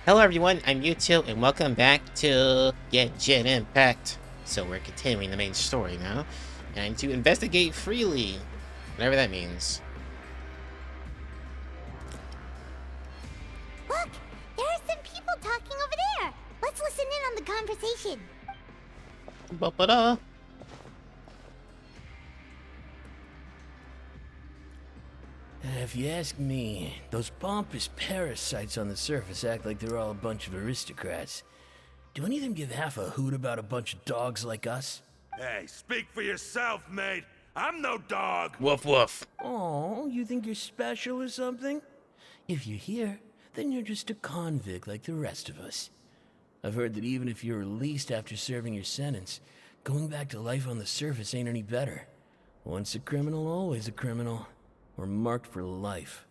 Hello everyone, I'm Yutu, and welcome back to Genshin Impact. So we're continuing the main story now, and I'm to investigate freely, whatever that means. Look, there are some people talking over there. Let's listen in on the conversation. Ba-ba-da. If you ask me, those pompous parasites on the surface act like they're all a bunch of aristocrats. Do any of them give half a hoot about a bunch of dogs like us? Hey, speak for yourself, mate. I'm no dog. Woof woof. Oh, you think you're special or something? If you're here, then you're just a convict like the rest of us. I've heard that even if you're released after serving your sentence, going back to life on the surface ain't any better. Once a criminal, always a criminal. We're marked for life.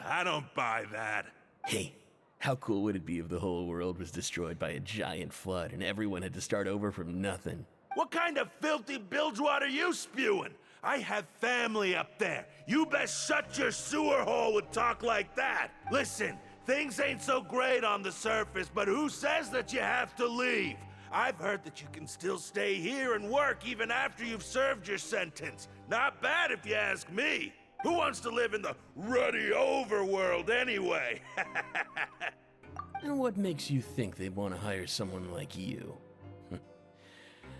I don't buy that. Hey, how cool would it be if the whole world was destroyed by a giant flood and everyone had to start over from nothing? What kind of filthy bilgewater are you spewing? I have family up there. You best shut your sewer hole with talk like that. Listen, things ain't so great on the surface, but who says that you have to leave? I've heard that you can still stay here and work even after you've served your sentence. Not bad if you ask me. Who wants to live in the ruddy overworld anyway? And what makes you think they'd want to hire someone like you?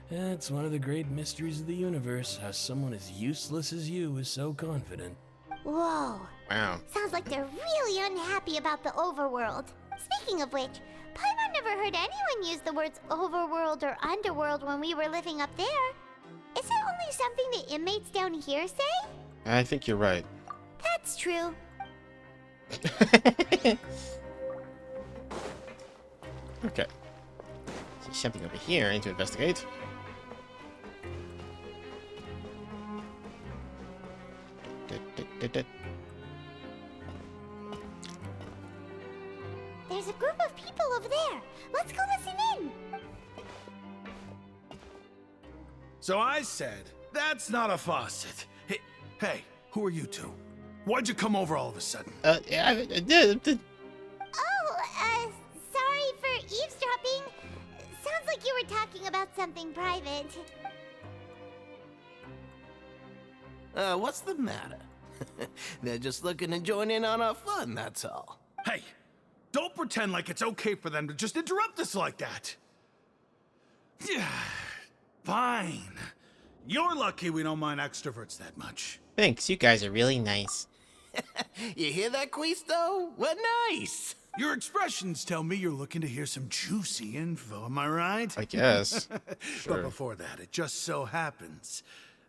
That's one of the great mysteries of the universe, how someone as useless as you is so confident. Whoa. Wow. Sounds like they're really unhappy about the overworld. Speaking of which, Paimon never heard anyone use the words overworld or underworld when we were living up there. Is it only something the inmates down here say? I think you're right. That's true. Okay. See something over here I need to investigate. There's a group of people over there. Let's go listen in. So I said, that's not a faucet. Hey, who are you two? Why'd you come over all of a sudden? Yeah, I did. Oh, sorry for eavesdropping. Sounds like you were talking about something private. What's the matter? They're just looking to join in on our fun, that's all. Hey, don't pretend like it's okay for them to just interrupt us like that. Yeah, fine. You're lucky we don't mind extroverts that much. Thanks, you guys are really nice. You hear that, Quisto? What nice! Your expressions tell me you're looking to hear some juicy info, am I right? I guess. Sure. But before that, it just so happens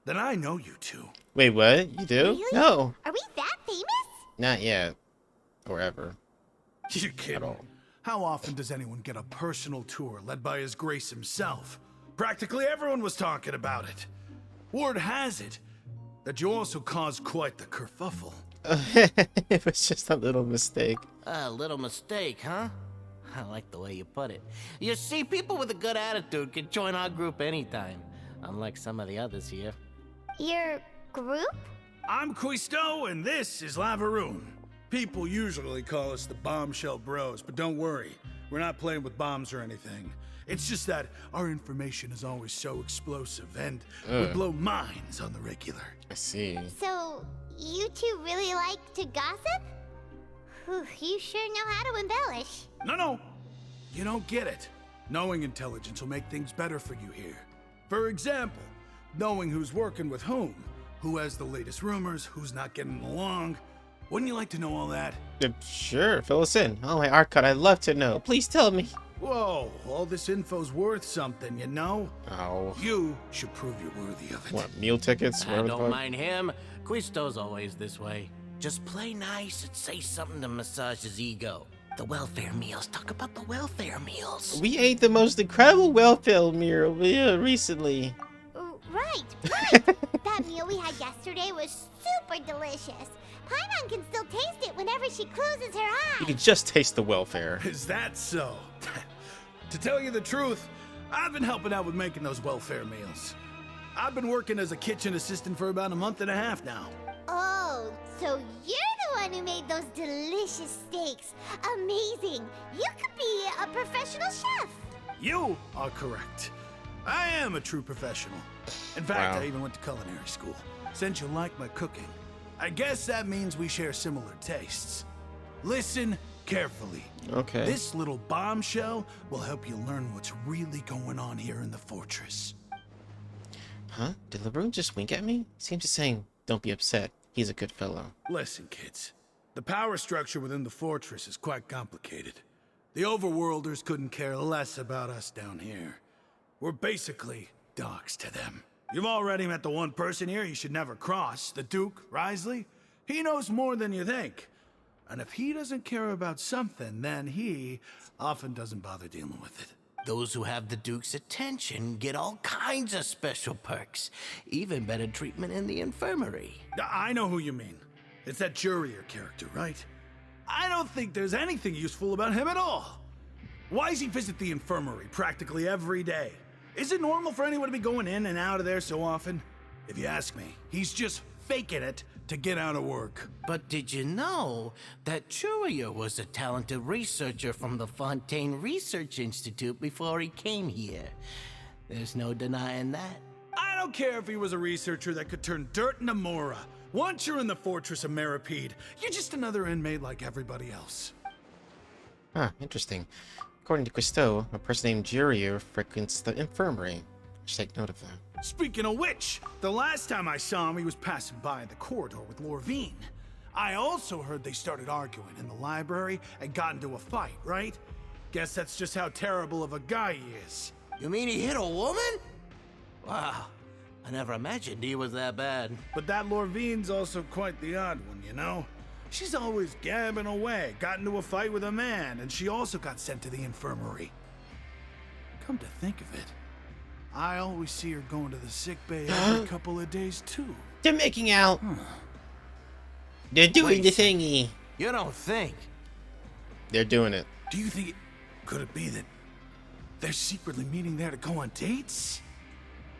that I know you two. Wait, what? You do? Really? No. Are we that famous? Not yet. Or ever. You're kidding. At all. How often does anyone get a personal tour led by His Grace himself? Practically everyone was talking about it. Word has it that you also caused quite the kerfuffle. It was just a little mistake. A little mistake, huh? I like the way you put it. You see, people with a good attitude can join our group anytime, unlike some of the others here. Your group? I'm Quisto, and this is Lavaroon. People usually call us the Bombshell Bros, but don't worry, we're not playing with bombs or anything. It's just that our information is always so explosive, and we blow minds on the regular. I see. So, you two really like to gossip? Whew, you sure know how to embellish. No, you don't get it. Knowing intelligence will make things better for you here. For example, knowing who's working with whom, who has the latest rumors, who's not getting along. Wouldn't you like to know all that? Sure, fill us in. Oh, my Arcot, I'd love to know. Please tell me. Whoa, all this info's worth something, you know? Oh. You should prove you're worthy of it. What, meal tickets? I Whatever the don't fuck? mind him. Quisto's always this way. Just play nice and say something to massage his ego. The welfare meals. Talk about the welfare meals. We ate the most incredible welfare meal recently. Right. That meal we had yesterday was super delicious. Paimon can still taste it whenever she closes her You eyes. can just taste the welfare. Is that so? To tell you the truth, I've been helping out with making those welfare meals. I've been working as a kitchen assistant for about a month and a half now. Oh, so you're the one who made those delicious steaks. Amazing. You could be professional chef. You are correct. I am a true professional. In fact, Wow. I even went to culinary school. Since you like my cooking, I guess that means we share similar tastes. Listen carefully. Okay. This little bombshell will help you learn what's really going on here in the fortress. Huh? Did LeBron just wink at me? Seems to saying, don't be upset. He's a good fellow. Listen, kids. The power structure within the fortress is quite complicated. The overworlders couldn't care less about us down here. We're basically dogs to them. You've already met the one person here you should never cross, the Duke, Risley. He knows more than you think. And if he doesn't care about something, then he often doesn't bother dealing with it. Those who have the Duke's attention get all kinds of special perks, even better treatment in the infirmary. I know who you mean. It's that Jurier character, right? I don't think there's anything useful about him at all. Why does he visit the infirmary practically every day? Is it normal for anyone to be going in and out of there so often? If you ask me, he's just faking it to get out of work. But did you know that Jurier was a talented researcher from the Fontaine Research Institute before he came here? There's no denying that. I don't care if he was a researcher that could turn dirt into Mora. Once you're in the fortress of Meripede, you're just another inmate like everybody else. Huh, interesting. According to Cousteau, a person named Jurier frequents the infirmary. I should take note of that. Speaking of which, the last time I saw him, he was passing by the corridor with Lorvine. I also heard they started arguing in the library and got into a fight, right? Guess that's just how terrible of a guy he is. You mean he hit a woman? Wow, I never imagined he was that bad. But that Lorvine's also quite the odd one, you know? She's always gabbing away, got into a fight with a man, and she also got sent to the infirmary. Come to think of it, I always see her going to the sick bay every couple of days, too. They're making out. They're doing the thingy. You don't think? They're doing it. Do you think could it be that they're secretly meeting there to go on dates?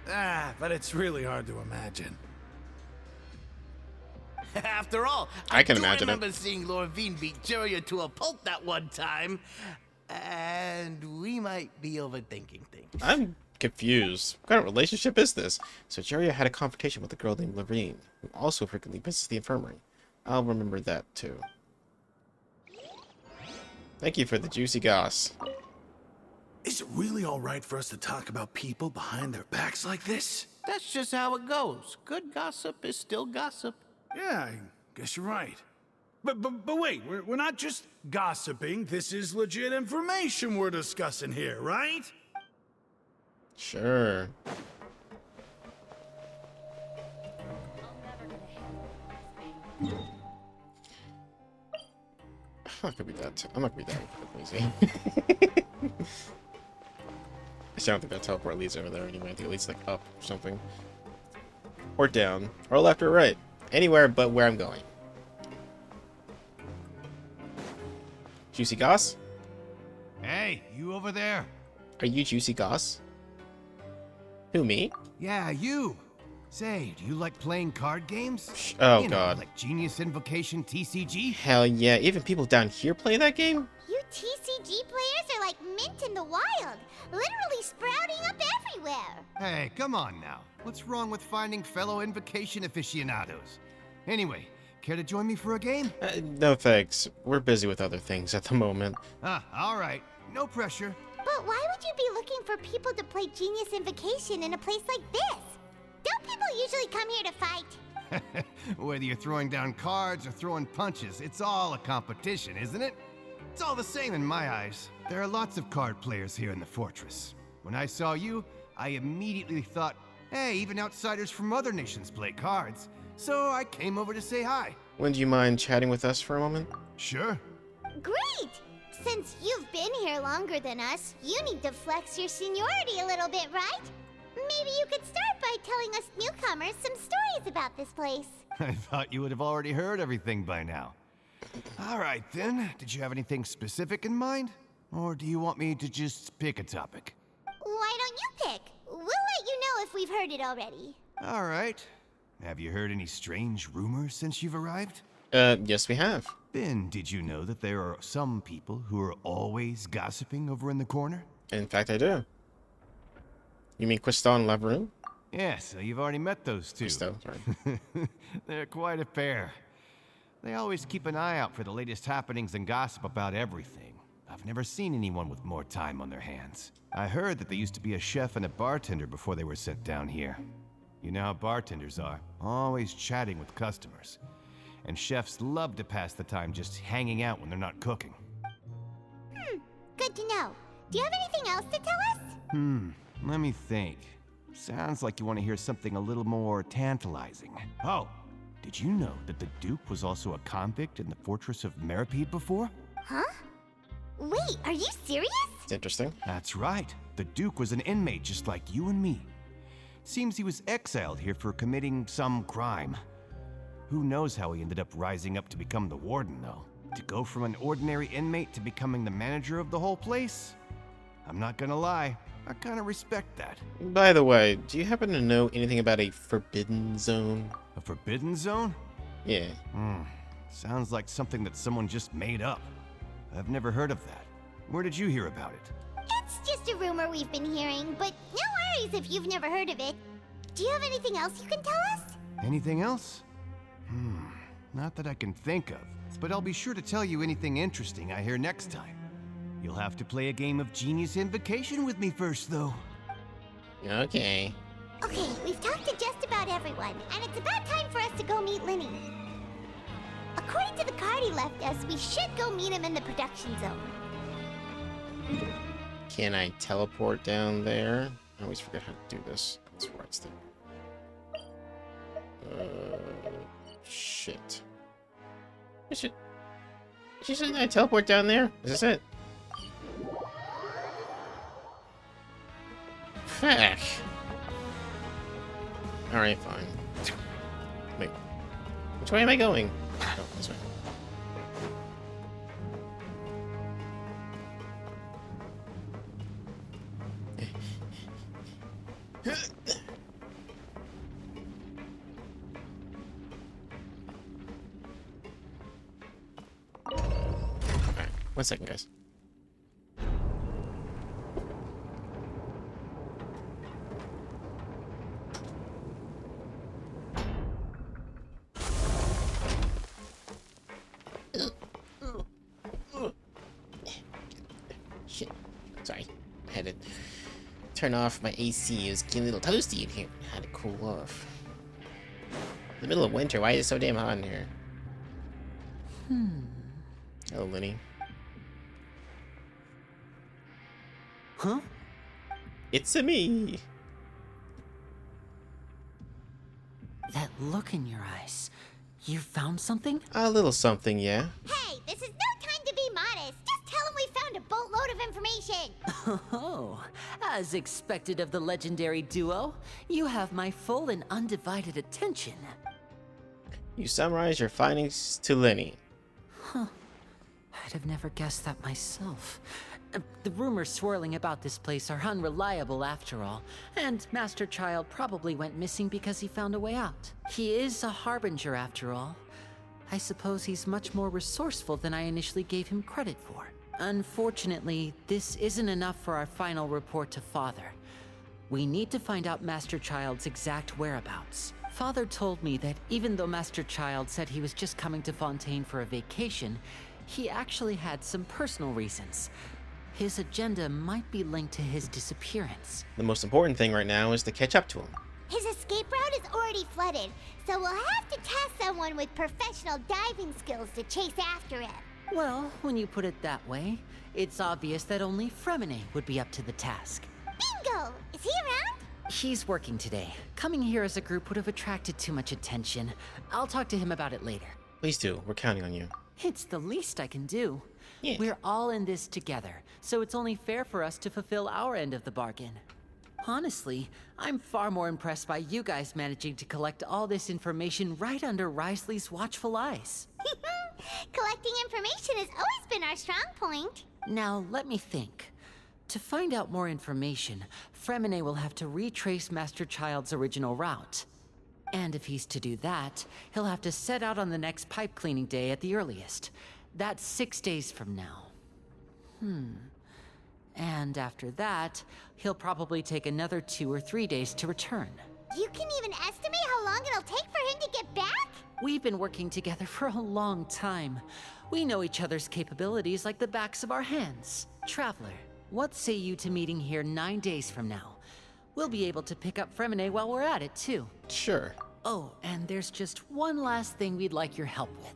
But it's really hard to imagine. After all, I can do imagine it. remember seeing Lorvine beat Jurier to a pulp that one time. And we might be overthinking things. I'm confused. What kind of relationship is this? So Jurier had a confrontation with a girl named Lorvine, who also frequently visits the infirmary. I'll remember that too. Thank you for the juicy goss. Is it really all right for us to talk about people behind their backs like this? That's just how it goes. Good gossip is still gossip. Yeah, I guess you're right. But wait, we're not just gossiping. This is legit information we're discussing here, right? Sure. I'm not gonna be that. I'm not gonna be that lazy. I don't think that teleport leads over there anyway. I think it leads like up or something, or down, or left or right. Anywhere but where I'm going. Juicy Goss? Hey, you over there? Are you Juicy Goss? Who, me? Yeah, you. Say, do you like playing card games? Oh, You know, God. like Genius Invocation TCG? Hell yeah. Even people down here play that game? You TCG players are like mint in the wild, literally sprouting up everywhere. Hey, come on now. What's wrong with finding fellow Invocation aficionados? Anyway, care to join me for a game? No thanks. We're busy with other things at the moment. All right. No pressure. But why would you be looking for people to play Genius Invocation in a place like this? Don't people usually come here to fight? Whether you're throwing down cards or throwing punches, it's all a competition, isn't it? It's all the same in my eyes. There are lots of card players here in the fortress. When I saw you, I immediately thought, hey, even outsiders from other nations play cards. So I came over to say hi. Would you mind chatting with us for a moment? Sure. Great! Since you've been here longer than us, you need to flex your seniority a little bit, right? Maybe you could start by telling us newcomers some stories about this place. I thought you would have already heard everything by now. All right, then. Did you have anything specific in mind? Or do you want me to just pick a topic? Why don't you pick? We'll let you know if we've heard it already. All right. Have you heard any strange rumors since you've arrived? Yes we have. Ben, did you know that there are some people who are always gossiping over in the corner? In fact, I do. You mean Crystal and Laveroon? Yeah, so you've already met those two. Crystal, sorry. They're quite a pair. They always keep an eye out for the latest happenings and gossip about everything. I've never seen anyone with more time on their hands. I heard that they used to be a chef and a bartender before they were sent down here. You know how bartenders are, always chatting with customers. And chefs love to pass the time just hanging out when they're not cooking. Good to know. Do you have anything else to tell us? Let me think. Sounds like you want to hear something a little more tantalizing. Oh, did you know that the Duke was also a convict in the fortress of Meripede before? Huh? Wait, are you serious? It's interesting. That's right. The Duke was an inmate just like you and me. Seems he was exiled here for committing some crime. Who knows how he ended up rising up to become the warden, though? To go from an ordinary inmate to becoming the manager of the whole place? I'm not gonna lie, I kinda respect that. By the way, do you happen to know anything about a forbidden zone? A forbidden zone? Yeah. Sounds like something that someone just made up. I've never heard of that. Where did you hear about it? It's just a rumor we've been hearing, but no worries if you've never heard of it. Do you have anything else you can tell us? Anything else? Not that I can think of, but I'll be sure to tell you anything interesting I hear next time. You'll have to play a game of Genius Invocation with me first, though. Okay. Okay, we've talked to just about everyone, and it's about time for us to go meet Linny. According to the card he left us, we should go meet him in the production zone. Can I teleport down there? I always forget how to do this. That's where it's shit. Shouldn't I teleport down there? Is this it? Fuck. Alright, fine. Wait. Which way am I going? Oh, this way. Alright, 1 second, guys. Shit. Sorry. I had to turn off my AC. It was getting a little toasty in here. I had to cool off. In the middle of winter, why is it so damn hot in here? Hello, Linny. Huh? It's-a me. That look in your eyes. You found something? A little something, yeah. Hey, this is no time to be modest. Just tell him we found a boatload of information. Oh, as expected of the legendary duo, you have my full and undivided attention. You summarize your findings to Linny. I'd have never guessed that myself. The rumors swirling about this place are unreliable after all, and Master Child probably went missing because he found a way out. He is a harbinger after all. I suppose he's much more resourceful than I initially gave him credit for. Unfortunately, this isn't enough for our final report to Father. We need to find out Master Child's exact whereabouts. Father told me that even though Master Child said he was just coming to Fontaine for a vacation, he actually had some personal reasons. His agenda might be linked to his disappearance. The most important thing right now is to catch up to him. His escape route is already flooded, so we'll have to task someone with professional diving skills to chase after him. Well, when you put it that way, it's obvious that only Fremine would be up to the task. Bingo! Is he around? He's working today. Coming here as a group would have attracted too much attention. I'll talk to him about it later. Please do. We're counting on you. It's the least I can do. Yeah. We're all in this together, so it's only fair for us to fulfill our end of the bargain. Honestly, I'm far more impressed by you guys managing to collect all this information right under Risley's watchful eyes. Collecting information has always been our strong point. Now, let me think. To find out more information, Fremine will have to retrace Master Child's original route. And if he's to do that, he'll have to set out on the next pipe cleaning day at the earliest. That's 6 days from now. And after that, he'll probably take another 2 or 3 days to return. You can even estimate how long it'll take for him to get back? We've been working together for a long time. We know each other's capabilities like the backs of our hands. Traveler, what say you to meeting here 9 days from now? We'll be able to pick up Fremine while we're at it, too. Sure. Oh, and there's just one last thing we'd like your help with.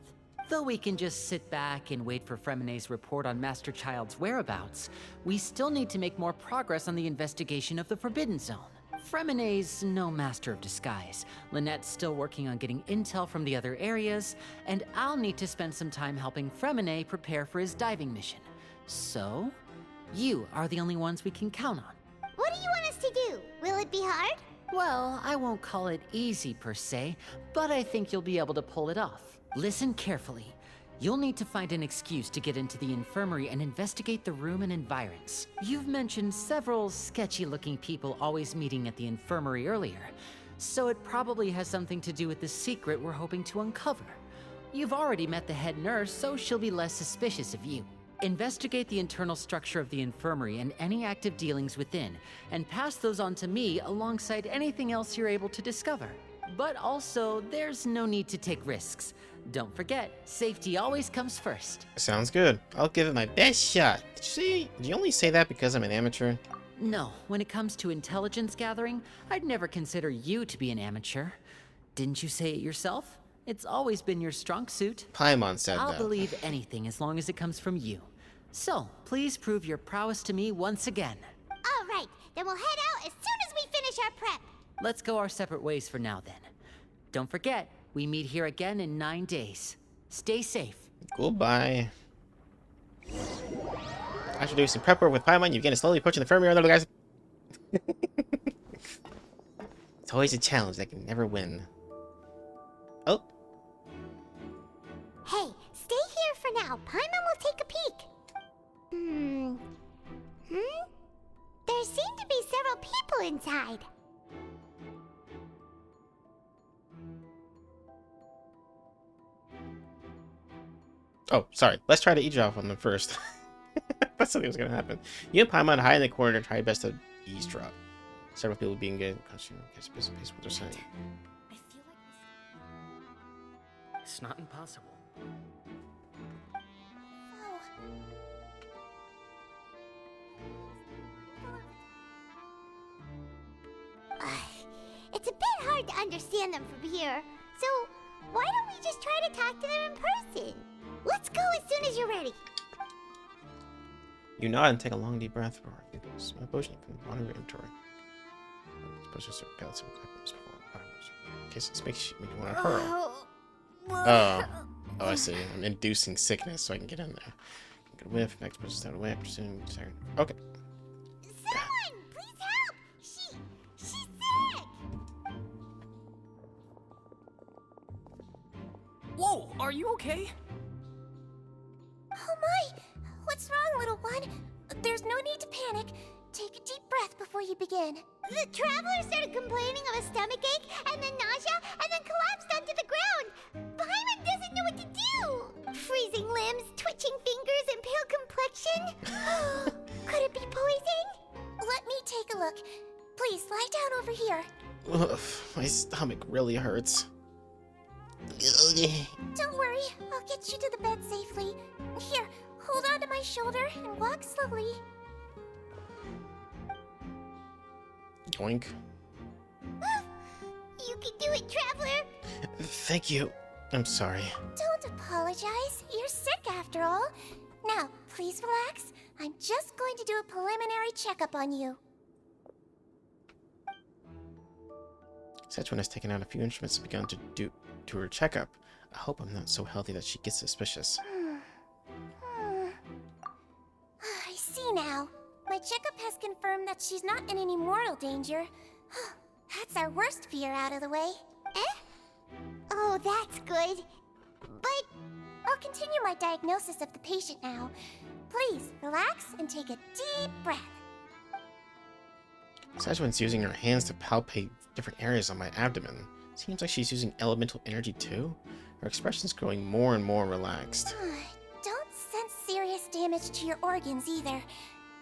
Though we can just sit back and wait for Fremine's report on Master Child's whereabouts, we still need to make more progress on the investigation of the Forbidden Zone. Fremine's no master of disguise. Lynette's still working on getting intel from the other areas, and I'll need to spend some time helping Fremine prepare for his diving mission. So, you are the only ones we can count on. What do you want us to do? Will it be hard? Well, I won't call it easy per se, but I think you'll be able to pull it off. Listen carefully. You'll need to find an excuse to get into the infirmary and investigate the room and environs. You've mentioned several sketchy-looking people always meeting at the infirmary earlier, so it probably has something to do with the secret we're hoping to uncover. You've already met the head nurse, so she'll be less suspicious of you. Investigate the internal structure of the infirmary and any active dealings within, and pass those on to me alongside anything else you're able to discover. But also, there's no need to take risks. Don't forget, safety always comes first. Sounds good. I'll give it my best shot. Did you only say that because I'm an amateur? No, when it comes to intelligence gathering, I'd never consider you to be an amateur. Didn't you say it yourself? It's always been your strong suit. Paimon said I'll that. believe anything as long as it comes from you. So, please prove your prowess to me once again. All right, then we'll head out as soon as we finish our prep. Let's go our separate ways for now then. Don't forget, we meet here again in 9 days. Stay safe. Goodbye. After doing some prep work with Paimon, you begin to slowly approaching the infirmary and other guys. It's always a challenge that can never win. Oh. Hey, stay here for now. Paimon will take a peek. There seem to be several people inside. Oh, sorry. Let's try to eavesdrop on them first. That's something was gonna happen. You and Paimon hide in the corner and try your best to eavesdrop. Several people being good. Guess what they're saying. I feel like it's not impossible. It's a bit hard to understand them from here, so why don't we just try to talk to them in person? Let's go as soon as you're ready. You nod and take a long deep breath before you smell a potion from the bottom of your inventory. Potions are pellets of weapons before in case it makes you want to hurl. Oh, I see. I'm inducing sickness so I can get in there. Good whiff, next person's down away, pursuing second. Okay. Someone, please help! She's sick! Whoa, are you okay? Oh my! What's wrong, little one? There's no need to panic. Take a deep breath before you begin. The traveler started complaining of a stomachache, and then nausea, and then collapsed onto the ground. Paimon doesn't know what to do. Freezing limbs, twitching fingers, and pale complexion. Could it be poison? Let me take a look. Please lie down over here. Ugh, my stomach really hurts. Don't worry, I'll get you to the bed safely. Here, hold on to my shoulder and walk slowly. Yoink. You can do it, traveler. Thank you. I'm sorry. Don't apologize. You're sick after all. Now, please relax. I'm just going to do a preliminary checkup on you. Szechuan has taken out a few instruments and begun to do her checkup. I hope I'm not so healthy that she gets suspicious. I see now. My checkup has confirmed that she's not in any mortal danger. That's our worst fear out of the way. Eh? Oh, that's good. But I'll continue my diagnosis of the patient now. Please, relax and take a deep breath. Szechuan's using her hands to palpate different areas on my abdomen. Seems like she's using elemental energy too. Her expression's growing more and more relaxed. Don't sense serious damage to your organs either.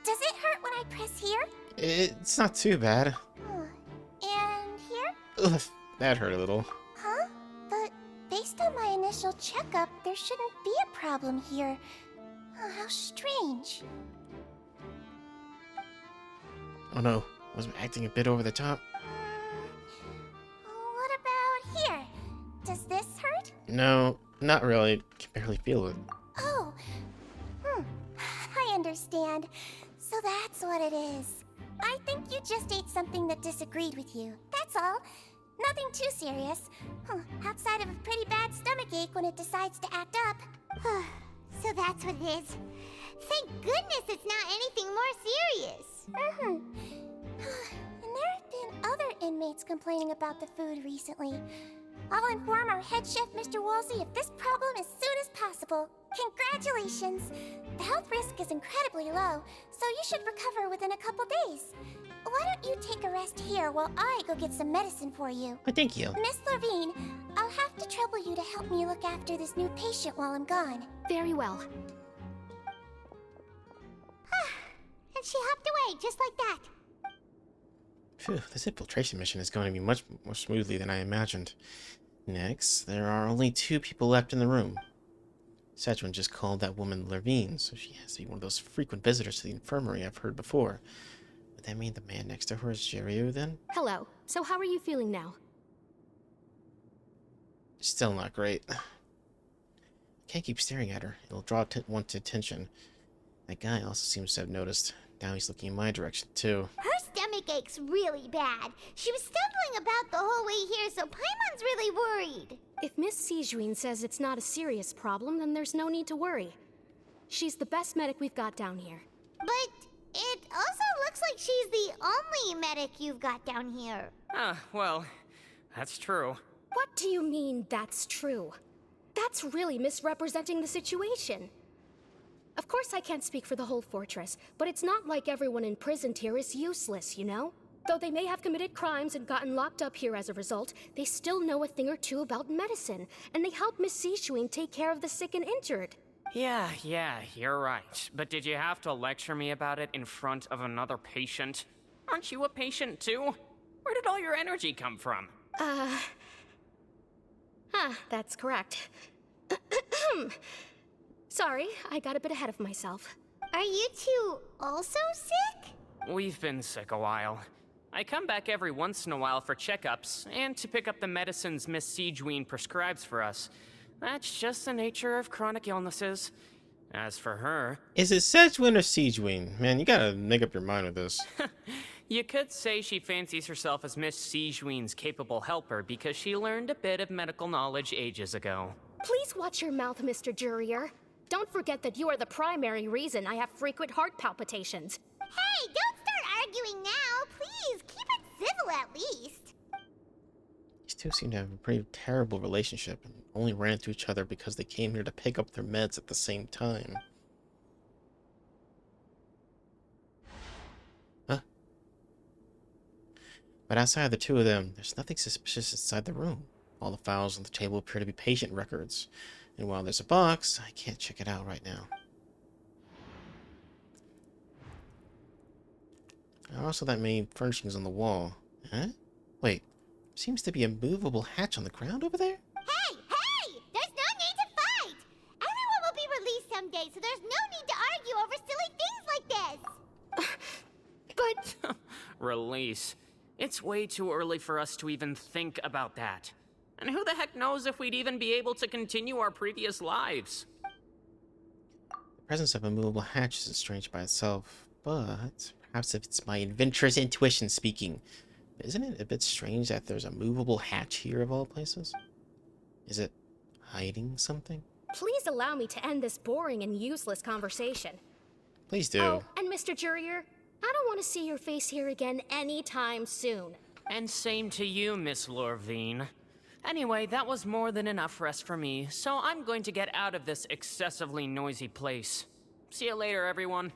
Does it hurt when I press here? It's not too bad. And here? Ugh, that hurt a little. Huh? But based on my initial checkup, there shouldn't be a problem here. Oh, how strange. Oh no, was I acting a bit over the top? What about here? Does this hurt? No, not really. Can barely feel it. Oh. I understand. So that's what it is. I think you just ate something that disagreed with you. That's all. Nothing too serious. Outside of a pretty bad stomachache when it decides to act up. So that's what it is. Thank goodness it's not anything more serious. And there have been other inmates complaining about the food recently. I'll inform our head chef, Mr. Woolsey, of this problem as soon as possible. Congratulations! The health risk is incredibly low, so you should recover within a couple days. Why don't you take a rest here while I go get some medicine for you? Oh, thank you. Miss Levine, I'll have to trouble you to help me look after this new patient while I'm gone. Very well. And she hopped away, just like that. Phew, this infiltration mission is going to be much more smoothly than I imagined. Next, there are only 2 people left in the room. Sedgwick just called that woman Levine, so she has to be one of those frequent visitors to the infirmary I've heard before. Would that mean the man next to her is Jiryu, then? Hello. So how are you feeling now? Still not great. I can't keep staring at her. It'll draw one's attention. That guy also seems to have noticed. Now he's looking in my direction, too. Her stomach ache's really bad. She was stumbling about the whole way here, so Paimon's really worried. If Miss Sijuin says it's not a serious problem, then there's no need to worry. She's the best medic we've got down here. But it also looks like she's the only medic you've got down here. Well, that's true. What do you mean, that's true? That's really misrepresenting the situation. Of course I can't speak for the whole fortress, but it's not like everyone imprisoned here is useless, you know? Though they may have committed crimes and gotten locked up here as a result, they still know a thing or two about medicine, and they help Miss Sijuin take care of the sick and injured. Yeah, you're right. But did you have to lecture me about it in front of another patient? Aren't you a patient too? Where did all your energy come from? That's correct. Sorry, I got a bit ahead of myself. Are you two also sick? We've been sick a while. I come back every once in a while for checkups, and to pick up the medicines Miss Sijuin prescribes for us. That's just the nature of chronic illnesses. As for her... Is it Sedgwick or Sijuin? Man, you gotta make up your mind with this. You could say she fancies herself as Miss Sijuin's capable helper because she learned a bit of medical knowledge ages ago. Please watch your mouth, Mr. Jurier. Don't forget that you are the primary reason I have frequent heart palpitations. Hey, don't start arguing now, please. Keep it civil at least. These two seem to have a pretty terrible relationship and only ran into each other because they came here to pick up their meds at the same time. Huh? But outside of the two of them, there's nothing suspicious inside the room. All the files on the table appear to be patient records. And while there's a box, I can't check it out right now. Also, that many furnishings on the wall. Huh? Wait, seems to be a movable hatch on the ground over there? Hey! There's no need to fight! Everyone will be released someday, so there's no need to argue over silly things like this! But... Release. It's way too early for us to even think about that. And who the heck knows if we'd even be able to continue our previous lives? The presence of a movable hatch isn't strange by itself, but perhaps if it's my adventurous intuition speaking. Isn't it a bit strange that there's a movable hatch here of all places? Is it hiding something? Please allow me to end this boring and useless conversation. Please do. Oh, and Mr. Jurier, I don't want to see your face here again anytime soon. And same to you, Miss Lorvine. Anyway, that was more than enough rest for me, so I'm going to get out of this excessively noisy place. See you later, everyone.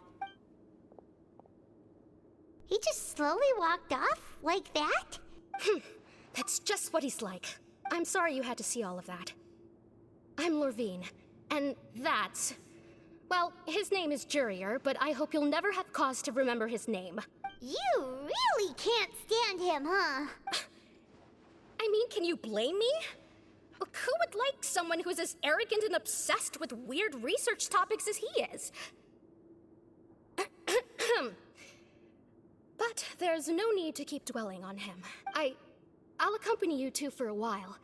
He just slowly walked off like that? That's just what he's like. I'm sorry you had to see all of that. I'm Lorvine, and that's... Well, his name is Jurier, but I hope you'll never have cause to remember his name. You really can't stand him, huh? I mean, can you blame me? Who would like someone who's as arrogant and obsessed with weird research topics as he is? But there's no need to keep dwelling on him. I'll accompany you two for a while.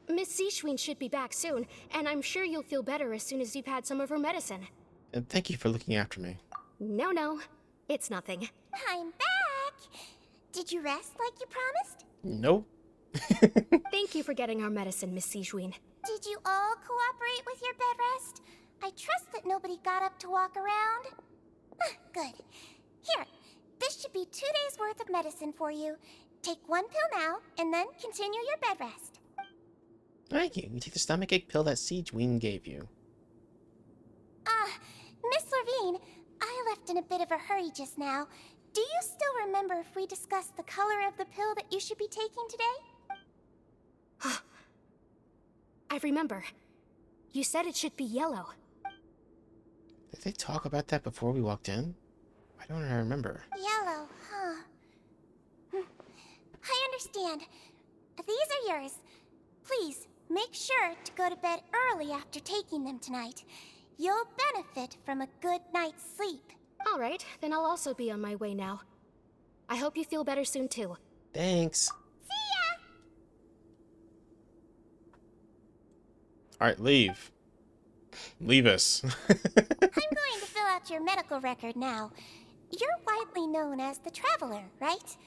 Miss Seashween should be back soon, and I'm sure you'll feel better as soon as you've had some of her medicine. And thank you for looking after me. No, it's nothing. I'm back! Did you rest like you promised? Nope. Thank you for getting our medicine, Miss Seashween. Did you all cooperate with your bed rest? I trust that nobody got up to walk around. Good. Here, this should be 2 days' worth of medicine for you. Take 1 pill now, and then continue your bed rest. Thank you. You take the stomachache pill that Siegeween gave you. Miss Lorvine, I left in a bit of a hurry just now. Do you still remember if we discussed the color of the pill that you should be taking today? I remember. You said it should be yellow. Did they talk about that before we walked in? Why don't I remember? Yellow, huh? I understand. These are yours. Please, make sure to go to bed early after taking them tonight. You'll benefit from a good night's sleep. All right, then I'll also be on my way now. I hope you feel better soon, too. Thanks. See ya! Alright, leave. Leave us. I'm going to fill out your medical record now. You're widely known as the Traveler, right?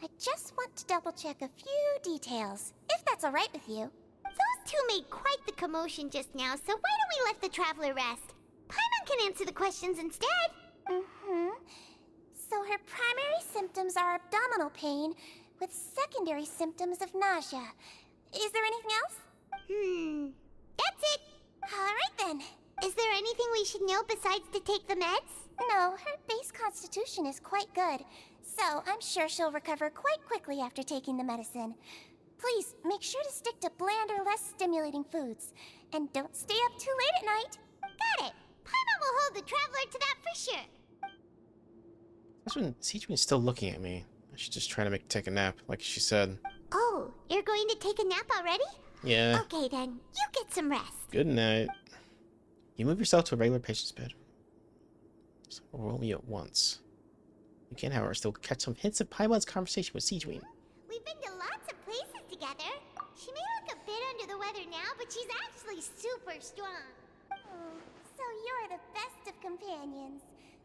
I just want to double-check a few details, if that's all right with you. Those two made quite the commotion just now, so why don't we let the Traveler rest? Paimon can answer the questions instead. So her primary symptoms are abdominal pain, with secondary symptoms of nausea. Is there anything else? That's it. All right then. Is there anything we should know besides to take the meds? No, her base constitution is quite good, so I'm sure she'll recover quite quickly after taking the medicine. Please, make sure to stick to bland or less stimulating foods. And don't stay up too late at night. Got it. Paimon will hold the Traveler to that for sure. That's when Siegeween's still looking at me. She's just trying to take a nap, like she said. Oh, you're going to take a nap already? Yeah. Okay then, you get some rest. Good night. You move yourself to a regular patient's bed. So roll me at once. You can, however, still catch some hints of Paimon's conversation with Siegeween. We've been to lots of places together. She may look a bit under the weather now, but she's actually super strong. Oh, so you're the best of companions.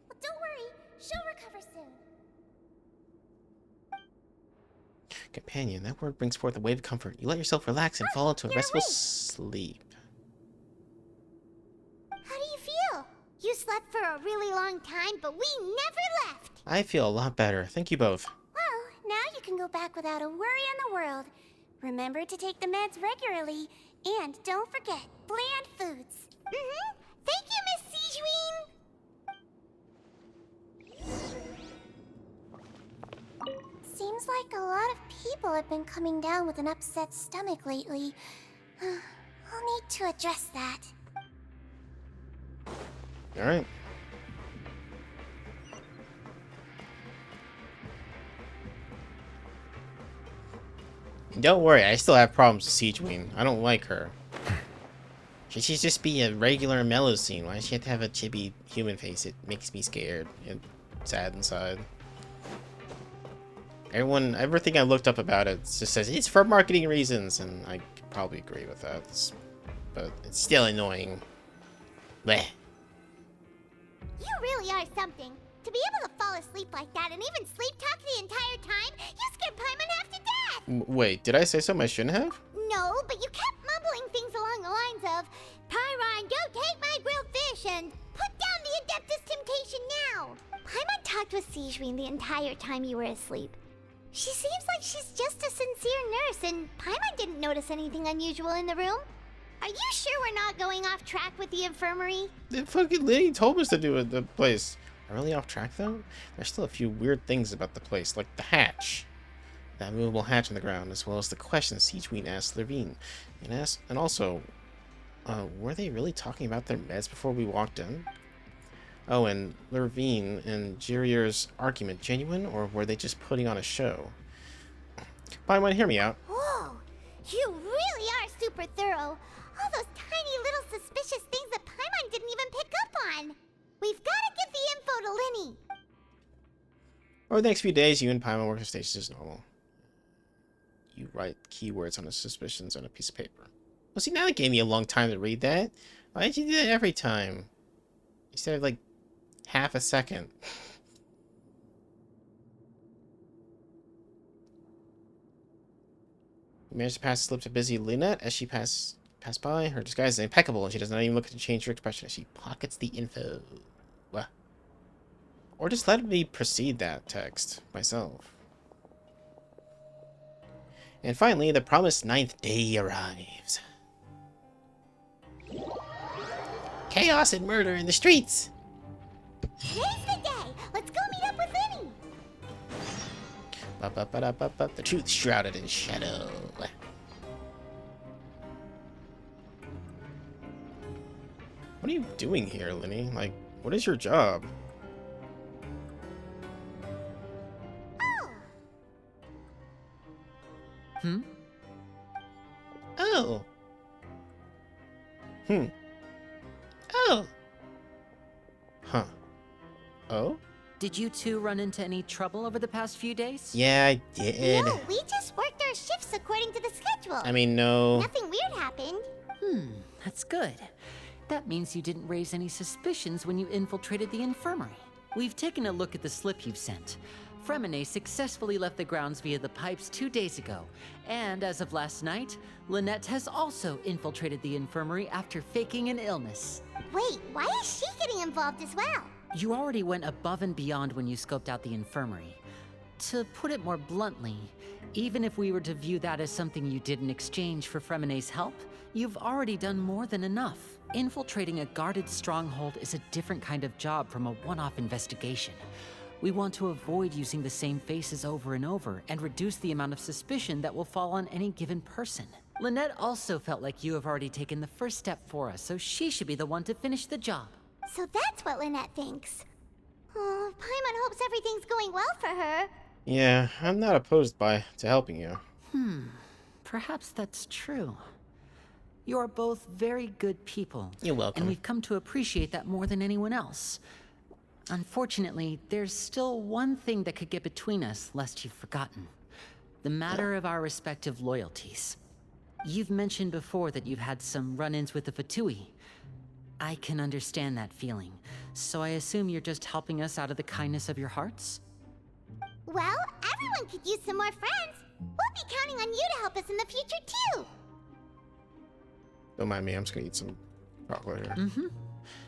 Well, don't worry, she'll recover soon. Companion, that word brings forth a wave of comfort. You let yourself relax and fall into a you're restful awake. sleep. How do you feel? You slept for a really long time, but we never left. I feel a lot better. Thank you both. Well, now you can go back without a worry in the world. Remember to take the meds regularly, and don't forget, bland foods. Thank you, Miss Siegeween. Seems like a lot of people have been coming down with an upset stomach lately. I'll need to address that. Alright. Don't worry, I still have problems with Siegeween. I don't like her. She should just be a regular mellow scene. Why does she have to have a chibi human face? It makes me scared and sad inside. Everything I looked up about it just says it's for marketing reasons, and I could probably agree with that. But it's still annoying. Bleh. You really are something. To be able to fall asleep like that and even sleep talk the entire time, you scared Paimon half to death! Wait, did I say something I shouldn't have? No, but you kept mumbling things along the lines of, Pyron, don't take my grilled fish, and put down the Adeptus Temptation now! Paimon talked with Siegeween the entire time you were asleep. She seems like she's just a sincere nurse, and Paimon didn't notice anything unusual in the room. Are you sure we're not going off track with the infirmary? The fucking lady told us to do it, the place. Are we really off track though? There's still a few weird things about the place, like the hatch. The that movable hatch on the ground, as well as the questions Siegeween asked Levine. And also, were they really talking about their meds before we walked in? Oh, and Levine and Jirier's argument genuine, or were they just putting on a show? Paimon, hear me out. Whoa, you really are super thorough. All those tiny little suspicious things that Paimon didn't even pick up on. We've got to give the info to Linny. Over the next few days, you and Paimon work the stations as normal. You write keywords on the suspicions on a piece of paper. Well, see, now it gave me a long time to read that. Why did you do that every time? Instead of, like, half a second. You managed to pass the slip to busy Lynette as she passed by. Her disguise is impeccable, and she does not even look to change her expression as she pockets the info. What? Or just let me proceed that text myself. And finally, the promised 9th day arrives. Chaos and murder in the streets! Today's the day. Let's go meet up with Linny. The truth shrouded in shadow. What are you doing here, Linny? Like, what is your job? Oh. Oh. Oh. Huh. Oh? Did you two run into any trouble over the past few days? Yeah, I did. No, we just worked our shifts according to the schedule. I mean, no. Nothing weird happened. That's good. That means you didn't raise any suspicions when you infiltrated the infirmary. We've taken a look at the slip you've sent. Fremine successfully left the grounds via the pipes 2 days ago, and as of last night, Lynette has also infiltrated the infirmary after faking an illness. Wait, why is she getting involved as well? You already went above and beyond when you scoped out the infirmary. To put it more bluntly, even if we were to view that as something you did in exchange for Fremine's help, you've already done more than enough. Infiltrating a guarded stronghold is a different kind of job from a one-off investigation. We want to avoid using the same faces over and over and reduce the amount of suspicion that will fall on any given person. Lynette also felt like you have already taken the first step for us, so she should be the one to finish the job. So that's what Lynette thinks. Oh, Paimon hopes everything's going well for her. Yeah, I'm not opposed to helping you. Perhaps that's true. You are both very good people. You're welcome. And we've come to appreciate that more than anyone else. Unfortunately, there's still one thing that could get between us, lest you've forgotten. The matter of our respective loyalties. You've mentioned before that you've had some run-ins with the Fatui. I can understand that feeling, so I assume you're just helping us out of the kindness of your hearts? Well, everyone could use some more friends. We'll be counting on you to help us in the future, too. Don't mind me, I'm just gonna eat some chocolate here.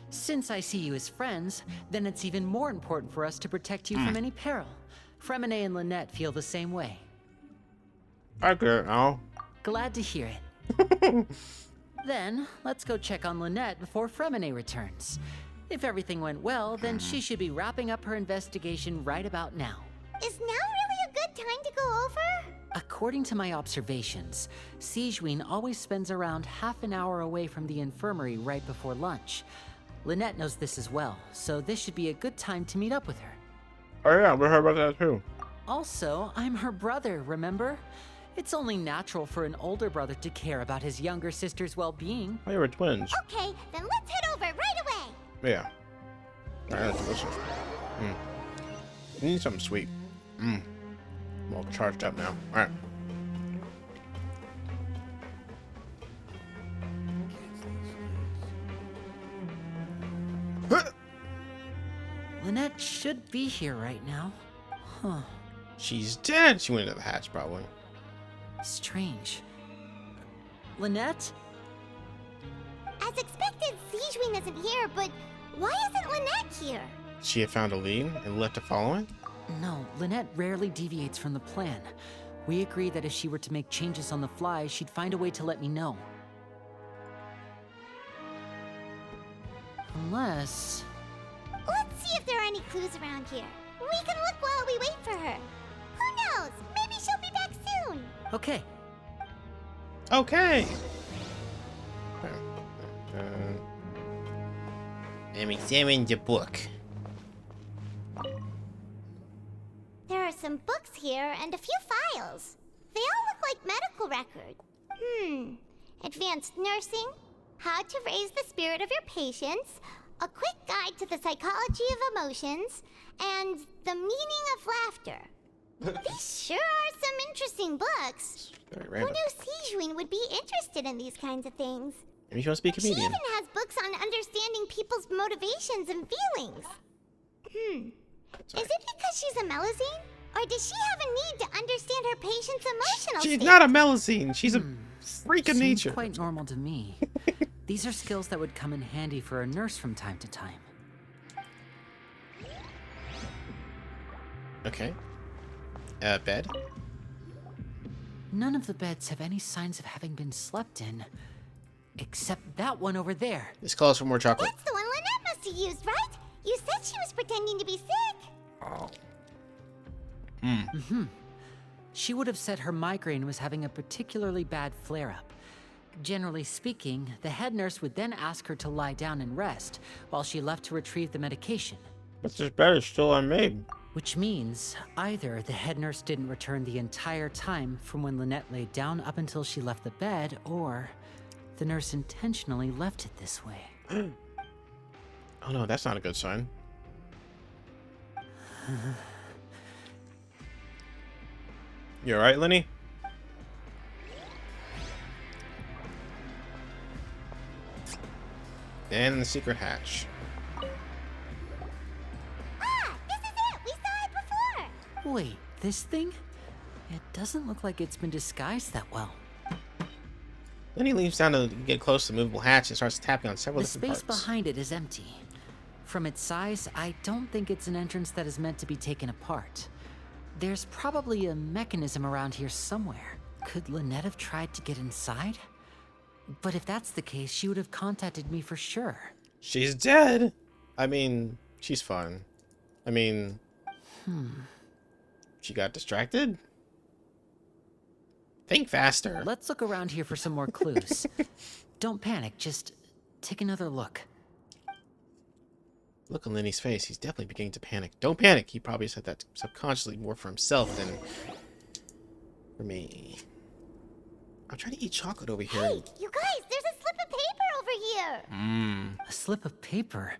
Since I see you as friends, then it's even more important for us to protect you from any peril. Fremine and Lynette feel the same way. Okay, now. Glad to hear it. Then, let's go check on Lynette before Fremine returns. If everything went well, then she should be wrapping up her investigation right about now. Is now really a good time to go over? According to my observations, Siegeween always spends around half an hour away from the infirmary right before lunch. Lynette knows this as well, so this should be a good time to meet up with her. Oh yeah, we heard about that too. Also, I'm her brother, remember? It's only natural for an older brother to care about his younger sister's well-being. Oh, you were twins. Okay, then let's head over right away. Yeah. Alright, that's delicious. You need something sweet. I'm all charged up now. Alright. Lynette should be here right now. Huh. She's dead. She went into the hatch, probably. Strange. Lynette? As expected, Siegeween isn't here, but why isn't Lynette here? She had found a lead and left to follow it? No, Lynette rarely deviates from the plan. We agreed that if she were to make changes on the fly, she'd find a way to let me know. Unless... Let's see if there are any clues around here. We can look while we wait for her. Who knows? Maybe she'll be back Okay. Okay. I'm examining the book. There are some books here and a few files. They all look like medical records. Advanced nursing, how to raise the spirit of your patients, a quick guide to the psychology of emotions, and the meaning of laughter. These sure are some interesting books. Very Who random. knew Sijwin would be interested in these kinds of things? Maybe she wants to be a She comedian. even has books on understanding people's motivations and feelings. Is it because she's a Melusine? Or does she have a need to understand her patient's emotional She's state? not a Melusine. She's a freak of Seems nature. quite normal to me. These are skills that would come in handy for a nurse from time to time. Okay. Bed. None of the beds have any signs of having been slept in. Except that one over there. This calls for more chocolate. That's the one Lynette must have used, right? You said she was pretending to be sick. She would have said her migraine was having a particularly bad flare-up. Generally speaking, the head nurse would then ask her to lie down and rest, while she left to retrieve the medication. But this bed is still unmade. Which means either the head nurse didn't return the entire time from when Lynette laid down up until she left the bed, or the nurse intentionally left it this way. Oh no, that's not a good sign. You alright, Lenny? And the secret hatch. Ah, this is it! We saw it before! Wait, this thing? It doesn't look like it's been disguised that well. Lenny leaps down to get close to the movable hatch and starts tapping on several The different space parts. behind it is empty. From its size, I don't think it's an entrance that is meant to be taken apart. There's probably a mechanism around here somewhere. Could Lynette have tried to get inside? But if that's the case, she would have contacted me for sure. She's dead! I mean, she's fine. I mean... She got distracted? Think faster. Let's look around here for some more clues. Don't panic, just take another look. Look on Lenny's face. He's definitely beginning to panic. Don't panic. He probably said that subconsciously more for himself than for me. I'm trying to eat chocolate over here. Hey, you guys, there's a slip of paper over here! A slip of paper.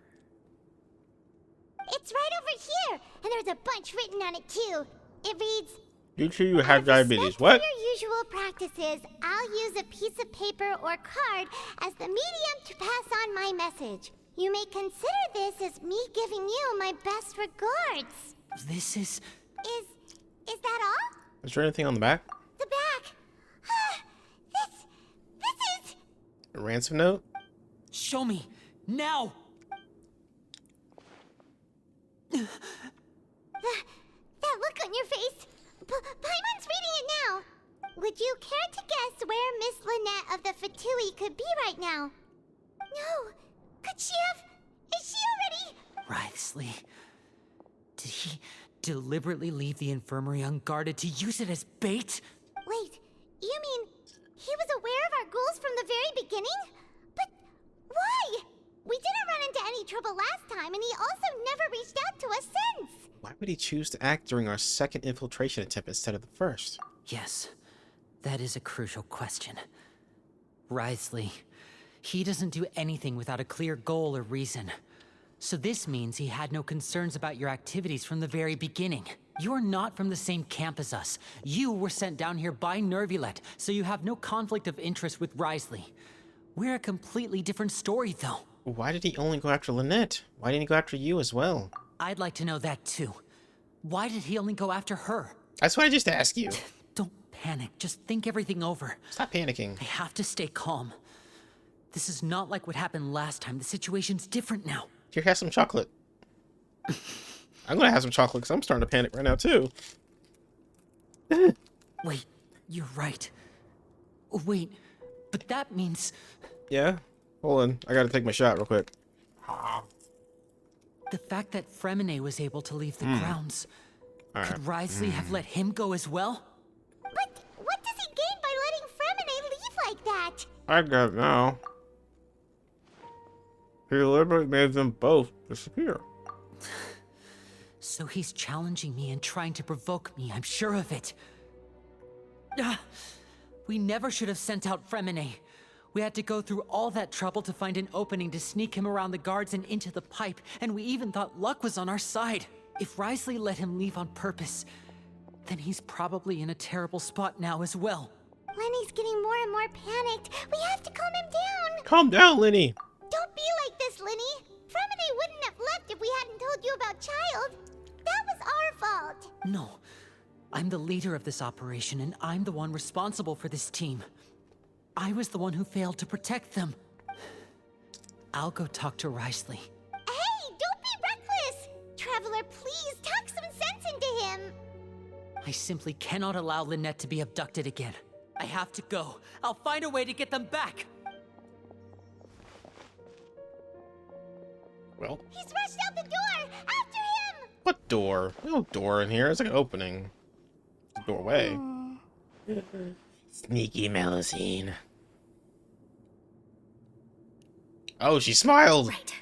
It's right over here, and there's a bunch written on it too. It reads, You two you "Out have of diabetes. respect What? For your usual practices, I'll use a piece of paper or card as the medium to pass on my message. You may consider this as me giving you my best regards." This is... Is that all? Is there anything on the back? The back. This is... A ransom note? Show me! Now! That look on your face. Paimon's reading it now. Would you care to guess where Miss Lynette of the Fatui could be right now? No. Could she have... Is she already... Writhsley. Did he deliberately leave the infirmary unguarded to use it as bait? Wait, you mean he was aware of our goals from the very beginning? But why? We didn't run into any trouble last time, and he also never reached out to us since. Why would he choose to act during our second infiltration attempt instead of the first? Yes, that is a crucial question. Writhsley, he doesn't do anything without a clear goal or reason. So this means he had no concerns about your activities from the very beginning. You're not from the same camp as us. You were sent down here by Nervulet, so you have no conflict of interest with Writhsley. We're a completely different story, though. Why did he only go after Lynette? Why didn't he go after you as well? I'd like to know that, too. Why did he only go after her? That's why I just asked you. Don't panic. Just think everything over. Stop panicking. I have to stay calm. This is not like what happened last time. The situation's different now. Here, have some chocolate. I'm gonna have some chocolate because I'm starting to panic right now too. Wait, you're right. Wait, but that means... Yeah? Hold on. I gotta take my shot real quick. The fact that Fremine was able to leave the grounds... Alright. Could Writhsley have let him go as well? But what does I got it now. He deliberately made them both disappear. So he's challenging me and trying to provoke me, I'm sure of it. Ah, we never should have sent out Fremine. We had to go through all that trouble to find an opening to sneak him around the guards and into the pipe, and we even thought luck was on our side. If Wriothesley let him leave on purpose, then he's probably in a terrible spot now as well. Lenny's getting more and more panicked. We have to calm him down. Calm down, Lenny. Don't be like this, Lenny. Fremine wouldn't have left if we hadn't told you about Child. That was our fault. No. I'm the leader of this operation, and I'm the one responsible for this team. I was the one who failed to protect them. I'll go talk to Wriothesley. Hey, don't be reckless! Traveler, please talk some sense into him. I simply cannot allow Lynette to be abducted again. I have to go. I'll find a way to get them back. Well, He's rushed out the door! After him! what door? No door in here. It's like an opening. It's a doorway. Sneaky Melusine. Oh, she smiled. Right.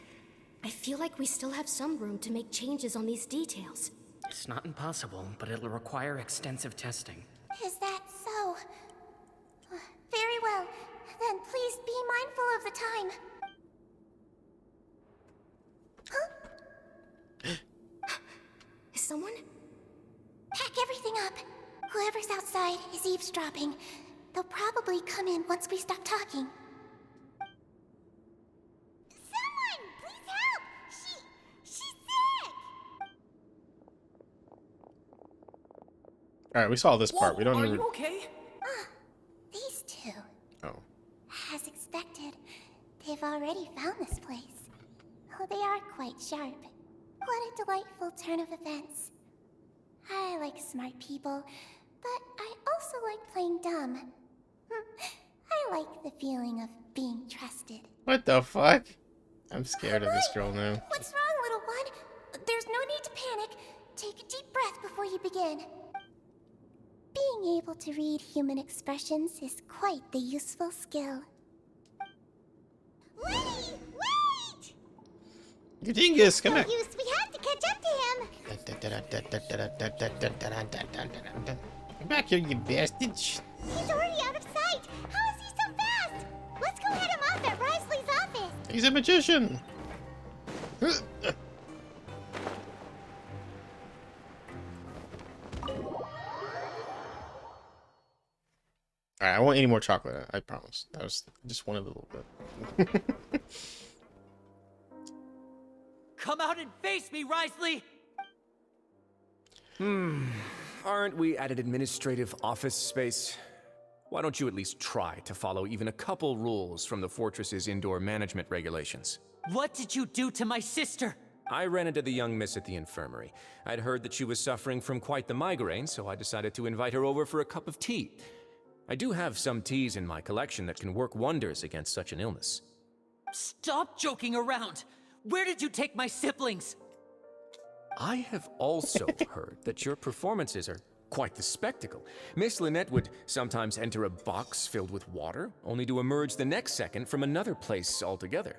I feel like we still have some room to make changes on these details. It's not impossible, but it'll require extensive testing. Is that so? Very well. Then please be mindful of the time. Huh? Is someone? Pack everything up. Whoever's outside is eavesdropping. They'll probably come in once we stop talking. Someone! Please help! She's sick! All right, we saw this part. We don't Are even. you okay? These two. Oh. As expected, they've already found this place. Oh, they are quite sharp. What a delightful turn of events. I like smart people, but I also like playing dumb. I like the feeling of being trusted. What the fuck? I'm scared of this girl now. What's wrong, little one? There's no need to panic. Take a deep breath before you begin. Being able to read human expressions is quite the useful skill. Lenny, wait! You dingus, come back. We have to catch up to him. Come back here, you bastard. He's already out of sight. How is he so fast? Let's go head him off at Wriothesley's office. He's a magician. Alright, I won't eat any more chocolate, I promise. I just wanted a little bit. Come out and face me, Wriothesley! Aren't we at an administrative office space? Why don't you at least try to follow even a couple rules from the fortress's indoor management regulations? What did you do to my sister? I ran into the young miss at the infirmary. I'd heard that she was suffering from quite the migraine, so I decided to invite her over for a cup of tea. I do have some teas in my collection that can work wonders against such an illness. Stop joking around! Where did you take my siblings? I have also heard that your performances are quite the spectacle. Miss Lynette would sometimes enter a box filled with water, only to emerge the next second from another place altogether.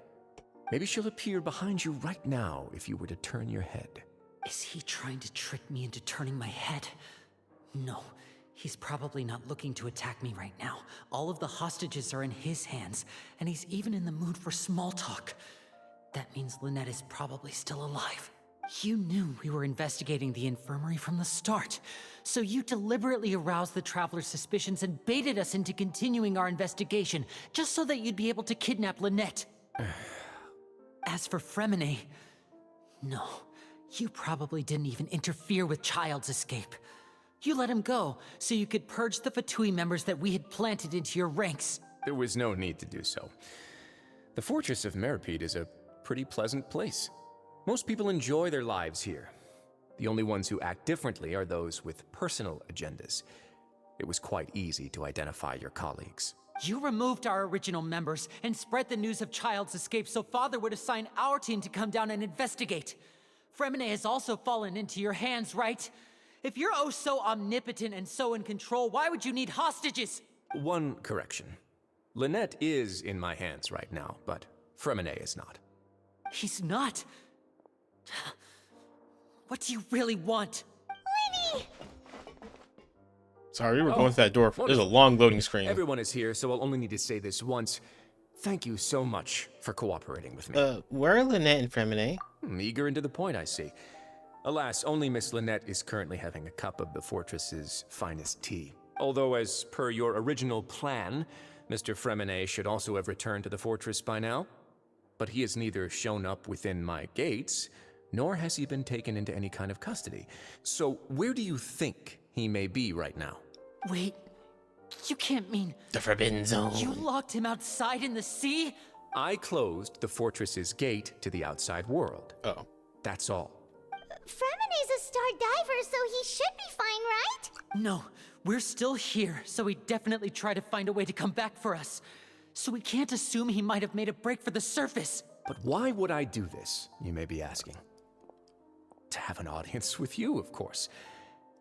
Maybe she'll appear behind you right now if you were to turn your head. Is he trying to trick me into turning my head? No, he's probably not looking to attack me right now. All of the hostages are in his hands, and he's even in the mood for small talk. That means Lynette is probably still alive. You knew we were investigating the infirmary from the start, so you deliberately aroused the Traveler's suspicions and baited us into continuing our investigation, just so that you'd be able to kidnap Lynette. As for Fremine, no, you probably didn't even interfere with Child's escape. You let him go, so you could purge the Fatui members that we had planted into your ranks. There was no need to do so. The Fortress of Meripede is a pretty pleasant place. Most people enjoy their lives here. The only ones who act differently are those with personal agendas. It was quite easy to identify your colleagues. You removed our original members and spread the news of Child's escape so Father would assign our team to come down and investigate. Fremine has also fallen into your hands, right? If you're oh so omnipotent and so in control, why would you need hostages? One correction. Lynette is in my hands right now, but Fremine is not. He's not. What do you really want? Lenny! Sorry, we were going through that door. There's a long loading screen. Everyone is here, so I'll only need to say this once. Thank you so much for cooperating with me. Where are Lynette and Fremine? Eager and to the point, I see. Alas, only Miss Lynette is currently having a cup of the fortress's finest tea. Although, as per your original plan, Mr. Fremine should also have returned to the fortress by now. But he has neither shown up within my gates, nor has he been taken into any kind of custody. So where do you think he may be right now? Wait, you can't mean... The Forbidden Zone. You locked him outside in the sea? I closed the fortress's gate to the outside world. Oh. That's all. Fremine's a star diver, so he should be fine, right? No, we're still here, so he definitely tried to find a way to come back for us. So we can't assume he might have made a break for the surface. But why would I do this, you may be asking? To have an audience with you, of course.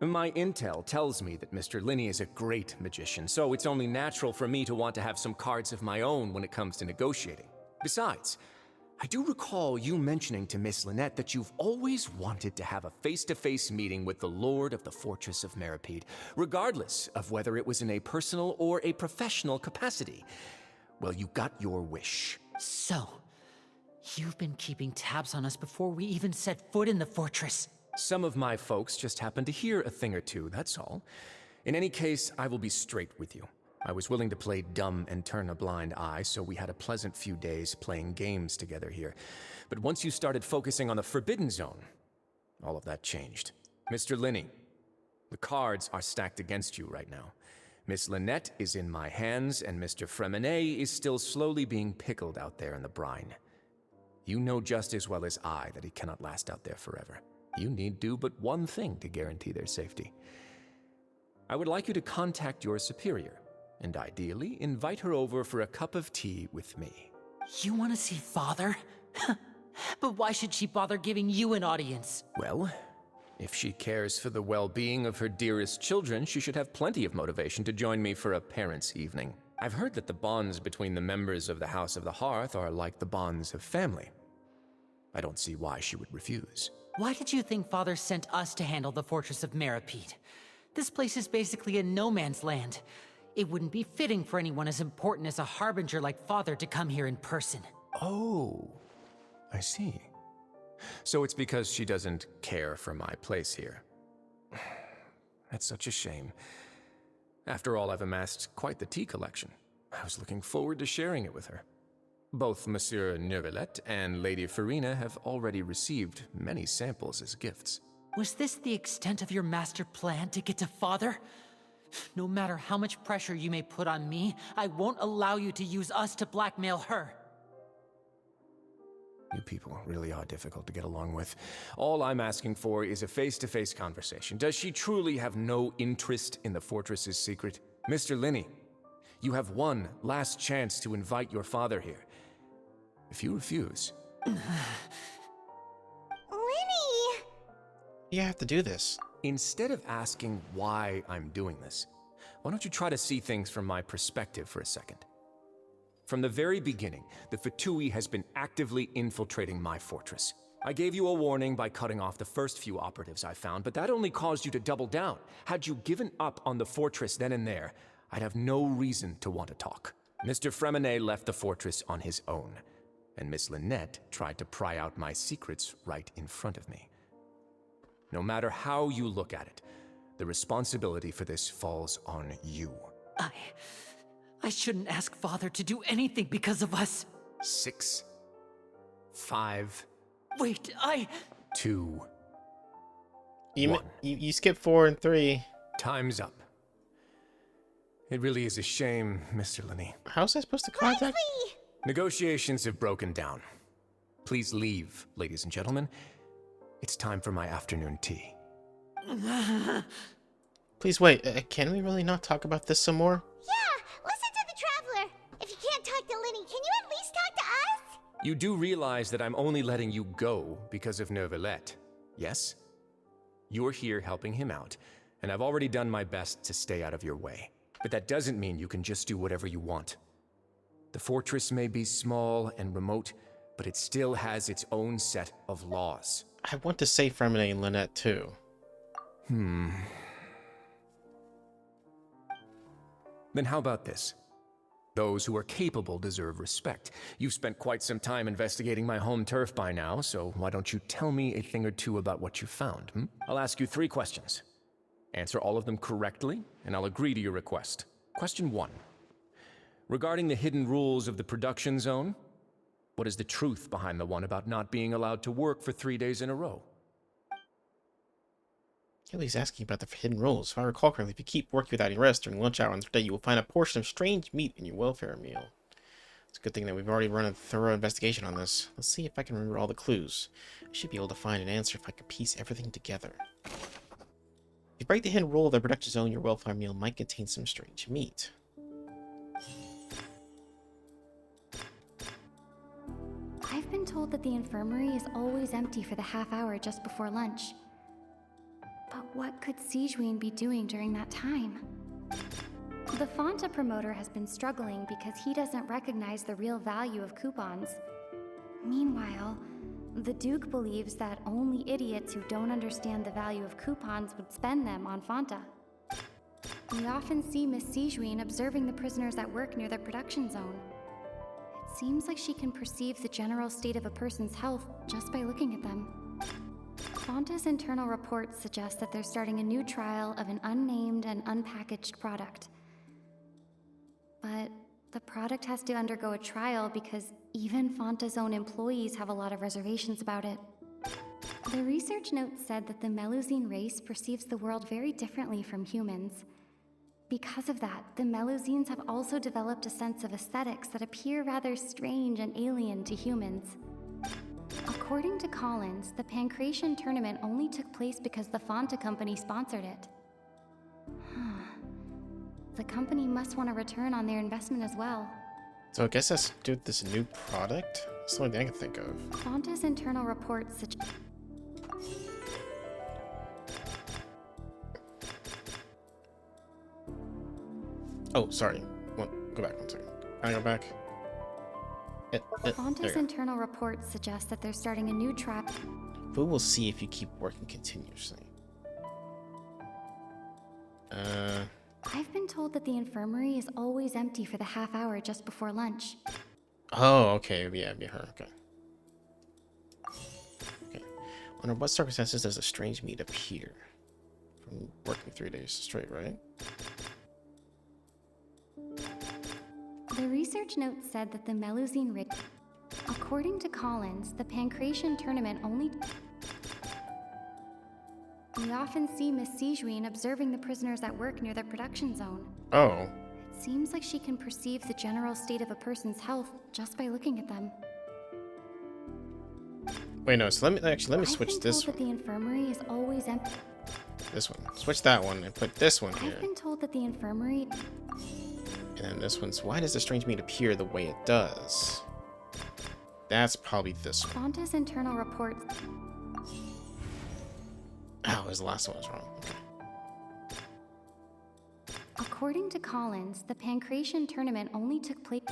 My intel tells me that Mr. Linney is a great magician, so it's only natural for me to want to have some cards of my own when it comes to negotiating. Besides, I do recall you mentioning to Miss Lynette that you've always wanted to have a face-to-face meeting with the Lord of the Fortress of Meripede, regardless of whether it was in a personal or a professional capacity. Well, you got your wish. So, you've been keeping tabs on us before we even set foot in the fortress. Some of my folks just happened to hear a thing or two, that's all. In any case, I will be straight with you. I was willing to play dumb and turn a blind eye, so we had a pleasant few days playing games together here. But once you started focusing on the Forbidden Zone, all of that changed. Mr. Linney, the cards are stacked against you right now. Miss Lynette is in my hands, and Mr. Fremine is still slowly being pickled out there in the brine. You know just as well as I that he cannot last out there forever. You need do but one thing to guarantee their safety. I would like you to contact your superior, and ideally invite her over for a cup of tea with me. You want to see Father? But why should she bother giving you an audience? Well, if she cares for the well-being of her dearest children, she should have plenty of motivation to join me for a parents' evening. I've heard that the bonds between the members of the House of the Hearth are like the bonds of family. I don't see why she would refuse. Why did you think Father sent us to handle the Fortress of Meripede? This place is basically a no-man's land. It wouldn't be fitting for anyone as important as a harbinger like Father to come here in person. Oh, I see. So it's because she doesn't care for my place here. That's such a shame. After all, I've amassed quite the tea collection. I was looking forward to sharing it with her. Both Monsieur Neuvillette and Lady Farina have already received many samples as gifts. Was this the extent of your master plan to get to Father? No matter how much pressure you may put on me, I won't allow you to use us to blackmail her. You people really are difficult to get along with. All I'm asking for is a face-to-face conversation. Does she truly have no interest in the fortress's secret? Mr. Linney, you have one last chance to invite your father here. If you refuse... Lenny! You have to do this. Instead of asking why I'm doing this, why don't you try to see things from my perspective for a second? From the very beginning, the Fatui has been actively infiltrating my fortress. I gave you a warning by cutting off the first few operatives I found, but that only caused you to double down. Had you given up on the fortress then and there, I'd have no reason to want to talk. Mr. Fremine left the fortress on his own, and Miss Lynette tried to pry out my secrets right in front of me. No matter how you look at it, the responsibility for this falls on you. I shouldn't ask Father to do anything because of us. 6, 5... Wait, 2... You skipped 4 and 3. Time's up. It really is a shame, Mr. Linney. How's I supposed to contact? Negotiations have broken down. Please leave, ladies and gentlemen. It's time for my afternoon tea. Please wait. Can we really not talk about this some more? Yeah, listen to the Traveler. If you can't talk to Lenny, can you at least talk to us? You do realize that I'm only letting you go because of Neuvillette, yes? You're here helping him out, and I've already done my best to stay out of your way. But that doesn't mean you can just do whatever you want. The fortress may be small and remote, but it still has its own set of laws. I want to say Fremine and Lynette too. Then how about this? Those who are capable deserve respect. You've spent quite some time investigating my home turf by now, so why don't you tell me a thing or two about what you found? I'll ask you 3 questions. Answer all of them correctly, and I'll agree to your request. Question 1. Regarding the hidden rules of the production zone, what is the truth behind the one about not being allowed to work for 3 days in a row? Kelly's asking about the hidden rules. If I recall correctly, if you keep working without any rest during lunch hour on the day, you will find a portion of strange meat in your welfare meal. It's a good thing that we've already run a thorough investigation on this. Let's see if I can remember all the clues. I should be able to find an answer if I can piece everything together. If you break the hidden rule of the production zone, your welfare meal might contain some strange meat. I've been told that the infirmary is always empty for the half hour just before lunch. But what could Sigewinne be doing during that time? The Fanta promoter has been struggling because he doesn't recognize the real value of coupons. Meanwhile, the Duke believes that only idiots who don't understand the value of coupons would spend them on Fanta. We often see Miss Sigewinne observing the prisoners at work near the production zone. It seems like she can perceive the general state of a person's health just by looking at them. Fanta's internal reports suggest that they're starting a new trial of an unnamed and unpackaged product. But the product has to undergo a trial because even Fanta's own employees have a lot of reservations about it. The research note said that the Melusine race perceives the world very differently from humans. Because of that, the Melusines have also developed a sense of aesthetics that appear rather strange and alien to humans. According to Collins, the Pancration tournament only took place because the Fanta company sponsored it. The company must want a return on their investment as well. So I guess that's due to this new product? That's the only thing I can think of. Fanta's internal reports suggest... Oh, sorry. Go back 1 second. Can I go back? Fanta's internal reports suggest that they're starting a new trial. We will see if you keep working continuously. I've been told that the infirmary is always empty for the half hour just before lunch. Oh, okay. Yeah, be her. Okay. Okay. Under what circumstances does a strange meat appear? From working 3 days straight, right? The research note said that the Melusine race... According to Collins, the Pancration tournament only... We often see Miss Sigewinne observing the prisoners at work near the production zone. Oh. It seems like she can perceive the general state of a person's health just by looking at them. Wait, no. So let me switch this one. I've been told that the infirmary is always empty. This one. Switch that one and put this one here. I've been told that the infirmary... And then this one's, why does the strange meat appear the way it does? That's probably this one. Fanta's internal reports... Oh, it was the last one was wrong. Okay. According to Collins, the Pancration tournament only took place...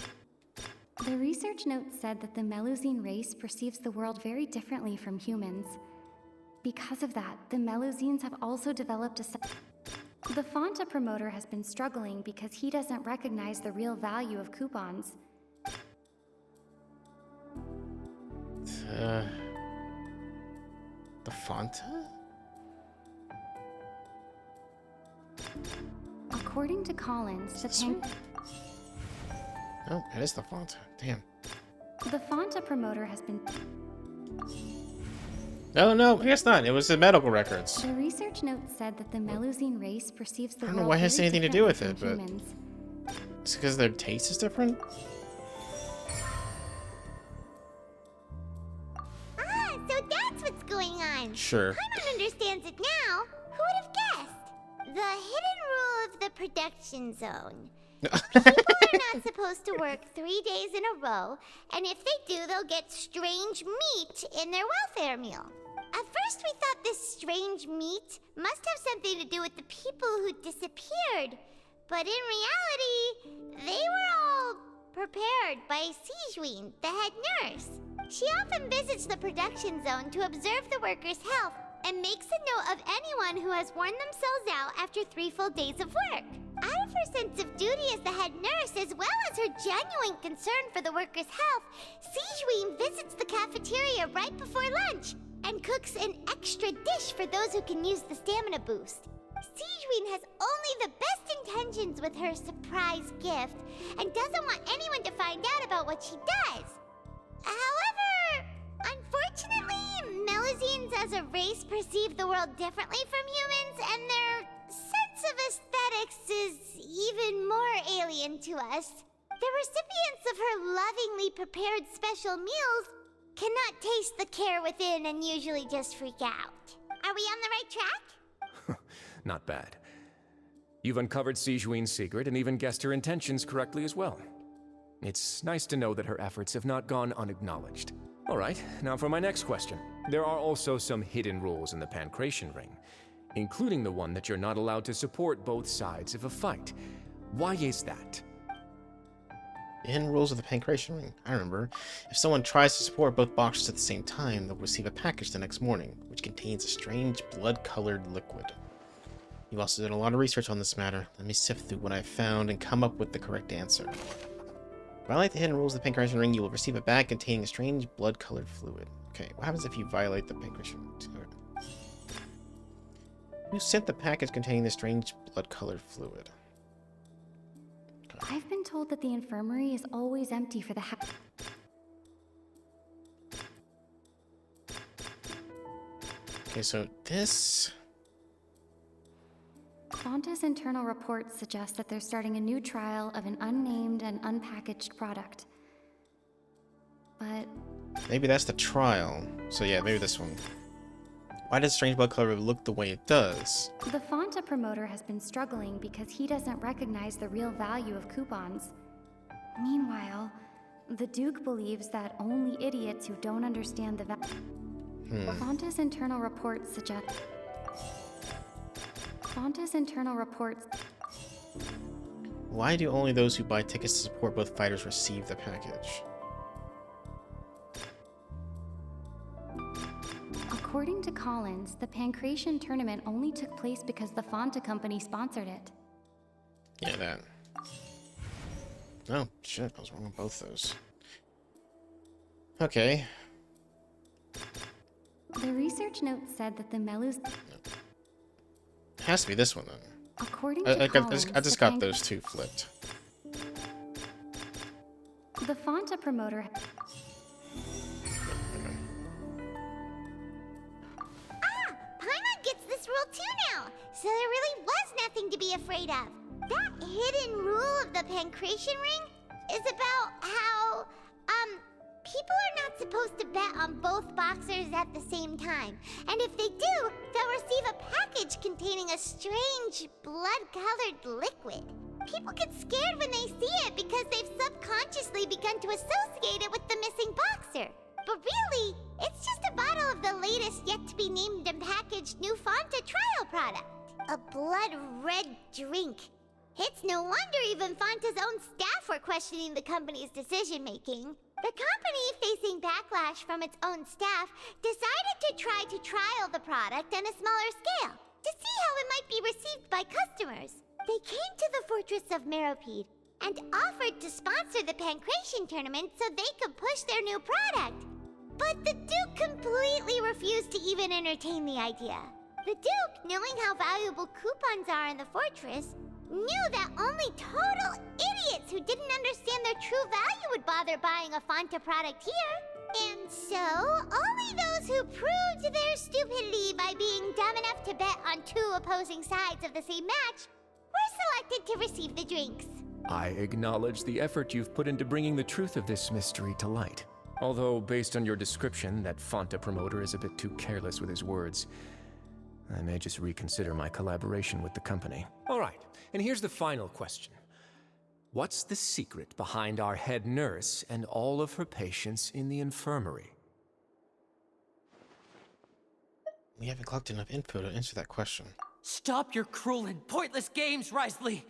The research note said that the Melusine race perceives the world very differently from humans. Because of that, the Melusines have also developed a... The Fanta promoter has been struggling because he doesn't recognize the real value of coupons. The Fanta? According to Collins, Oh, it is the Fanta. Damn. The Fanta promoter has been... No, I guess not. It was the medical records. The research note said that the Melusine race perceives the world... I don't know why it has anything to do with it, but... Humans. It's because their taste is different? Ah, so that's what's going on. Sure. Paimon understands it now. Who would have guessed? The hidden rule of the production zone. People are not supposed to work 3 days in a row, and if they do, they'll get strange meat in their welfare meal. At first we thought this strange meat must have something to do with the people who disappeared, but in reality, they were all prepared by Sijween, the head nurse. She often visits the production zone to observe the workers' health and makes a note of anyone who has worn themselves out after 3 full days of work. Out of her sense of duty as the head nurse, as well as her genuine concern for the workers' health, Sijween visits the cafeteria right before lunch and cooks an extra dish for those who can use the stamina boost. Sijween has only the best intentions with her surprise gift and doesn't want anyone to find out about what she does. However, unfortunately, Melusines as a race perceive the world differently from humans, and their sense of aesthetics is even more alien to us. The recipients of her lovingly prepared special meals cannot taste the care within and usually just freak out. Are we on the right track? Not bad. You've uncovered Sijween's secret and even guessed her intentions correctly as well. It's nice to know that her efforts have not gone unacknowledged. All right, now for my next question. There are also some hidden rules in the Pancration Ring, including the one that you're not allowed to support both sides of a fight. Why is that? The hidden rules of the Pancration Ring. I remember. If someone tries to support both boxes at the same time, they'll receive a package the next morning, which contains a strange blood-colored liquid. You've also done a lot of research on this matter. Let me sift through what I've found and come up with the correct answer. Violate the hidden rules of the Pancration Ring, you will receive a bag containing a strange blood-colored fluid. Okay, what happens if you violate the Pancration Ring? Okay. Who sent the package containing the strange blood-colored fluid? I've been told that the infirmary is always empty for the Okay, so this... Fonta's internal reports suggest that they're starting a new trial of an unnamed and unpackaged product. But... maybe that's the trial. So yeah, maybe this one. Why does strange blood color look the way it does? the Fonta promoter has been struggling because he doesn't recognize the real value of coupons. Meanwhile, the Duke believes that only idiots who don't understand the Fonta's internal reports suggest... Fonta's internal reports... Why do only those who buy tickets to support both fighters receive the package? According to Collins, the Pancration tournament only took place because the Fonta company sponsored it. Yeah, that. Oh, shit, I was wrong on both those. Okay. The research note said that the Melus... It has to be this one, then. According to Collins, I just got those two flipped. The Fonta promoter... Paimon gets this rule too now, so there really was nothing to be afraid of. That hidden rule of the Pancration Ring is about how, people are not supposed to bet on both boxers at the same time. And if they do, they'll receive a package containing a strange, blood-colored liquid. People get scared when they see it because they've subconsciously begun to associate it with the missing boxer. But really, it's just a bottle of the latest yet-to-be-named and packaged new Fonta trial product. A blood-red drink. It's no wonder even Fonta's own staff were questioning the company's decision-making. The company, facing backlash from its own staff, decided to try to trial the product on a smaller scale to see how it might be received by customers. They came to the fortress of Meropide and offered to sponsor the Pancration tournament so they could push their new product. But the Duke completely refused to even entertain the idea. The Duke, knowing how valuable coupons are in the fortress, knew that only total idiots who didn't understand their true value would bother buying a Fonta product here. And so, only those who proved their stupidity by being dumb enough to bet on two opposing sides of the same match were selected to receive the drinks. I acknowledge the effort you've put into bringing the truth of this mystery to light. Although, based on your description, that Fonta promoter is a bit too careless with his words. I may just reconsider my collaboration with the company. All right, and here's the final question. What's the secret behind our head nurse and all of her patients in the infirmary? We haven't collected enough info to answer that question. Stop your cruel and pointless games, Risley!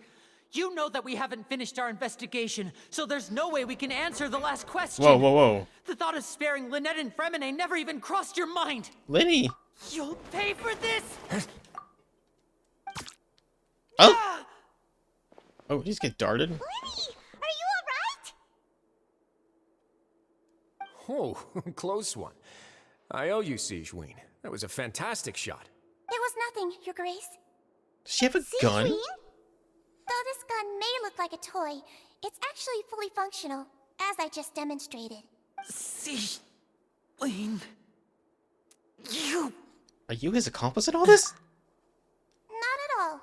You know that we haven't finished our investigation, so there's no way we can answer the last question. Whoa, whoa, whoa. The thought of sparing Lynette and Fremine never even crossed your mind. Lenny! You'll pay for this! Oh! Oh, he just get darted? Lenny, are you alright? Oh, close one. I owe you, Sigewinne. That was a fantastic shot. It was nothing, Your Grace. Does she have a gun? Though this gun may look like a toy, it's actually fully functional, as I just demonstrated. Sigewinne... You... Are you his accomplice in all this? Not at all.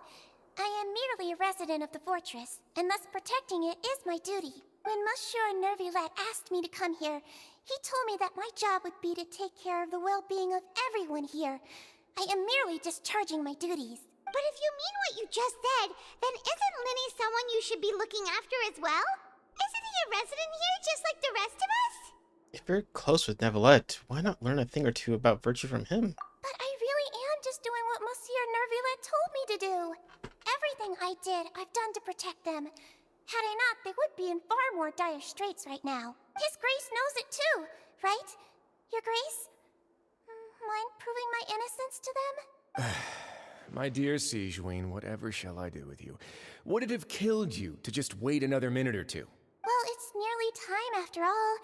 I am merely a resident of the fortress, and thus protecting it is my duty. When Monsieur Nervilette asked me to come here, he told me that my job would be to take care of the well-being of everyone here. I am merely discharging my duties. But if you mean what you just said, then isn't Linny someone you should be looking after as well? Isn't he a resident here just like the rest of us? If you're close with Neuvillette, why not learn a thing or two about virtue from him? But I really am just doing what Monsieur Nervilette told me to do. Everything I did, I've done to protect them. Had I not, they would be in far more dire straits right now. His Grace knows it too, right? Your Grace? Mind proving my innocence to them? My dear Sigewinne, whatever shall I do with you? Would it have killed you to just wait another minute or two? Well, it's nearly time after all.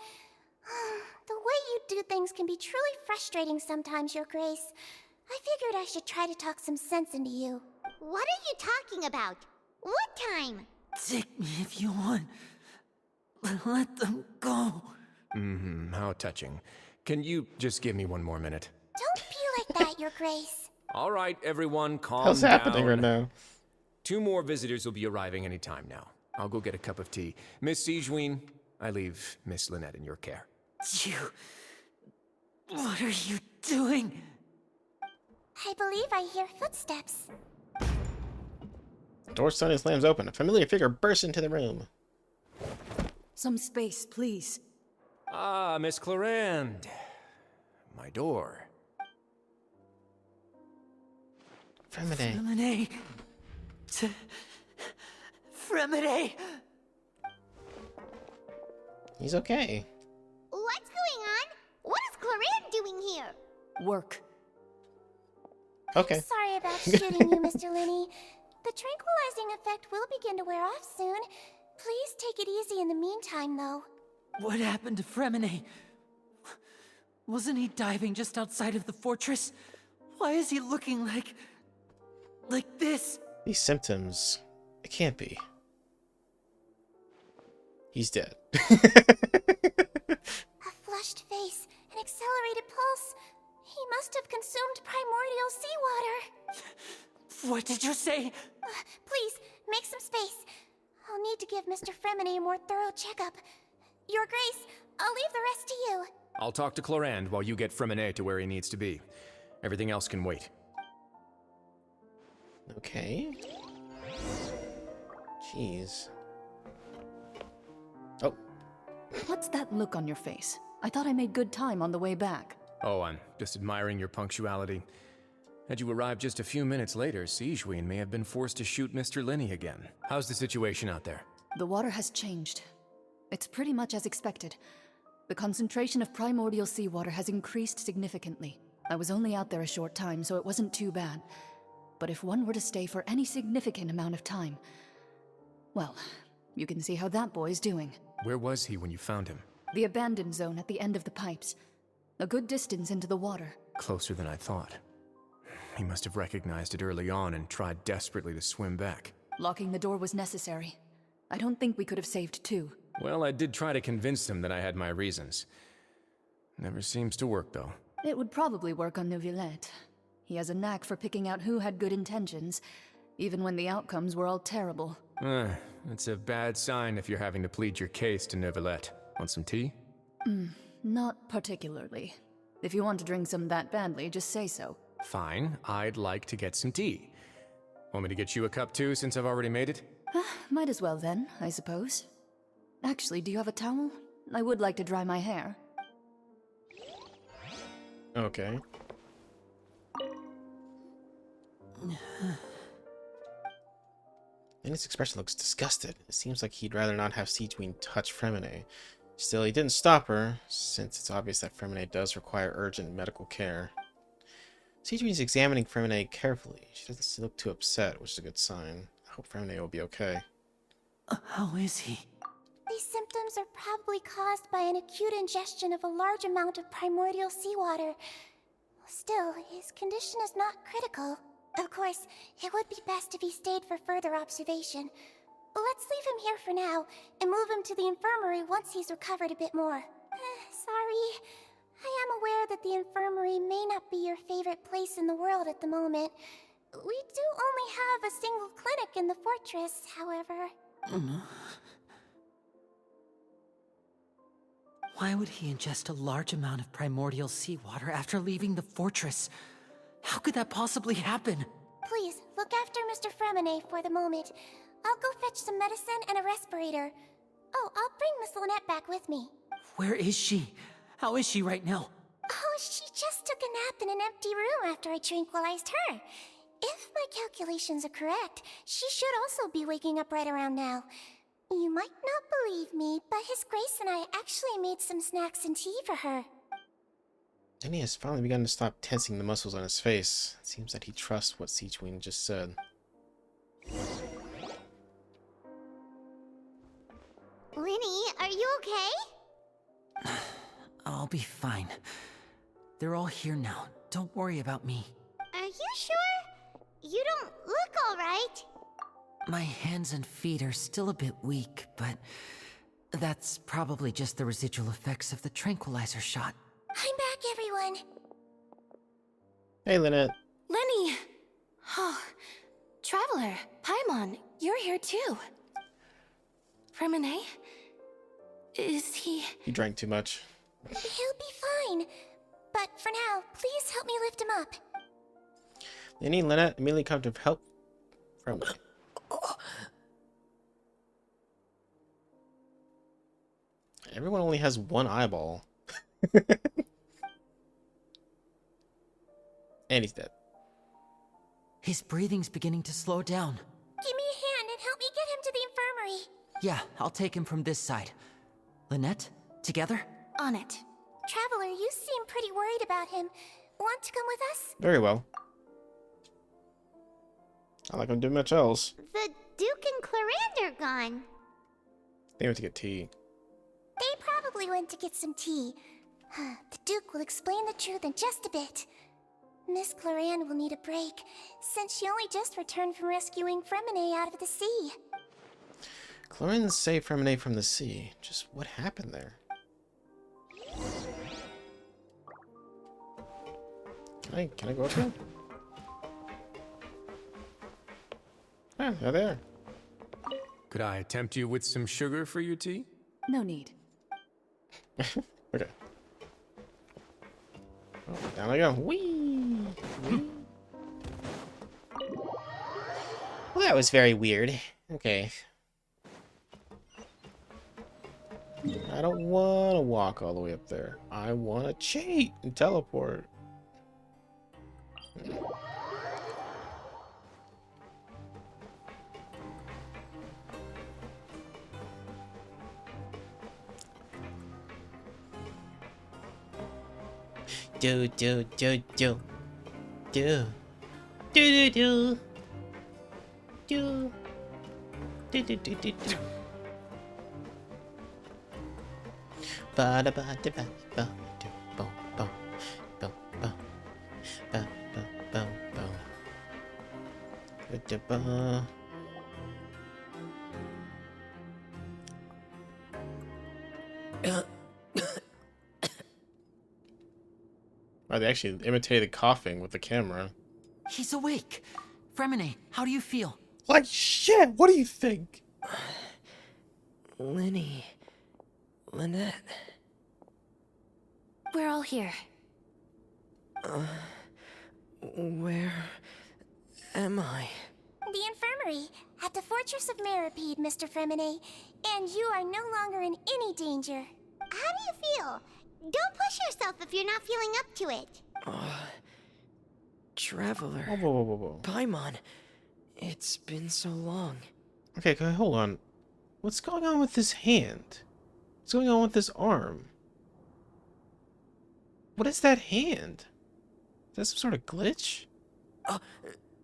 The way you do things can be truly frustrating sometimes, Your Grace. I figured I should try to talk some sense into you. What are you talking about? What time? Take me if you want. Let them go. How touching. Can you just give me one more minute? Don't be like that, Your Grace. All right, everyone, calm What's down. happening right now? 2 more visitors will be arriving any time now. I'll go get a cup of tea. Miss Sigewinne, I leave Miss Lynette in your care. You... What are you doing? I believe I hear footsteps. The door suddenly slams open. A familiar figure bursts into the room. Some space, please. Ah, Miss Clarande. My door. Fremine. Fremine! He's okay. What's going on? What is Clarande doing here? Work. Okay. I'm sorry about shooting you, Mr. Linney. The tranquilizing effect will begin to wear off soon. Please take it easy in the meantime, though. What happened to Fremine? Wasn't he diving just outside of the fortress? Why is he looking like this? These symptoms, it can't be. He's dead. A flushed face, an accelerated pulse. He must have consumed primordial seawater. What did you say? Please, make some space. I'll need to give Mr. Fremine a more thorough checkup. Your Grace, I'll leave the rest to you. I'll talk to Clarande while you get Fremine to where he needs to be. Everything else can wait. Okay. Jeez. Oh. What's that look on your face? I thought I made good time on the way back. Oh, I'm just admiring your punctuality. Had you arrived just a few minutes later, Sigewinne may have been forced to shoot Mr. Linney again. How's the situation out there? The water has changed. It's pretty much as expected. The concentration of primordial seawater has increased significantly. I was only out there a short time, so it wasn't too bad. But if one were to stay for any significant amount of time... Well, you can see how that boy's doing. Where was he when you found him? The abandoned zone at the end of the pipes. A good distance into the water. Closer than I thought. He must have recognized it early on and tried desperately to swim back. Locking the door was necessary. I don't think we could have saved 2. Well, I did try to convince him that I had my reasons. Never seems to work, though. It would probably work on Neuvillette. He has a knack for picking out who had good intentions, even when the outcomes were all terrible. It's a bad sign if you're having to plead your case to Neuvillette. Want some tea? Not particularly. If you want to drink some that badly, just say so. Fine, I'd like to get some tea. Want me to get you a cup too, since I've already made it? Might as well then, I suppose. Actually, do you have a towel? I would like to dry my hair. Okay. Lenny's expression looks disgusted. It seems like he'd rather not have Siegeween touch Fremine. Still, he didn't stop her, since it's obvious that Fremine does require urgent medical care. Siegeween's examining Fremine carefully. She doesn't look too upset, which is a good sign. I hope Fremine will be okay. How is he? These symptoms are probably caused by an acute ingestion of a large amount of primordial seawater. Still, his condition is not critical. Of course, it would be best if he stayed for further observation. Let's leave him here for now, and move him to the infirmary once he's recovered a bit more. Sorry. I am aware that the infirmary may not be your favorite place in the world at the moment. We do only have a single clinic in the fortress, however. Why would he ingest a large amount of primordial seawater after leaving the fortress? How could that possibly happen? Please, look after Mr. Fremine for the moment. I'll go fetch some medicine and a respirator. Oh, I'll bring Miss Lynette back with me. Where is she? How is she right now? Oh, she just took a nap in an empty room after I tranquilized her. If my calculations are correct, she should also be waking up right around now. You might not believe me, but His Grace and I actually made some snacks and tea for her. Lenny has finally begun to stop tensing the muscles on his face. It seems that he trusts what Siegeween just said. Lenny, are you okay? I'll be fine. They're all here now. Don't worry about me. Are you sure? You don't look alright. My hands and feet are still a bit weak, but that's probably just the residual effects of the tranquilizer shot. I'm back, everyone. Hey, Lynette. Lenny! Oh, Traveler, Paimon, you're here too. Fremine? Is he... He drank too much. He'll be fine. But for now, please help me lift him up. Lenny and Lynette immediately come to help Fremine. Everyone only has one eyeball. And he's dead. His breathing's beginning to slow down. Give me a hand and help me get him to the infirmary. Yeah, I'll take him from this side. Lynette, together? On it. Traveler, you seem pretty worried about him. Want to come with us? Very well. I like him doing much else. The Duke and Clarande are gone. They went to get tea. They probably went to get some tea. The Duke will explain the truth in just a bit. Miss Clarande will need a break, since she only just returned from rescuing Fremine out of the sea. Clarence saved Fremine from the sea. Just what happened there? Can I go up there? Ah, they're there. Could I tempt you with some sugar for your tea? No need. Okay. Oh, down I go. Whee! Whee! Well, that was very weird. Okay. I don't want to walk all the way up there. I want to cheat and teleport. Do do do do do do do do do do do do do do. Ba da ba da ba ba do bo bo bo bo ba ba bo bo da ba. Oh, they actually imitated coughing with the camera. He's awake. Fremine, how do you feel? Like shit, what do you think? Lenny. Lynette. We're all here. Where am I? The infirmary, at the Fortress of Meripede, Mr. Fremine. And you are no longer in any danger. How do you feel? Don't push yourself if you're not feeling up to it. Traveler. Whoa, whoa, whoa, whoa. Paimon. It's been so long. Okay, hold on. What's going on with this hand? What's going on with this arm? What is that hand? Is that some sort of glitch?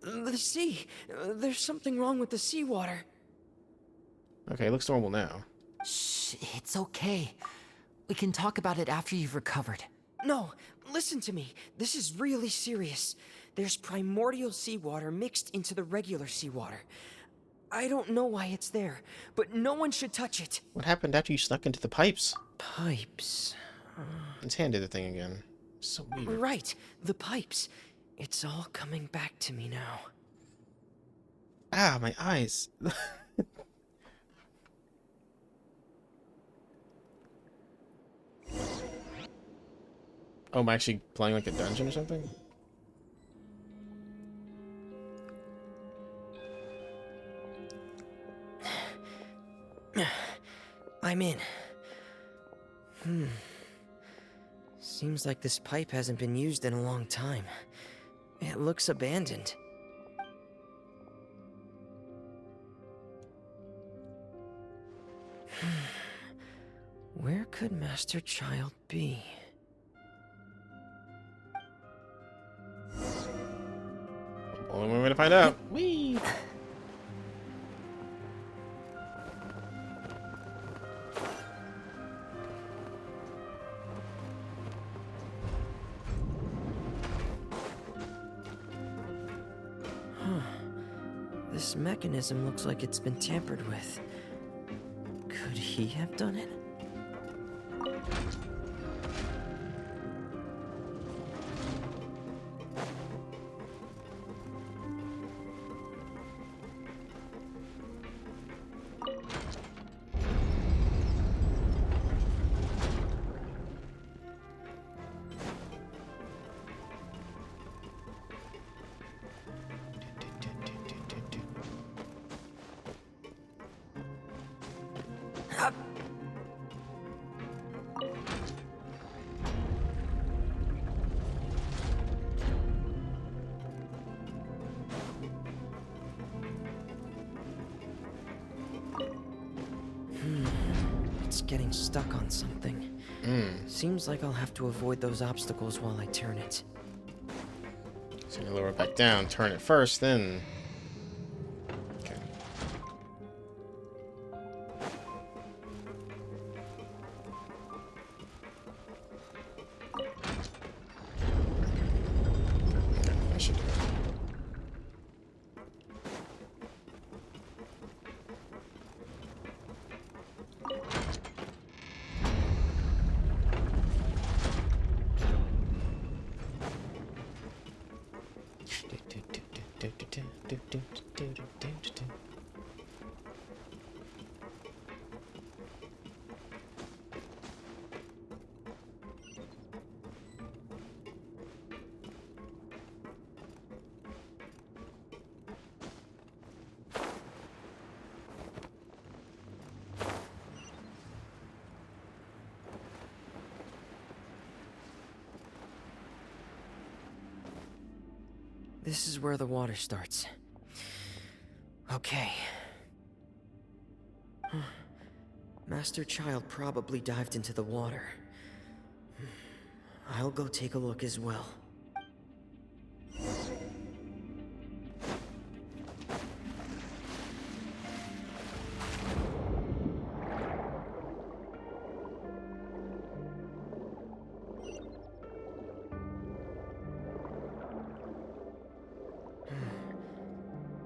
The sea. There's something wrong with the seawater. Okay, it looks normal now. Shh, it's okay. We can talk about it after you've recovered. No, listen to me. This is really serious. There's primordial seawater mixed into the regular seawater. I don't know why it's there, but no one should touch it. What happened after you snuck into the pipes? Pipes. His hand did the thing again. So weird. Right, the pipes. It's all coming back to me now. Ah, my eyes. Oh, I'm actually playing like a dungeon or something? I'm in. Seems like this pipe hasn't been used in a long time. It looks abandoned. Where could Master Child be? Only way to find out. Whee! This mechanism looks like it's been tampered with. Could he have done it? It's getting stuck on something. Seems like I'll have to avoid those obstacles while I turn it. So you lower it back down, turn it first, then... Okay. I should do it. This is where the water starts. Okay. Master Child probably dived into the water. I'll go take a look as well.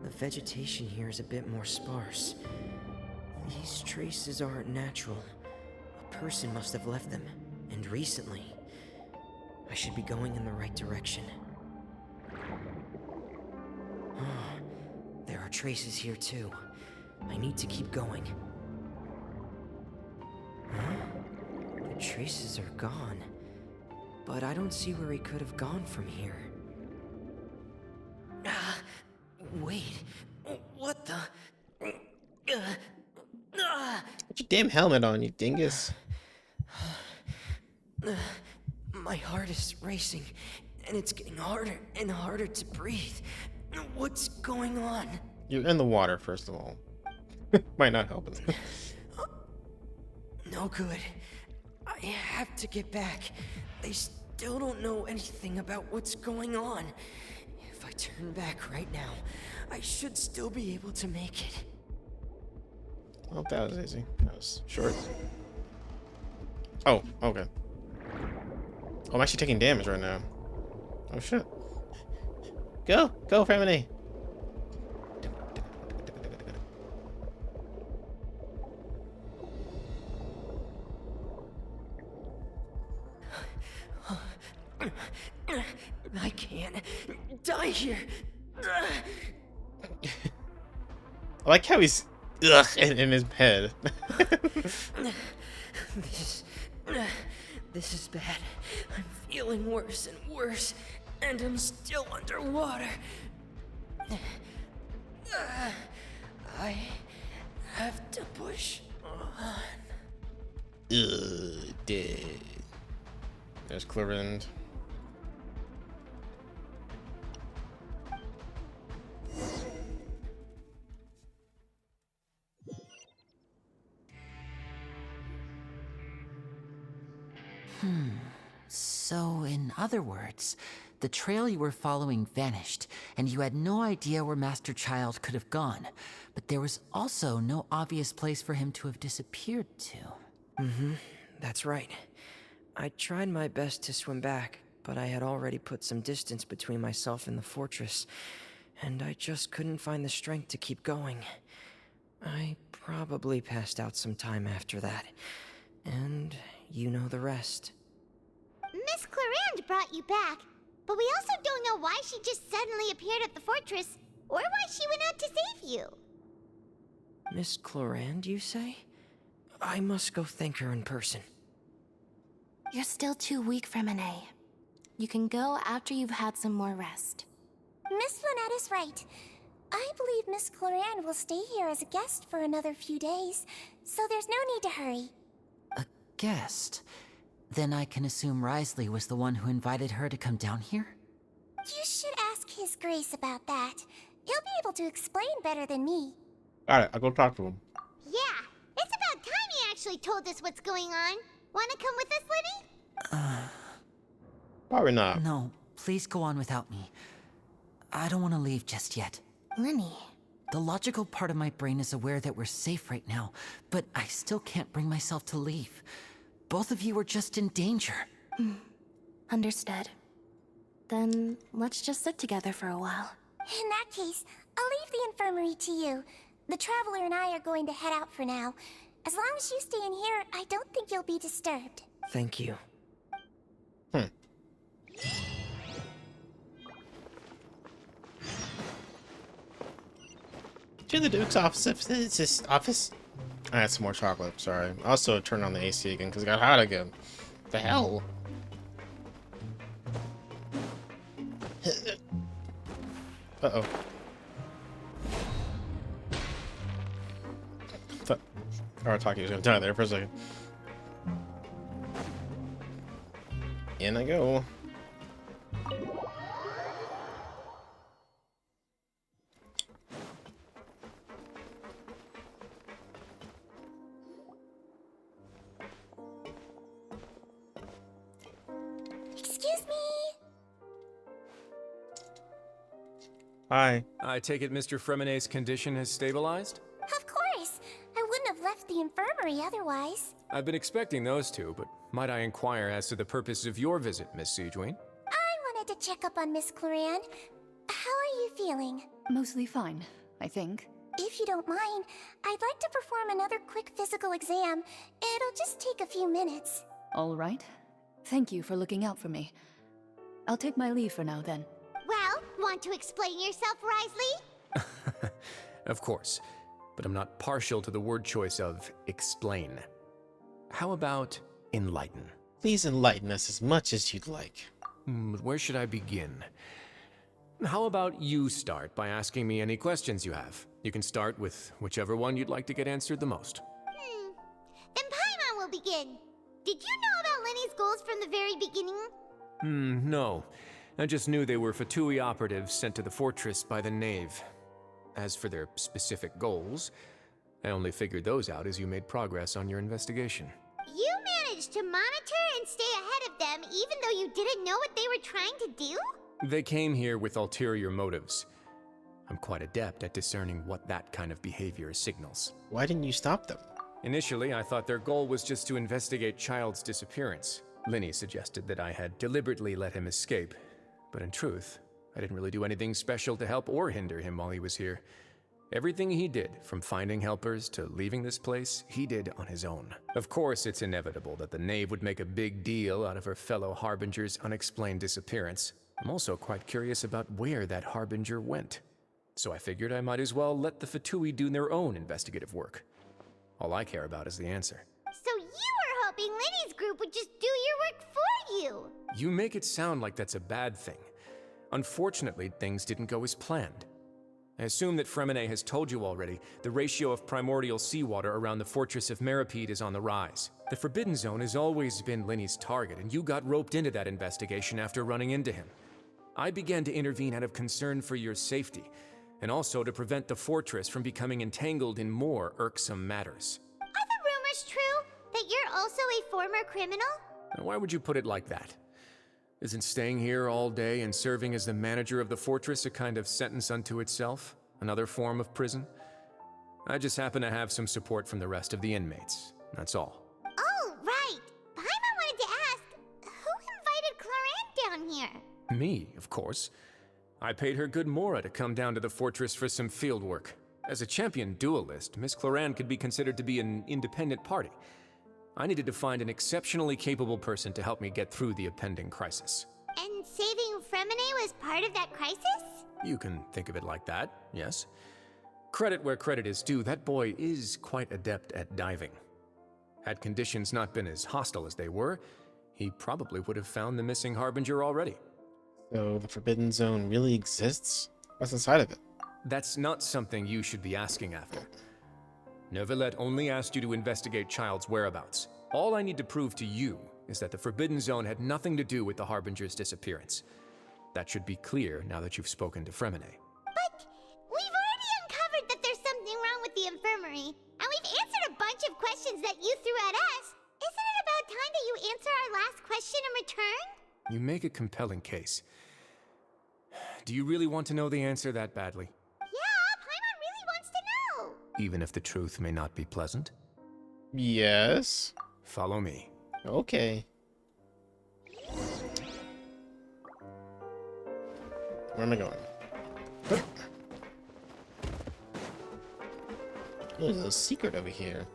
The vegetation here is a bit more sparse. These traces aren't natural. A person must have left them, and recently. I should be going in the right direction. There are traces here too. I need to keep going. The traces are gone, but I don't see where he could have gone from here. Wait, what the? Put your damn helmet on, you dingus. My heart is racing, and it's getting harder and harder to breathe. What's going on? You're in the water, first of all. Might not help us. No good. I have to get back. They still don't know anything about what's going on. If I turn back right now, I should still be able to make it. Oh, that was easy. That was short. Oh, okay. Oh, I'm actually taking damage right now. Oh shit. Go! Go, Femini! I can't die here. I like how he's in his head. This is bad. I'm feeling worse and worse, and I'm still underwater. I have to push on. Dead. There's Clorind. So, in other words, the trail you were following vanished, and you had no idea where Master Child could have gone. But there was also no obvious place for him to have disappeared to. That's right. I tried my best to swim back, but I had already put some distance between myself and the fortress, and I just couldn't find the strength to keep going. I probably passed out some time after that, and you know the rest. Miss Clarand brought you back, but we also don't know why she just suddenly appeared at the fortress, or why she went out to save you. Miss Clorand, you say? I must go thank her in person. You're still too weak for Monet. You can go after you've had some more rest. Miss Lynette is right. I believe Miss Clorand will stay here as a guest for another few days, so there's no need to hurry. A guest? Then I can assume Risley was the one who invited her to come down here? You should ask His Grace about that. He'll be able to explain better than me. Alright, I'll go talk to him. Yeah, it's about time he actually told us what's going on. Wanna come with us, Lenny? Probably not. No, please go on without me. I don't want to leave just yet. Lenny. The logical part of my brain is aware that we're safe right now, but I still can't bring myself to leave. Both of you are just in danger. Understood. Then let's just sit together for a while. In that case, I'll leave the infirmary to you. The Traveler and I are going to head out for now. As long as you stay in here, I don't think you'll be disturbed. Thank you. To the Duke's office. It's his office. I had some more chocolate. Sorry. I also turned on the AC again because it got hot again. The hell? Uh-oh. Thought Arataki was gonna die there for a second. In I go. Excuse me. Hi. I take it Mr. Fremonet's condition has stabilized? Of course. I wouldn't have left the infirmary otherwise. I've been expecting those two, but might I inquire as to the purpose of your visit, Miss Siegeween? I wanted to check up on Miss Clorand. How are you feeling? Mostly fine, I think. If you don't mind, I'd like to perform another quick physical exam. It'll just take a few minutes. All right. Thank you for looking out for me. I'll take my leave for now, then. Well, want to explain yourself, Risley? Of course, but I'm not partial to the word choice of explain. How about enlighten? Please enlighten us as much as you'd like. Where should I begin? How about you start by asking me any questions you have? You can start with whichever one you'd like to get answered the most. Then Paimon will begin. Did you know about Lenny's goals from the very beginning? No. I just knew they were Fatui operatives sent to the fortress by the Knave. As for their specific goals, I only figured those out as you made progress on your investigation. You managed to monitor and stay ahead of them even though you didn't know what they were trying to do? They came here with ulterior motives. I'm quite adept at discerning what that kind of behavior signals. Why didn't you stop them? Initially, I thought their goal was just to investigate Child's disappearance. Linny suggested that I had deliberately let him escape, but in truth, I didn't really do anything special to help or hinder him while he was here. Everything he did, from finding helpers to leaving this place, he did on his own. Of course, it's inevitable that the knave would make a big deal out of her fellow Harbinger's unexplained disappearance. I'm also quite curious about where that Harbinger went. So I figured I might as well let the Fatui do their own investigative work. All I care about is the answer. So you were hoping Linny's group would just do your work for you? You make it sound like that's a bad thing. Unfortunately, things didn't go as planned. I assume that Fremine has told you already, the ratio of primordial seawater around the fortress of Meripede is on the rise. The Forbidden Zone has always been Linny's target, and you got roped into that investigation after running into him. I began to intervene out of concern for your safety, and also to prevent the fortress from becoming entangled in more irksome matters. Are the rumors true? That you're also a former criminal? Now, why would you put it like that? Isn't staying here all day and serving as the manager of the fortress a kind of sentence unto itself? Another form of prison? I just happen to have some support from the rest of the inmates. That's all. Oh, right. Paimon wanted to ask, who invited Clorant down here? Me, of course. I paid her good mora to come down to the fortress for some field work. As a champion duelist, Miss Clorant could be considered to be an independent party. I needed to find an exceptionally capable person to help me get through the impending crisis. And saving Fremine was part of that crisis? You can think of it like that, yes. Credit where credit is due, that boy is quite adept at diving. Had conditions not been as hostile as they were, he probably would have found the missing Harbinger already. So the Forbidden Zone really exists? What's inside of it? That's not something you should be asking after. Neuvillette only asked you to investigate Child's whereabouts. All I need to prove to you is that the Forbidden Zone had nothing to do with the Harbinger's disappearance. That should be clear now that you've spoken to Fremine. But we've already uncovered that there's something wrong with the infirmary, and we've answered a bunch of questions that you threw at us. Isn't it about time that you answer our last question in return? You make a compelling case. Do you really want to know the answer that badly? Yeah, Paimon really wants to know. Even if the truth may not be pleasant? Yes. Follow me. Okay. Where am I going? Oh, there's a secret over here.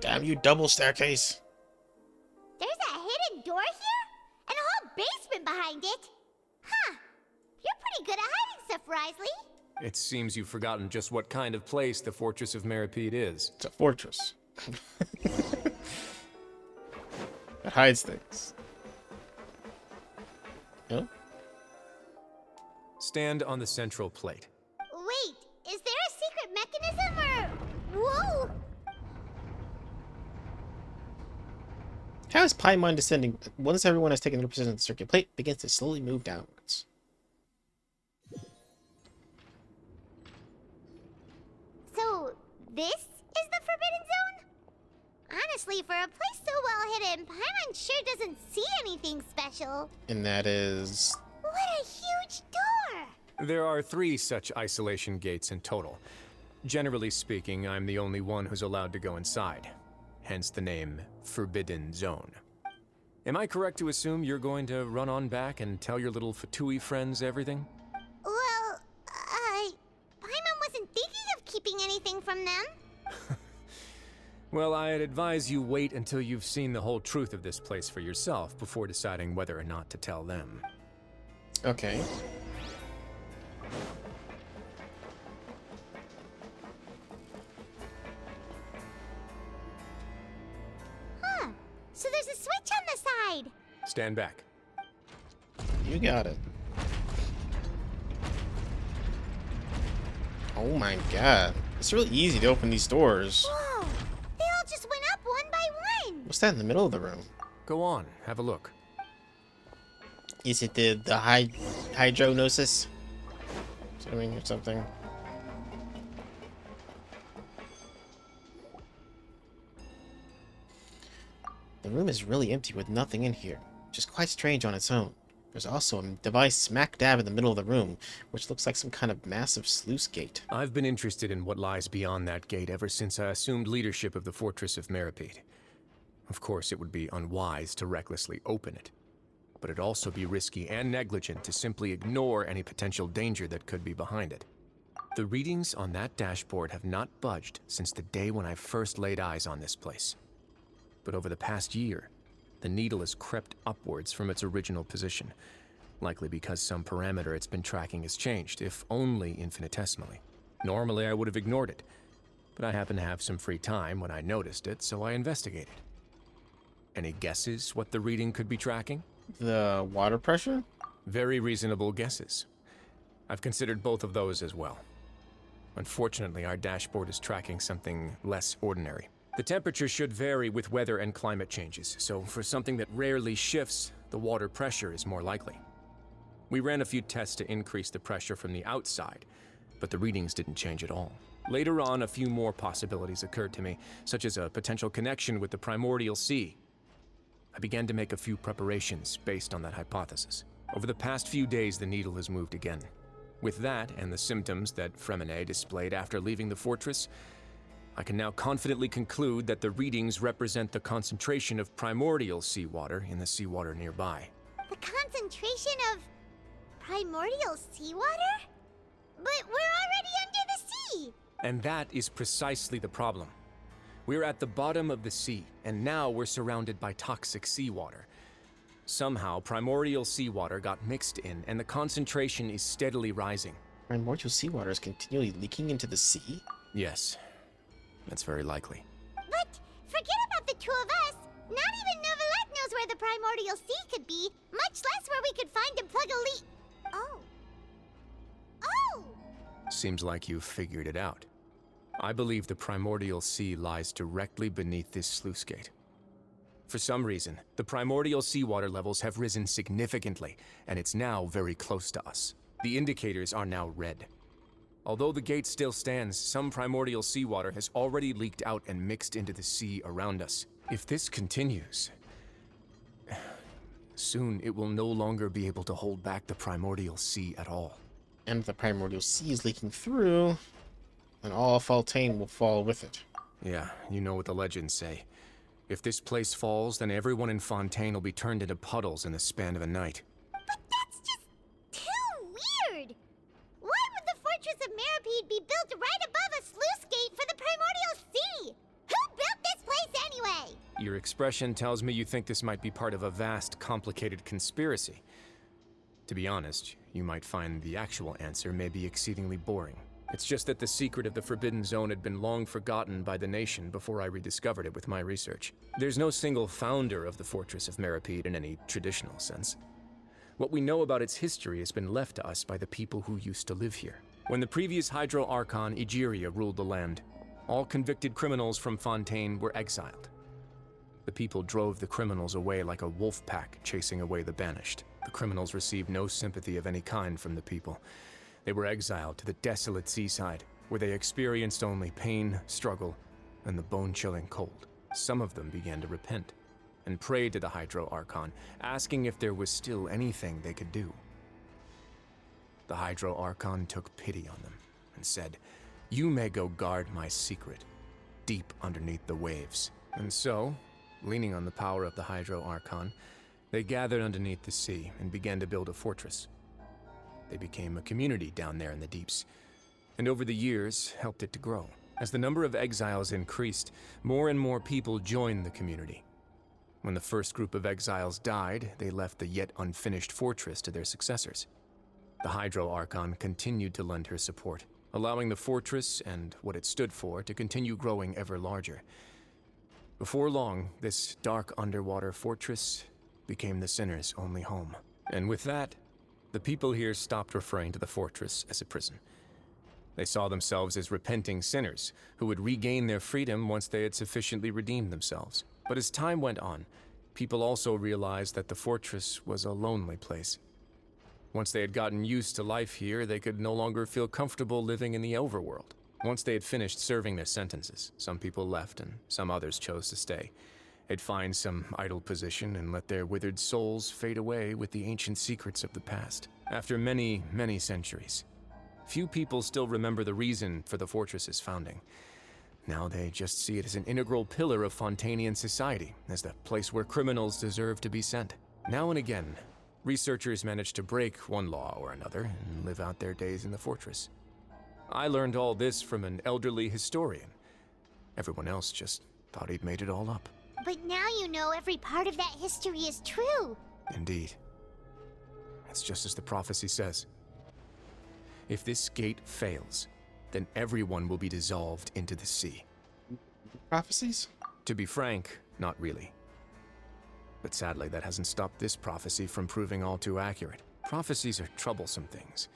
Damn you, double staircase! There's a hidden door here? And a whole basement behind it? Huh. You're pretty good at hiding stuff, Risley. It seems you've forgotten just what kind of place the Fortress of Meripede is. It's a fortress. It hides things. Oh? Stand on the central plate. Wait, is there a secret mechanism or... Whoa! How is Paimon descending? Once everyone has taken their position on the circuit plate, it begins to slowly move downwards. So, this is the Forbidden Zone? Honestly, for a place so well hidden, Paimon sure doesn't see anything special. And that is... What a huge door! There are 3 such isolation gates in total. Generally speaking, I'm the only one who's allowed to go inside. Hence the name Forbidden Zone. Am I correct to assume you're going to run on back and tell your little Fatui friends everything? Well, Paimon wasn't thinking of keeping anything from them. Well, I'd advise you wait until you've seen the whole truth of this place for yourself before deciding whether or not to tell them. Okay. Huh. So there's a switch on the side. Stand back. You got it. Oh my god. It's really easy to open these doors. Whoa! They all just went up one by one. What's that in the middle of the room? Go on, have a look. Is it the hydronosis? Swimming or something. The room is really empty with nothing in here, which is quite strange on its own. There's also a device smack dab in the middle of the room, which looks like some kind of massive sluice gate. I've been interested in what lies beyond that gate ever since I assumed leadership of the Fortress of Meripede. Of course, it would be unwise to recklessly open it, but it'd also be risky and negligent to simply ignore any potential danger that could be behind it. The readings on that dashboard have not budged since the day when I first laid eyes on this place. But over the past year, the needle has crept upwards from its original position, likely because some parameter it's been tracking has changed, if only infinitesimally. Normally I would have ignored it, but I happened to have some free time when I noticed it, so I investigated. Any guesses what the reading could be tracking? The water pressure? Very reasonable guesses. I've considered both of those as well. Unfortunately, our dashboard is tracking something less ordinary. The temperature should vary with weather and climate changes, so for something that rarely shifts, the water pressure is more likely. We ran a few tests to increase the pressure from the outside, but the readings didn't change at all. Later on, a few more possibilities occurred to me, such as a potential connection with the primordial sea. I began to make a few preparations based on that hypothesis. Over the past few days, the needle has moved again. With that, and the symptoms that Fremine displayed after leaving the fortress, I can now confidently conclude that the readings represent the concentration of primordial seawater in the seawater nearby. The concentration of primordial seawater? But we're already under the sea! And that is precisely the problem. We're at the bottom of the sea, and now we're surrounded by toxic seawater. Somehow, primordial seawater got mixed in, and the concentration is steadily rising. Primordial seawater is continually leaking into the sea? Yes, that's very likely. But forget about the two of us! Not even Neuvillette knows where the primordial sea could be, much less where we could find and plug a leak. Oh. Oh! Seems like you've figured it out. I believe the primordial sea lies directly beneath this sluice gate. For some reason, the primordial seawater levels have risen significantly, and it's now very close to us. The indicators are now red. Although the gate still stands, some primordial seawater has already leaked out and mixed into the sea around us. If this continues, soon it will no longer be able to hold back the primordial sea at all. And if the primordial sea is leaking through, then all of Fontaine will fall with it. Yeah, you know what the legends say. If this place falls, then everyone in Fontaine will be turned into puddles in the span of a night. But that's just too weird! Why would the Fortress of Meripede be built right above a sluice gate for the primordial sea? Who built this place anyway? Your expression tells me you think this might be part of a vast, complicated conspiracy. To be honest, you might find the actual answer may be exceedingly boring. It's just that the secret of the Forbidden Zone had been long forgotten by the nation before I rediscovered it with my research. There's no single founder of the Fortress of Meripede in any traditional sense. What we know about its history has been left to us by the people who used to live here. When the previous Hydro Archon, Egeria, ruled the land, all convicted criminals from Fontaine were exiled. The people drove the criminals away like a wolf pack chasing away the banished. The criminals received no sympathy of any kind from the people. They were exiled to the desolate seaside, where they experienced only pain, struggle, and the bone-chilling cold. Some of them began to repent, and prayed to the Hydro Archon, asking if there was still anything they could do. The Hydro Archon took pity on them, and said, "You may go guard my secret, deep underneath the waves." And so, leaning on the power of the Hydro Archon, they gathered underneath the sea and began to build a fortress. They became a community down there in the deeps, and over the years helped it to grow. As the number of exiles increased, more and more people joined the community. When the first group of exiles died, they left the yet unfinished fortress to their successors. The Hydro Archon continued to lend her support, allowing the fortress and what it stood for to continue growing ever larger. Before long, this dark underwater fortress became the sinner's only home. And with that, the people here stopped referring to the fortress as a prison. They saw themselves as repenting sinners who would regain their freedom once they had sufficiently redeemed themselves. But as time went on, people also realized that the fortress was a lonely place. Once they had gotten used to life here, they could no longer feel comfortable living in the overworld. Once they had finished serving their sentences, some people left and some others chose to stay. They'd find some idle position and let their withered souls fade away with the ancient secrets of the past. After many, many centuries, few people still remember the reason for the fortress's founding. Now they just see it as an integral pillar of Fontanian society, as the place where criminals deserve to be sent. Now and again, researchers manage to break one law or another and live out their days in the fortress. I learned all this from an elderly historian. Everyone else just thought he'd made it all up. But now you know every part of that history is true. Indeed. It's just as the prophecy says. If this gate fails, then everyone will be dissolved into the sea. Prophecies? To be frank, not really. But sadly, that hasn't stopped this prophecy from proving all too accurate. Prophecies are troublesome things.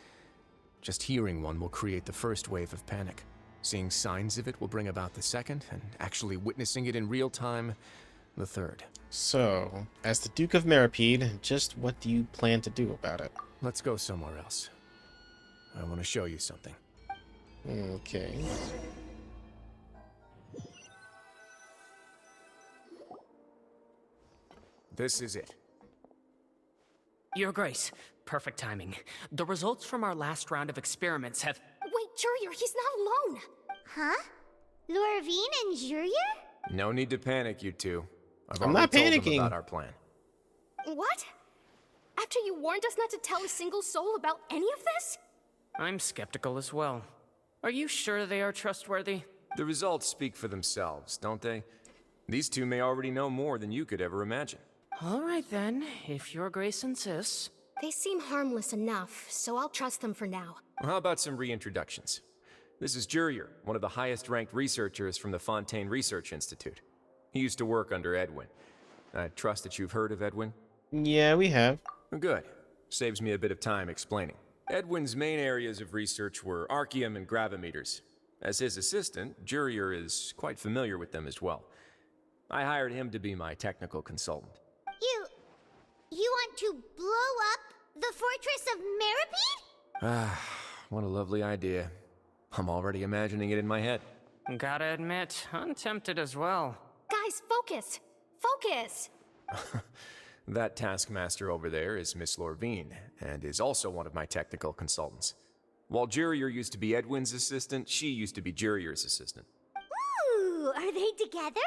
Just hearing one will create the first wave of panic. Seeing signs of it will bring about the second, and actually witnessing it in real time, the third. So, as the Duke of Meripede, just what do you plan to do about it? Let's go somewhere else. I want to show you something. Okay. This is it. Your Grace, perfect timing. The results from our last round of experiments have... Wait, Jurier, he's not alone! Huh? Lorvine and Jurier? No need to panic, you two. I'm not already told them panicking. about our plan. What? After you warned us not to tell a single soul about any of this? I'm skeptical as well. Are you sure they are trustworthy? The results speak for themselves, don't they? These two may already know more than you could ever imagine. All right then, if Your Grace insists. They seem harmless enough, so I'll trust them for now. Well, how about some reintroductions? This is Jurier, one of the highest-ranked researchers from the Fontaine Research Institute. He used to work under Edwin. I trust that you've heard of Edwin? Yeah, we have. Good. Saves me a bit of time explaining. Edwin's main areas of research were archaeum and gravimeters. As his assistant, Jurier is quite familiar with them as well. I hired him to be my technical consultant. You want to blow up the Fortress of Meripede? Ah, what a lovely idea. I'm already imagining it in my head. Gotta admit, I'm tempted as well. Guys, focus! Focus! That taskmaster over there is Miss Lorvine, and is also one of my technical consultants. While Jurier used to be Edwin's assistant, she used to be Jurier's assistant. Ooh, are they together?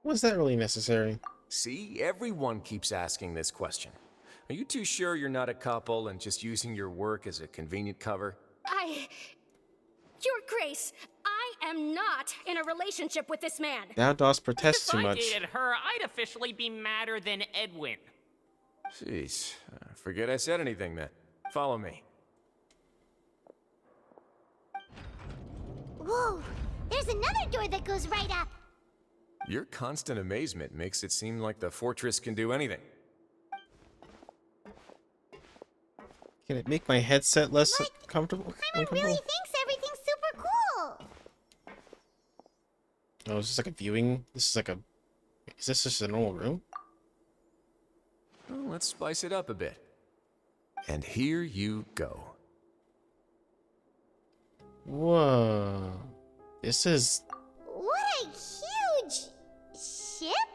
Was that really necessary? See, everyone keeps asking this question. Are you too sure you're not a couple and just using your work as a convenient cover? Your Grace, I am not in a relationship with this man. Thou dost protest too If I much. dated her, I'd officially be madder than Edwin. Jeez, forget I said anything then. Follow me. Whoa, there's another door that goes right up. Your constant amazement makes it seem like the fortress can do anything. Can it make my headset less comfortable? Paimon really thinks everything's super cool. Oh, is this like a viewing? This is like a... Is this just a normal room? Well, let's spice it up a bit. And here you go. Whoa. This is... What a huge ship?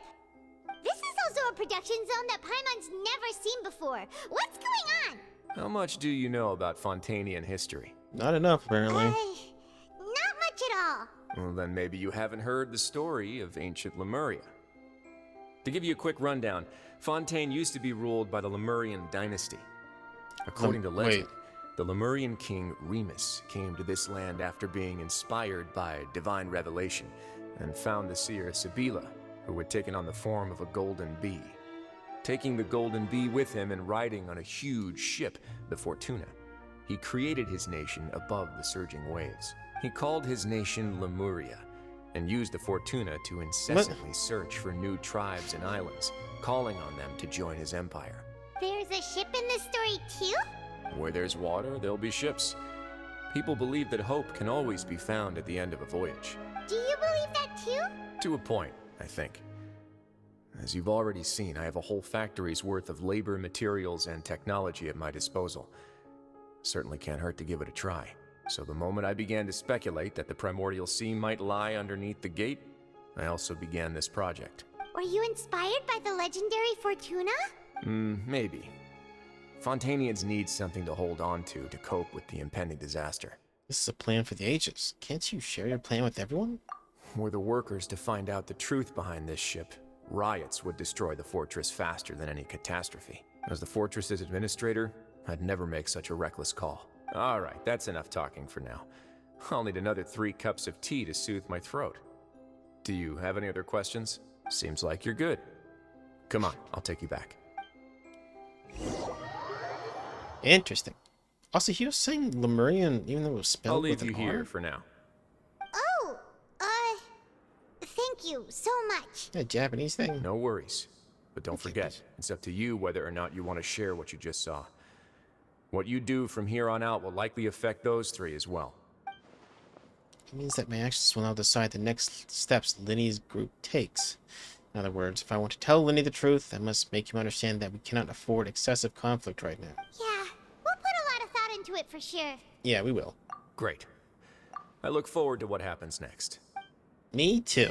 This is also a production zone that Paimon's never seen before. What's going on? How much do you know about Fontanian history? Not enough, apparently. Not much at all. Well, then maybe you haven't heard the story of ancient Lemuria. To give you a quick rundown, Fontaine used to be ruled by the Lemurian dynasty. According to legend, the Lemurian king Remus came to this land after being inspired by divine revelation and found the seer Sibila, who had taken on the form of a golden bee. Taking the golden bee with him and riding on a huge ship, the Fortuna, he created his nation above the surging waves. He called his nation Lemuria and used the Fortuna to incessantly search for new tribes and islands, calling on them to join his empire. There's a ship in this story too? Where there's water, there'll be ships. People believe that hope can always be found at the end of a voyage. Do you believe that too? To a point, I think. As you've already seen, I have a whole factory's worth of labor, materials, and technology at my disposal. Certainly can't hurt to give it a try. So the moment I began to speculate that the primordial sea might lie underneath the gate, I also began this project. Were you inspired by the legendary Fortuna? Maybe. Fontanians need something to hold on to cope with the impending disaster. This is a plan for the ages. Can't you share your plan with everyone? Were the workers to find out the truth behind this ship, riots would destroy the fortress faster than any catastrophe. As the fortress's administrator, I'd never make such a reckless call. All right, that's enough talking for now. I'll need another 3 cups of tea to soothe my throat. Do you have any other questions? Seems like you're good. Come on, I'll take you back. Interesting. Also, he was saying Lemurian, even though it was spelled I'll leave with you an here R? for now. Oh, thank you so much. A Japanese thing? No worries. But don't forget, it's up to you whether or not you want to share what you just saw. What you do from here on out will likely affect those 3 as well. It means that my actions will now decide the next steps Linny's group takes. In other words, if I want to tell Linny the truth, I must make him understand that we cannot afford excessive conflict right now. Yeah, we'll put a lot of thought into it for sure. Yeah, we will. Great. I look forward to what happens next. Me too.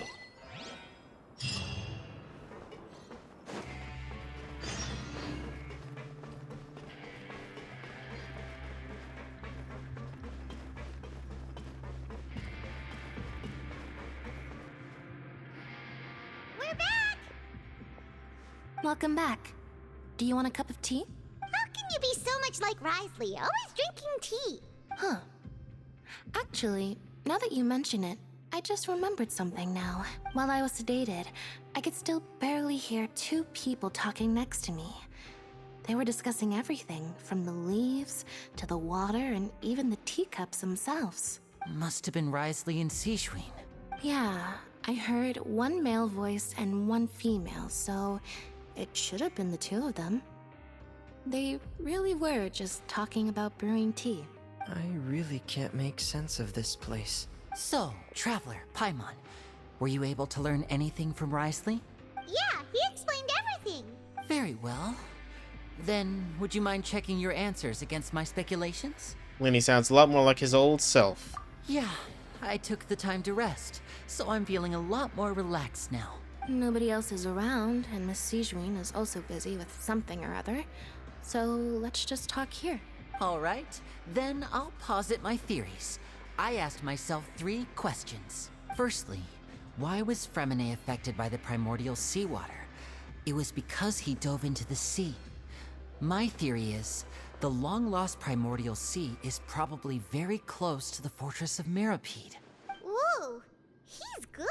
We're back! Welcome back. Do you want a cup of tea? How can you be so much like Risley, always drinking tea? Huh. Actually, now that you mention it, I just remembered something now. While I was sedated, I could still barely hear 2 people talking next to me. They were discussing everything, from the leaves to the water and even the teacups themselves. Must have been Risley and Seishween. Yeah, I heard 1 male voice and 1 female, so it should have been the 2 of them. They really were just talking about brewing tea. I really can't make sense of this place. So, Traveler, Paimon, were you able to learn anything from Risley? Yeah, he explained everything. Very well. Then, would you mind checking your answers against my speculations? Linny sounds a lot more like his old self. Yeah, I took the time to rest, so I'm feeling a lot more relaxed now. Nobody else is around, and Miss Sejuin is also busy with something or other. So let's just talk here. All right, then I'll posit my theories. I asked myself 3 questions. Firstly, why was Fremine affected by the primordial seawater? It was because he dove into the sea. My theory is, the long-lost primordial sea is probably very close to the fortress of Mirapede. Ooh, he's good.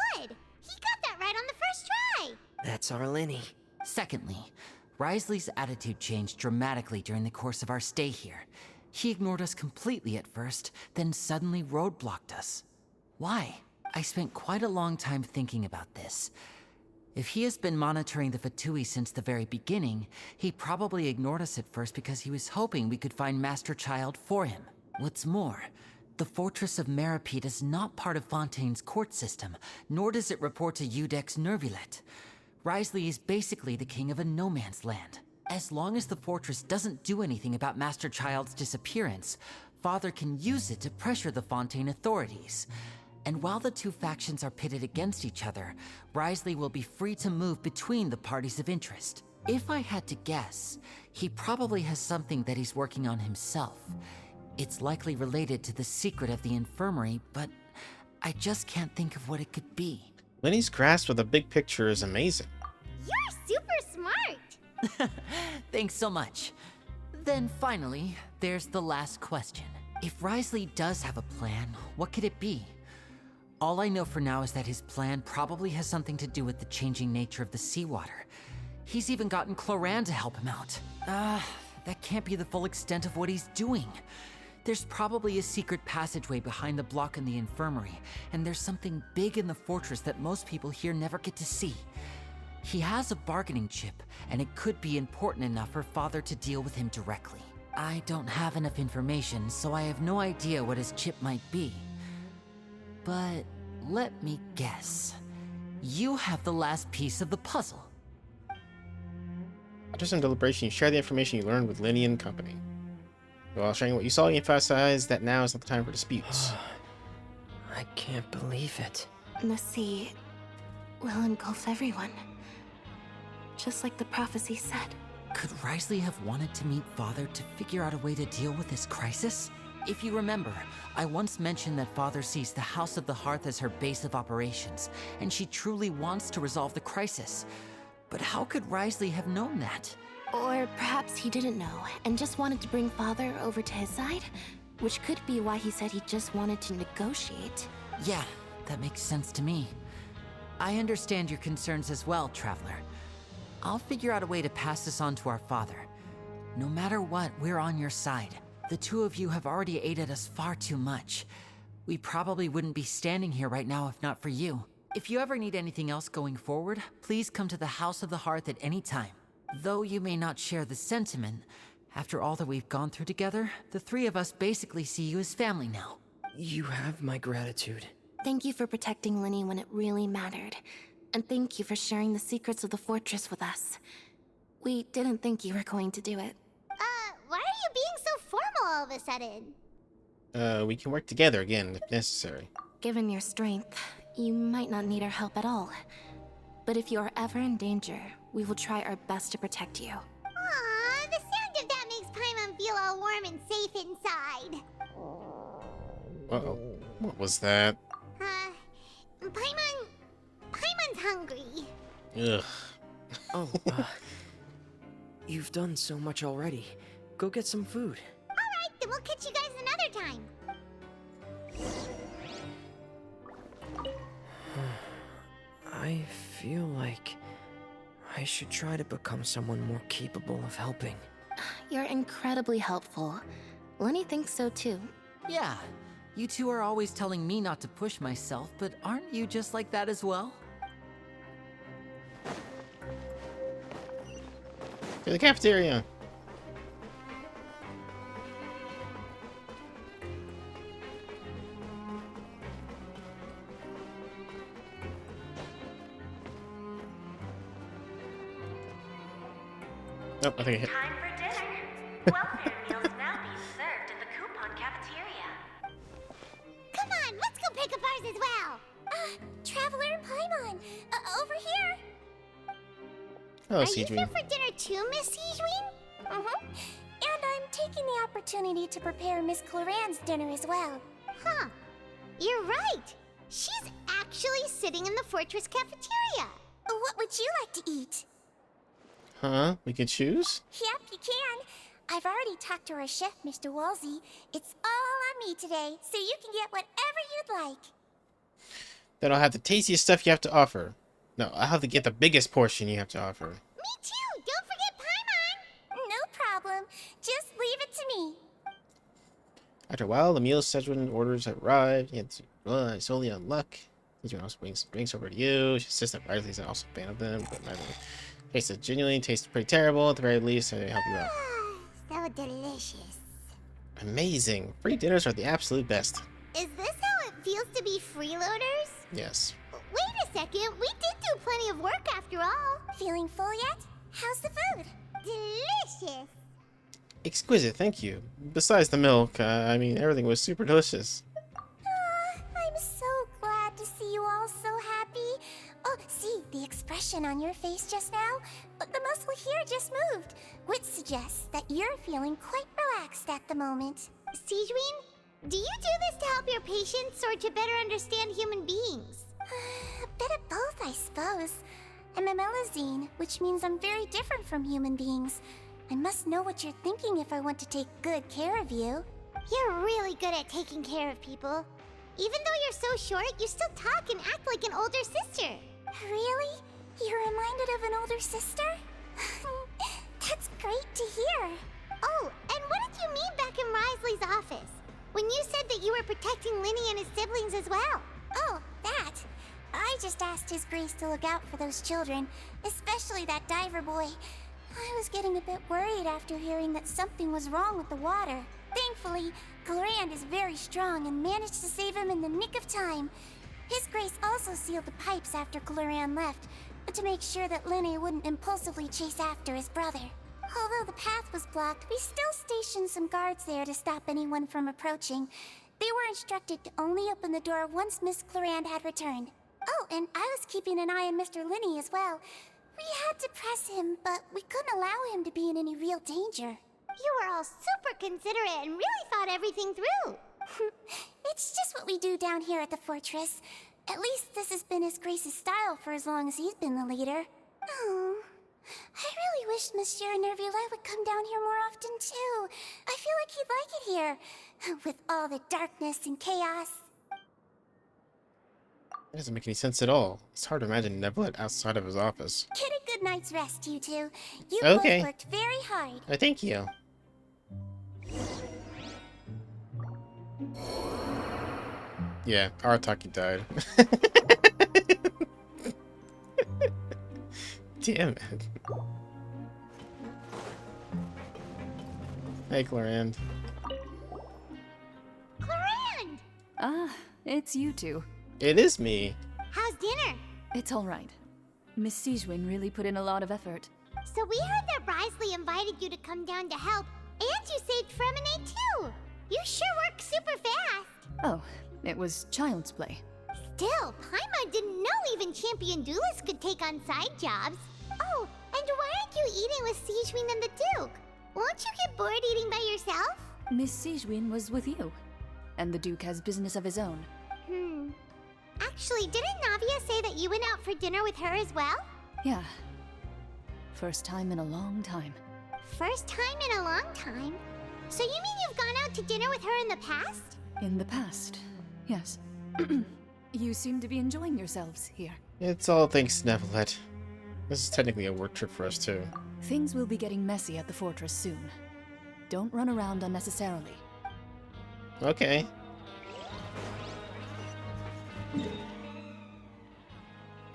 He got that right on the first try. That's our Linny. Secondly, Risley's attitude changed dramatically during the course of our stay here. He ignored us completely at first, then suddenly roadblocked us. Why? I spent quite a long time thinking about this. If he has been monitoring the Fatui since the very beginning, he probably ignored us at first because he was hoping we could find Master Child for him. What's more, the Fortress of Mirapede is not part of Fontaine's court system, nor does it report to Udex Nervulet. Risley is basically the king of a no-man's land. As long as the fortress doesn't do anything about Master Child's disappearance, Father can use it to pressure the Fontaine authorities. And while the 2 factions are pitted against each other, Risley will be free to move between the parties of interest. If I had to guess, he probably has something that he's working on himself. It's likely related to the secret of the infirmary, but I just can't think of what it could be. Linny's grasp of the big picture is amazing. You're super smart. Thanks so much. Then finally, there's the last question. If Risley does have a plan, what could it be? All I know for now is that his plan probably has something to do with the changing nature of the seawater. He's even gotten Cloran to help him out. That can't be the full extent of what he's doing. There's probably a secret passageway behind the block in the infirmary, and there's something big in the fortress that most people here never get to see. He has a bargaining chip, and it could be important enough for Father to deal with him directly. I don't have enough information, so I have no idea what his chip might be. But let me guess. You have the last piece of the puzzle. After some deliberation, you share the information you learned with Linny and company. While sharing what you saw, you emphasize that now is not the time for disputes. I can't believe it. The sea will engulf everyone. Just like the prophecy said. Could Risley have wanted to meet Father to figure out a way to deal with this crisis? If you remember, I once mentioned that Father sees the House of the Hearth as her base of operations, and she truly wants to resolve the crisis. But how could Risley have known that? Or perhaps he didn't know and just wanted to bring Father over to his side, which could be why he said he just wanted to negotiate. Yeah, that makes sense to me. I understand your concerns as well, Traveler. I'll figure out a way to pass this on to our father. No matter what, we're on your side. The two of you have already aided us far too much. We probably wouldn't be standing here right now if not for you. If you ever need anything else going forward, please come to the House of the Hearth at any time. Though you may not share the sentiment, after all that we've gone through together, the three of us basically see you as family now. You have my gratitude. Thank you for protecting Linny when it really mattered. And thank you for sharing the secrets of the fortress with us. We didn't think you were going to do it. Why are you being so formal all of a sudden? We can work together again if necessary. Given your strength, you might not need our help at all. But if you are ever in danger, we will try our best to protect you. Aww, the sound of that makes Paimon feel all warm and safe inside. Uh-oh. What was that? Paimon's hungry. Ugh. Oh, you've done so much already. Go get some food. Alright, then we'll catch you guys another time. I feel like I should try to become someone more capable of helping. You're incredibly helpful. Lenny thinks so too. Yeah, you two are always telling me not to push myself, but aren't you just like that as well? To the cafeteria. Nope, I think I hit. Time for dinner. Welfare meals now being served in the coupon cafeteria. Come on, let's go pick up ours as well. Traveler and Paimon, over here. Hello, Are you Seedween. here for dinner too, Miss Seedween? And I'm taking the opportunity to prepare Miss Cloran's dinner as well. Huh. You're right. She's actually sitting in the fortress cafeteria. What would you like to eat? Huh? We can choose? Yep, you can. I've already talked to our chef, Mr. Wolsey. It's all on me today, so you can get whatever you'd like. Then I'll have the tastiest stuff you have to offer. No, I'll have to get the biggest portion you have to offer. Me too. Don't forget Paimon. No problem. Just leave it to me. After a while, the meal scheduled orders have arrived. It's solely on luck. Seedween also brings drinks over to you. She says that Riley's also a fan of them, but neither tastes pretty terrible. At the very least, I help you out. So delicious. Amazing. Free dinners are the absolute best. Is this how it feels to be freeloaders? Yes. Wait a second. We did do plenty of work after all. Feeling full yet? How's the food? Delicious. Exquisite, thank you. Besides the milk, I mean, everything was super delicious. I'm so glad to see you all so happy. Oh, see the expression on your face just now? The muscle here just moved, which suggests that you're feeling quite relaxed at the moment. Seedween, do you do this to help your patients or to better understand human beings? A bit of both, I suppose. I'm a Melazine, which means I'm very different from human beings. I must know what you're thinking if I want to take good care of you. You're really good at taking care of people. Even though you're so short, you still talk and act like an older sister. Really? You're reminded of an older sister? That's great to hear. Oh, and what did you mean back in Risley's office? When you said that you were protecting Linny and his siblings as well. Oh, that. I just asked His Grace to look out for those children, especially that diver boy. I was getting a bit worried after hearing that something was wrong with the water. Thankfully, Clorand is very strong and managed to save him in the nick of time. His Grace also sealed the pipes after Clorand left, to make sure that Linny wouldn't impulsively chase after his brother. Although the path was blocked, we still stationed some guards there to stop anyone from approaching. They were instructed to only open the door once Miss Clorand had returned. Oh, and I was keeping an eye on Mr. Linney as well. We had to press him, but we couldn't allow him to be in any real danger. You were all super considerate and really thought everything through. It's just what we do down here at the fortress. At least this has been His Grace's style for as long as he's been the leader. Oh, I really wish Monsieur Nervula would come down here more often too. I feel like he'd like it here, with all the darkness and chaos. That doesn't make any sense at all. It's hard to imagine Neverlet outside of his office. Get a good night's rest, you two. You Okay. both worked very hard. Thank you. Yeah, Arataki died. Damn it. Hey, Clorand. Clorand! Ah, it's you two. It is me. How's dinner? It's all right. Miss Sijwin really put in a lot of effort. So we heard that Brisley invited you to come down to help, and you saved Fremine too! You sure work super fast! Oh, it was child's play. Still, Paimon didn't know even champion duelists could take on side jobs. Oh, and why aren't you eating with Sijwin and the Duke? Won't you get bored eating by yourself? Miss Sijwin was with you, and the Duke has business of his own. Actually, didn't Navia say that you went out for dinner with her as well? Yeah. First time in a long time. First time in a long time? So you mean you've gone out to dinner with her in the past? In the past, yes. You seem to be enjoying yourselves here. It's all thanks to Neverlet. This is technically a work trip for us too. Things will be getting messy at the fortress soon. Don't run around unnecessarily. Okay.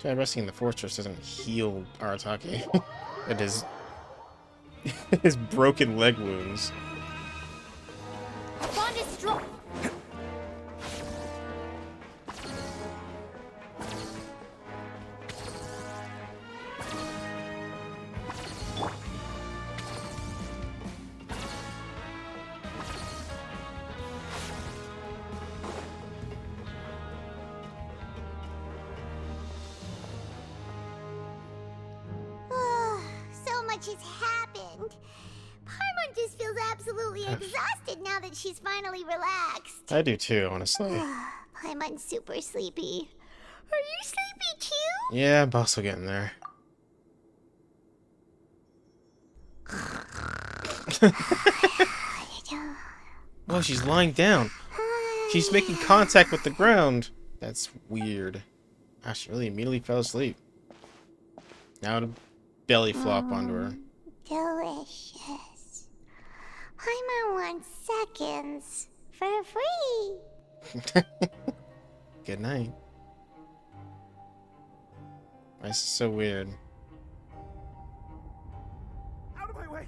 Try resting in the fortress doesn't heal Arataki. It is his broken leg wounds. Bond is strong. So much has happened. Paimon just feels absolutely exhausted now that she's finally relaxed. I do too, honestly. Paimon's super sleepy. Are you sleepy too? Yeah, I'm also getting there. Oh, she's lying down. She's making contact with the ground. That's weird. Ah, she really immediately fell asleep. Now to belly flop onto her. Delicious. Paimon wants seconds for free. Good night. This is so weird. Out of my way!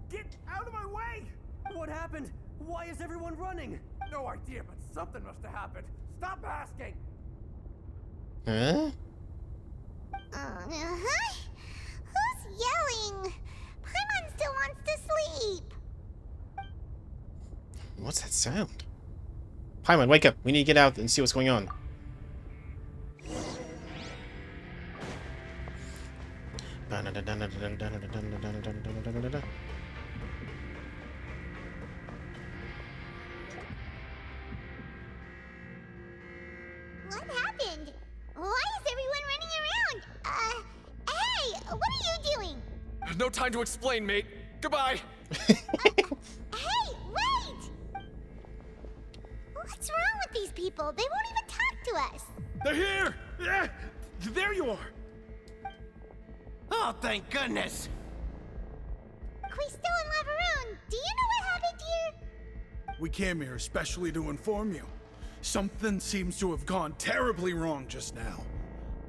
Get out of my way! What happened? Why is everyone running? No idea, but something must have happened. Stop asking! Huh? Who's yelling? Paimon still wants to sleep. What's that sound? Paimon, wake up. We need to get out and see what's going on. What happened? Why is everyone running around? Hey, what are you doing? No time to explain, mate. Goodbye. Hey, wait! What's wrong with these people? They won't even talk to us. They're here! Yeah, there you are! Oh, thank goodness! Crystal and Laveroon, do you know what happened here? We came here especially to inform you. Something seems to have gone terribly wrong just now.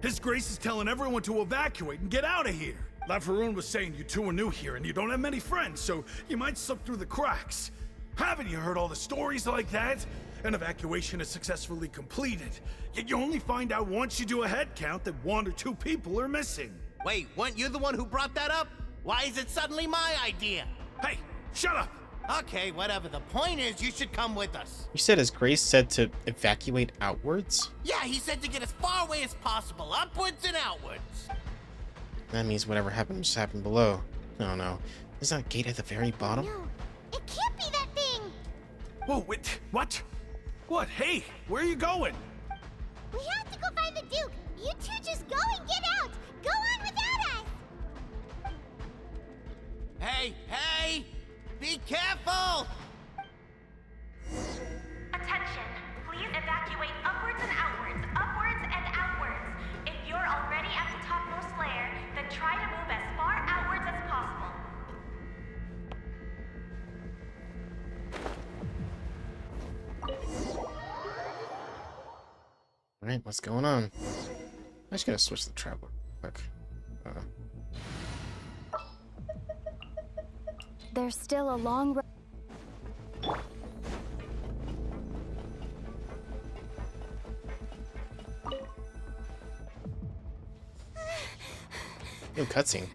His Grace is telling everyone to evacuate and get out of here. Laveroon was saying you two are new here and you don't have many friends, so you might slip through the cracks. Haven't you heard all the stories like that? An evacuation is successfully completed, yet you only find out once you do a head count that 1 or 2 people are missing. Wait, weren't you the one who brought that up? Why is it suddenly my idea? Hey, shut up! Okay, whatever. The point is, you should come with us. You said, as Grace said, to evacuate outwards? Yeah, he said to get as far away as possible, upwards and outwards. That means whatever happened just happened below. Oh no. Is that a gate at the very bottom? No, it can't be that thing! Whoa, wait, what? What? Hey, where are you going? We have to go find the Duke! You two just go and get out! Go on without us! Hey, hey! Be careful! Attention! Please evacuate upwards and outwards, upwards and outwards. If you're already at the topmost layer, then try to move as far outwards as possible. Alright, what's going on? I'm just gonna switch the traveler real quick. There's still a long road. New cutscene.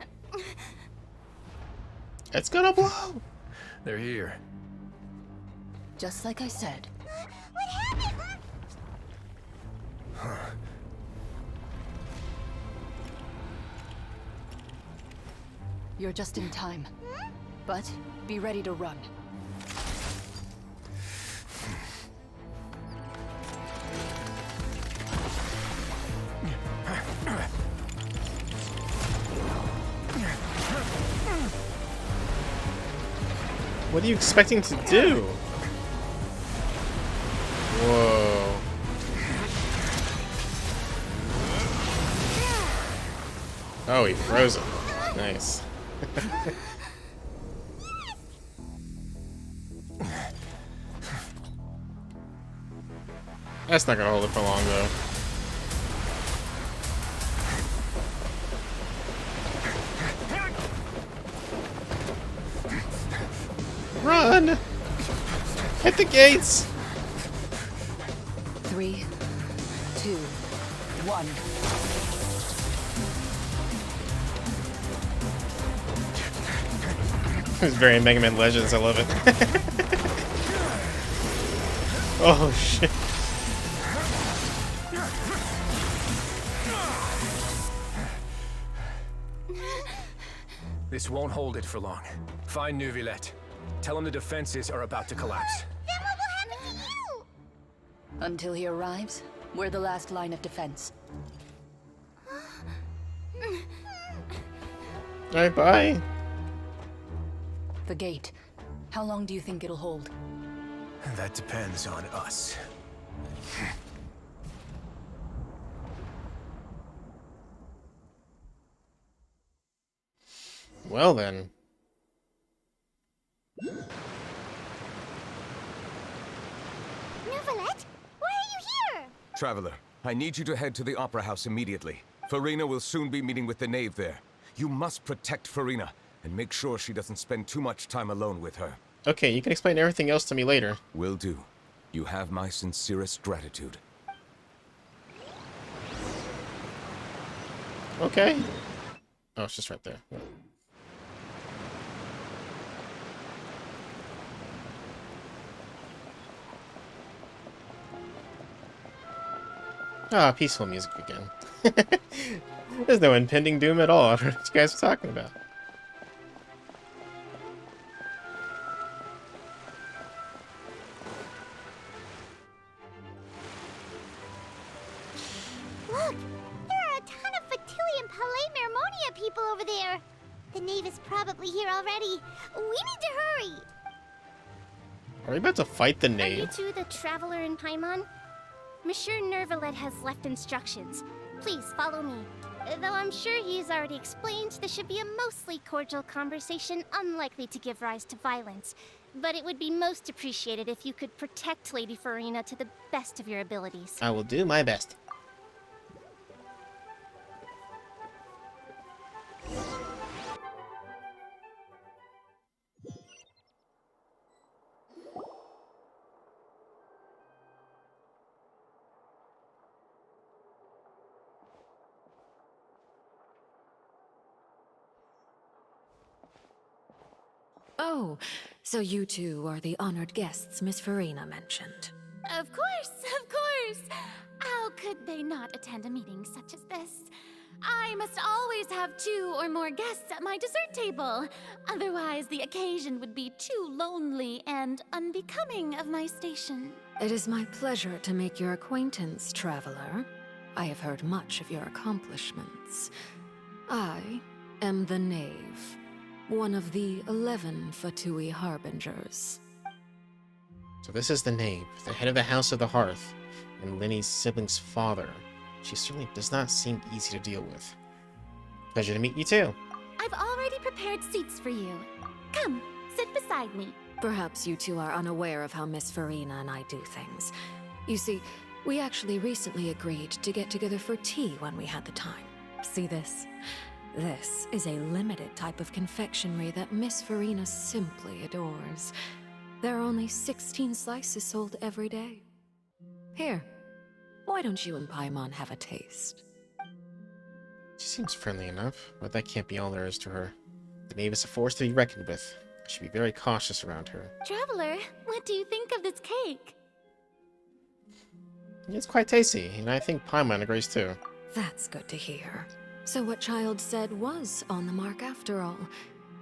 It's gonna blow! They're here. Just like I said. What happened? You're just in time. But be ready to run. What are you expecting to do? Whoa. Oh, he froze it. Nice. That's not gonna hold it for long, though. Run! Hit the gates! 3, 2, 1. It's very Mega Man Legends, I love it. Oh shit. This won't hold it for long. Find Neuvillette. Tell him the defenses are about to collapse. Then what will happen to you? Until he arrives, we're the last line of defense. Alright, bye. The gate. How long do you think it'll hold? That depends on us. Well then. Neuvillette? Why are you here? Traveler, I need you to head to the Opera House immediately. Farina will soon be meeting with the knave there. You must protect Farina, and make sure she doesn't spend too much time alone with her. Okay, you can explain everything else to me later. Will do. You have my sincerest gratitude. Okay. Oh, it's just right there. Ah, peaceful music again. There's no impending doom at all. I don't know what you guys are talking about. Look! There are a ton of Fatilian Palais Mermonia people over there! The knave is probably here already. We need to hurry! Are we about to fight the Are you knave? two the traveler in Paimon? Monsieur Neuvillette has left instructions. Please follow me. Though I'm sure he's already explained, this should be a mostly cordial conversation, unlikely to give rise to violence. But it would be most appreciated if you could protect Lady Farina to the best of your abilities. I will do my best. Oh, so you two are the honored guests Miss Farina mentioned. Of course, of course. How could they not attend a meeting such as this? I must always have 2 or more guests at my dessert table. Otherwise, the occasion would be too lonely and unbecoming of my station. It is my pleasure to make your acquaintance, traveler. I have heard much of your accomplishments. I am the Knave, one of the 11 Fatui Harbingers. So this is the Knave, the head of the House of the Hearth, and Linny's sibling's father. She certainly does not seem easy to deal with. Pleasure to meet you too. I've already prepared seats for you. Come, sit beside me. Perhaps you two are unaware of how Miss Farina and I do things. You see, we actually recently agreed to get together for tea when we had the time. See this? This is a limited type of confectionery that Miss Farina simply adores. There are only 16 slices sold every day. Here, why don't you and Paimon have a taste? She seems friendly enough, but that can't be all there is to her. The Knave is a force to be reckoned with. I should be very cautious around her. Traveler, what do you think of this cake? It's quite tasty, and I think Paimon agrees too. That's good to hear. So what Child said was on the mark after all.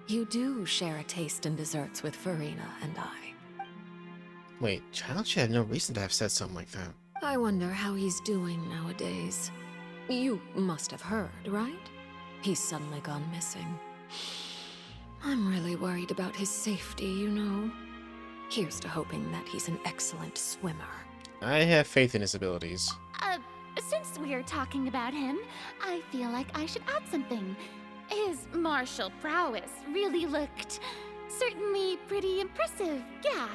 You do share a taste in desserts with Farina and I. Wait, Child should have no reason to have said something like that. I wonder how he's doing nowadays. You must have heard, right? He's suddenly gone missing. I'm really worried about his safety, you know. Here's to hoping that he's an excellent swimmer. I have faith in his abilities. Since we're talking about him, I feel like I should add something. His martial prowess really looked certainly pretty impressive, yeah.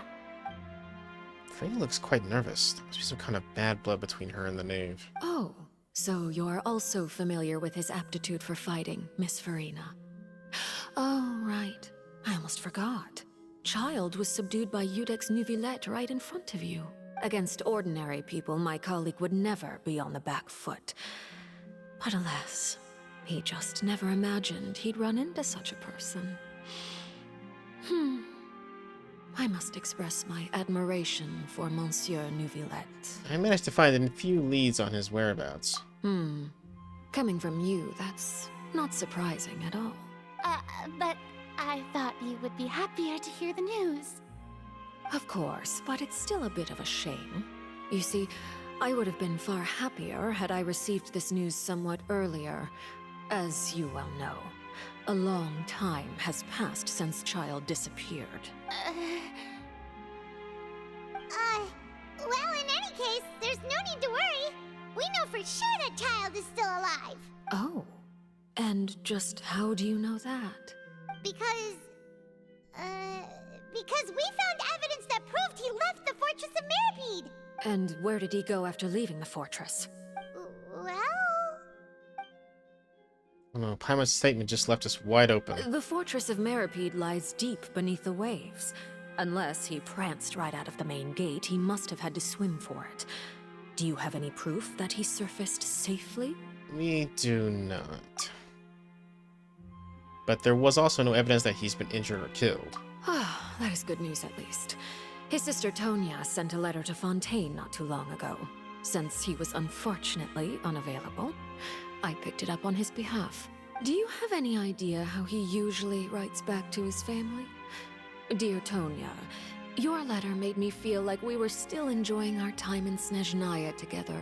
Farina looks quite nervous. There must be some kind of bad blood between her and the Knave. Oh, so you're also familiar with his aptitude for fighting, Miss Farina. Oh, right. I almost forgot. Child was subdued by Udex Nuvillette right in front of you. Against ordinary people, my colleague would never be on the back foot. But alas, he just never imagined he'd run into such a person. I must express my admiration for Monsieur Nuvillette. I managed to find a few leads on his whereabouts. Coming from you, that's not surprising at all. But I thought you would be happier to hear the news. Of course, but it's still a bit of a shame. You see, I would have been far happier had I received this news somewhat earlier. As you well know, a long time has passed since Child disappeared. Well, in any case, there's no need to worry. We know for sure that Child is still alive. Oh, and just how do you know that? Because we found evidence that proved he left the Fortress of Mirapede. And where did he go after leaving the fortress? Well... Oh no, Paimon's statement just left us wide open. The Fortress of Mirapede lies deep beneath the waves. Unless he pranced right out of the main gate, he must have had to swim for it. Do you have any proof that he surfaced safely? We do not. But there was also no evidence that he's been injured or killed. Ah, that is good news at least. His sister Tonya sent a letter to Fontaine not too long ago. Since he was unfortunately unavailable, I picked it up on his behalf. Do you have any idea how he usually writes back to his family? Dear Tonya, your letter made me feel like we were still enjoying our time in Snezhnaya together.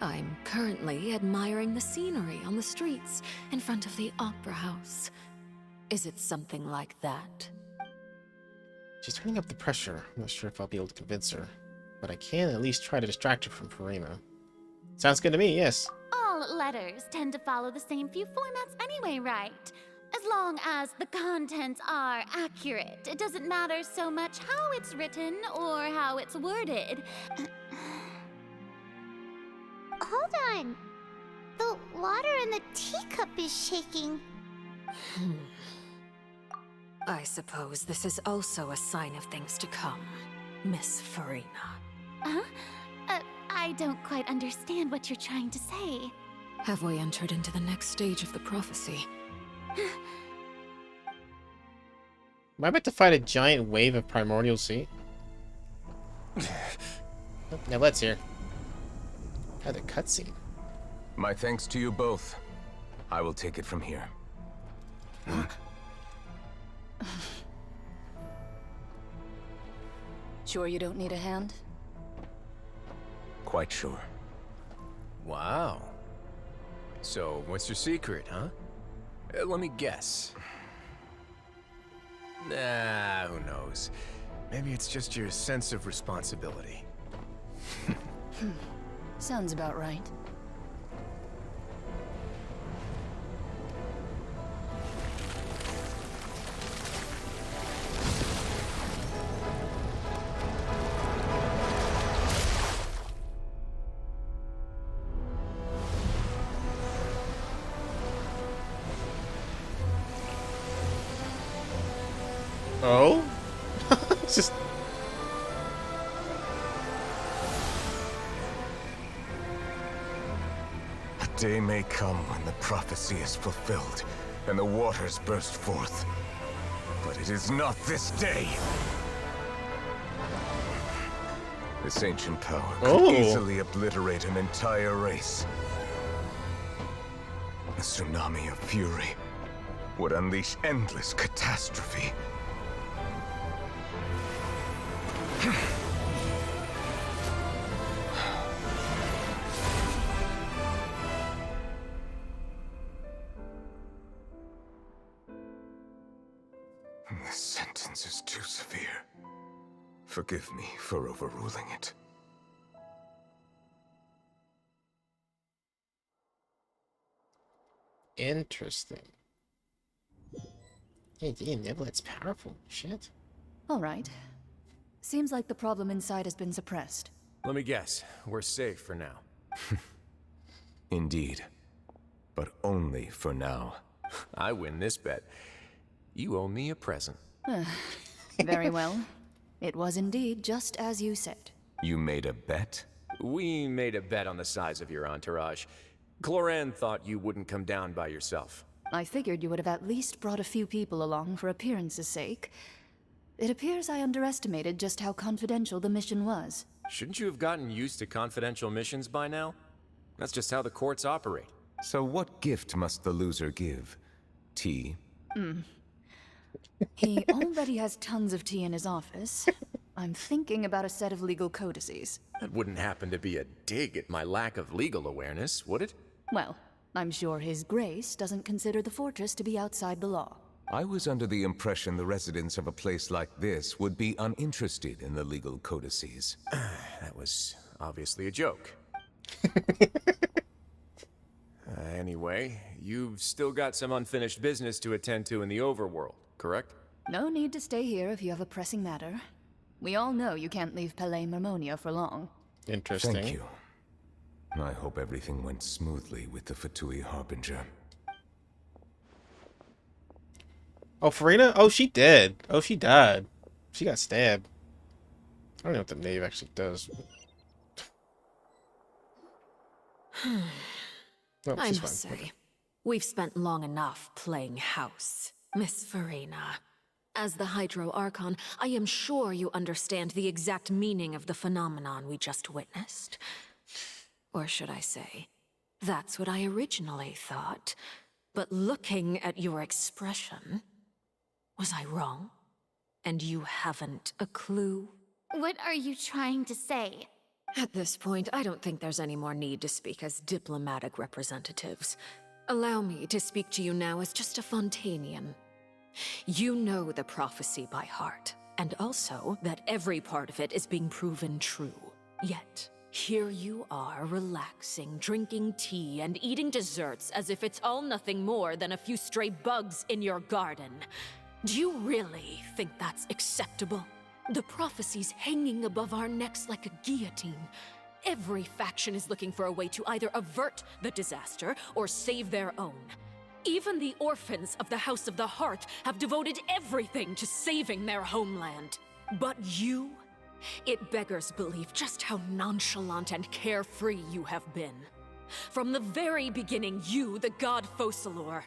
I'm currently admiring the scenery on the streets in front of the Opera House. Is it something like that? She's turning up the pressure. I'm not sure if I'll be able to convince her. But I can at least try to distract her from Farina. Sounds good to me, yes. All letters tend to follow the same few formats anyway, right? As long as the contents are accurate, it doesn't matter so much how it's written or how it's worded. Hold on. The water in the teacup is shaking. I suppose this is also a sign of things to come, Miss Farina. Huh? I don't quite understand what you're trying to say. Have we entered into the next stage of the prophecy? Am I about to fight a giant wave of primordial sea? Now let's hear. Had a cutscene. My thanks to you both. I will take it from here. Sure you don't need a hand? Quite sure. Wow. So, what's your secret, huh? Let me guess. Nah, who knows? Maybe it's just your sense of responsibility. Sounds about right. Oh? It's just... A day may come when the prophecy is fulfilled, and the waters burst forth. But it is not this day! This ancient power could easily obliterate an entire race. A tsunami of fury would unleash endless catastrophe. This sentence is too severe. Forgive me for overruling it. Interesting. Hey, damn, Niblet's powerful. Shit. All right. Seems like the problem inside has been suppressed. Let me guess. We're safe for now. Indeed. But only for now. I win this bet. You owe me a present. Very well. It was indeed just as you said. You made a bet? We made a bet on the size of your entourage. Cloran thought you wouldn't come down by yourself. I figured you would have at least brought a few people along for appearance's sake. It appears I underestimated just how confidential the mission was. Shouldn't you have gotten used to confidential missions by now? That's just how the courts operate. So what gift must the loser give? Tea? He already has tons of tea in his office. I'm thinking about a set of legal codices. That wouldn't happen to be a dig at my lack of legal awareness, would it? Well, I'm sure His Grace doesn't consider the fortress to be outside the law. I was under the impression the residents of a place like this would be uninterested in the legal codices. That was obviously a joke. Anyway, you've still got some unfinished business to attend to in the overworld, correct? No need to stay here if you have a pressing matter. We all know you can't leave Palais Marmonia for long. Interesting. Thank you. I hope everything went smoothly with the Fatui Harbinger. Oh, Farina? Oh, she dead. Oh, she died. She got stabbed. I don't know what the knave actually does. Oh, I she's must fine. say, we've spent long enough playing house, Miss Farina. As the Hydro Archon, I am sure you understand the exact meaning of the phenomenon we just witnessed. Or should I say, that's what I originally thought. But looking at your expression, was I wrong? And you haven't a clue? What are you trying to say? At this point, I don't think there's any more need to speak as diplomatic representatives. Allow me to speak to you now as just a Fontanian. You know the prophecy by heart, and also that every part of it is being proven true. Yet, here you are relaxing, drinking tea, and eating desserts as if it's all nothing more than a few stray bugs in your garden. Do you really think that's acceptable? The prophecy's hanging above our necks like a guillotine. Every faction is looking for a way to either avert the disaster or save their own. Even the orphans of the House of the Heart have devoted everything to saving their homeland. But you? It beggars belief just how nonchalant and carefree you have been. From the very beginning, you, the god Focalor,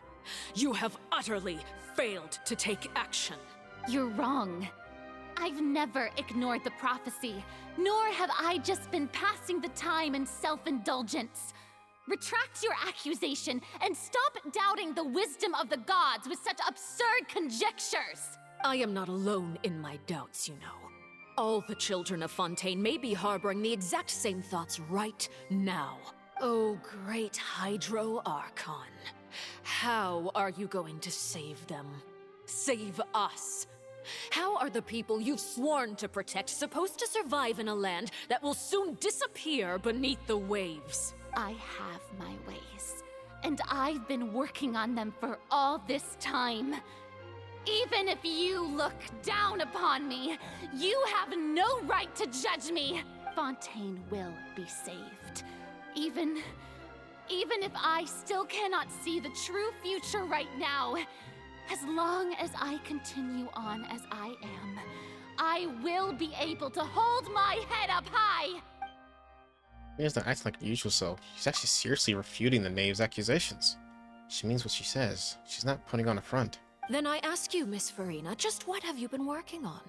you have utterly failed to take action. You're wrong. I've never ignored the prophecy, nor have I just been passing the time in self-indulgence. Retract your accusation and stop doubting the wisdom of the gods with such absurd conjectures. I am not alone in my doubts, you know. All the children of Fontaine may be harboring the exact same thoughts right now. Oh, great Hydro Archon. How are you going to save them? Save us? How are the people you've sworn to protect supposed to survive in a land that will soon disappear beneath the waves? I have my ways, and I've been working on them for all this time. Even if you look down upon me, you have no right to judge me. Fontaine will be saved. Even if I still cannot see the true future right now, as long as I continue on as I am, I will be able to hold my head up high. She doesn't act like her usual self. She's actually seriously refuting the knave's accusations. She means what she says. She's not putting on a front. Then I ask you, Miss Farina, just what have you been working on?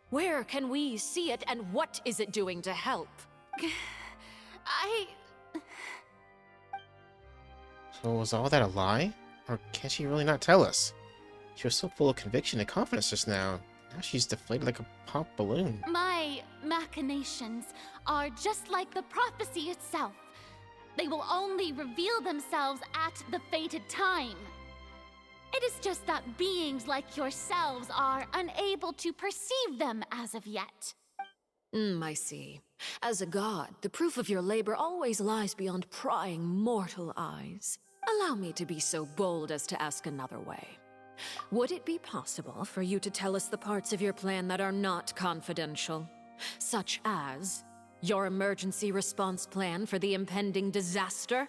Where can we see it, and what is it doing to help? So was all that a lie? Or can she really not tell us? She was so full of conviction and confidence just now. Now she's deflated like a pop balloon. My machinations are just like the prophecy itself. They will only reveal themselves at the fated time. It is just that beings like yourselves are unable to perceive them as of yet. I see. As a god, the proof of your labor always lies beyond prying mortal eyes. Allow me to be so bold as to ask another way. Would it be possible for you to tell us the parts of your plan that are not confidential? Such as your emergency response plan for the impending disaster?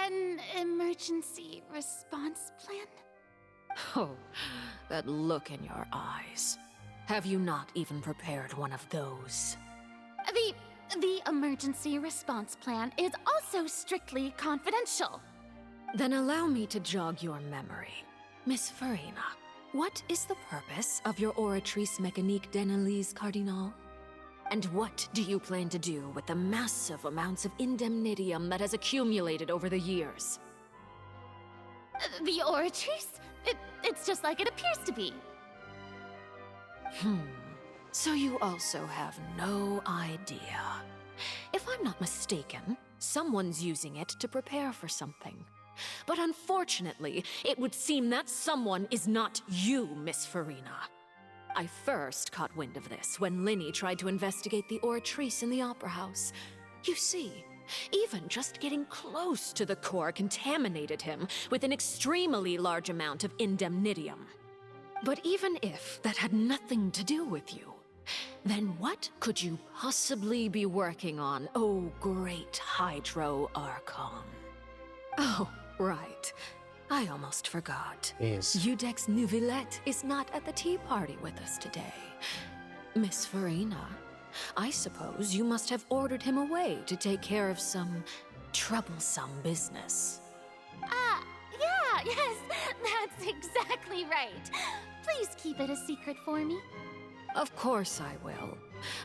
An emergency response plan? Oh, that look in your eyes. Have you not even prepared one of those? The emergency response plan is also strictly confidential. Then allow me to jog your memory. Miss Farina, what is the purpose of your Oratrice Mécanique d'Analyse Cardinal? And what do you plan to do with the massive amounts of indemnitium that has accumulated over the years? The Oratrice? It's just like it appears to be. So you also have no idea. If I'm not mistaken, someone's using it to prepare for something. But unfortunately, it would seem that someone is not you, Miss Farina. I first caught wind of this when Linny tried to investigate the Oratrice in the Opera House. You see, even just getting close to the core contaminated him with an extremely large amount of indemnitium. But even if that had nothing to do with you, then what could you possibly be working on, oh great Hydro Archon? Oh, right. I almost forgot. Yes. Udex Nouvillette is not at the tea party with us today. Miss Farina, I suppose you must have ordered him away to take care of some troublesome business. Yes, that's exactly right. Please keep it a secret for me. Of course I will.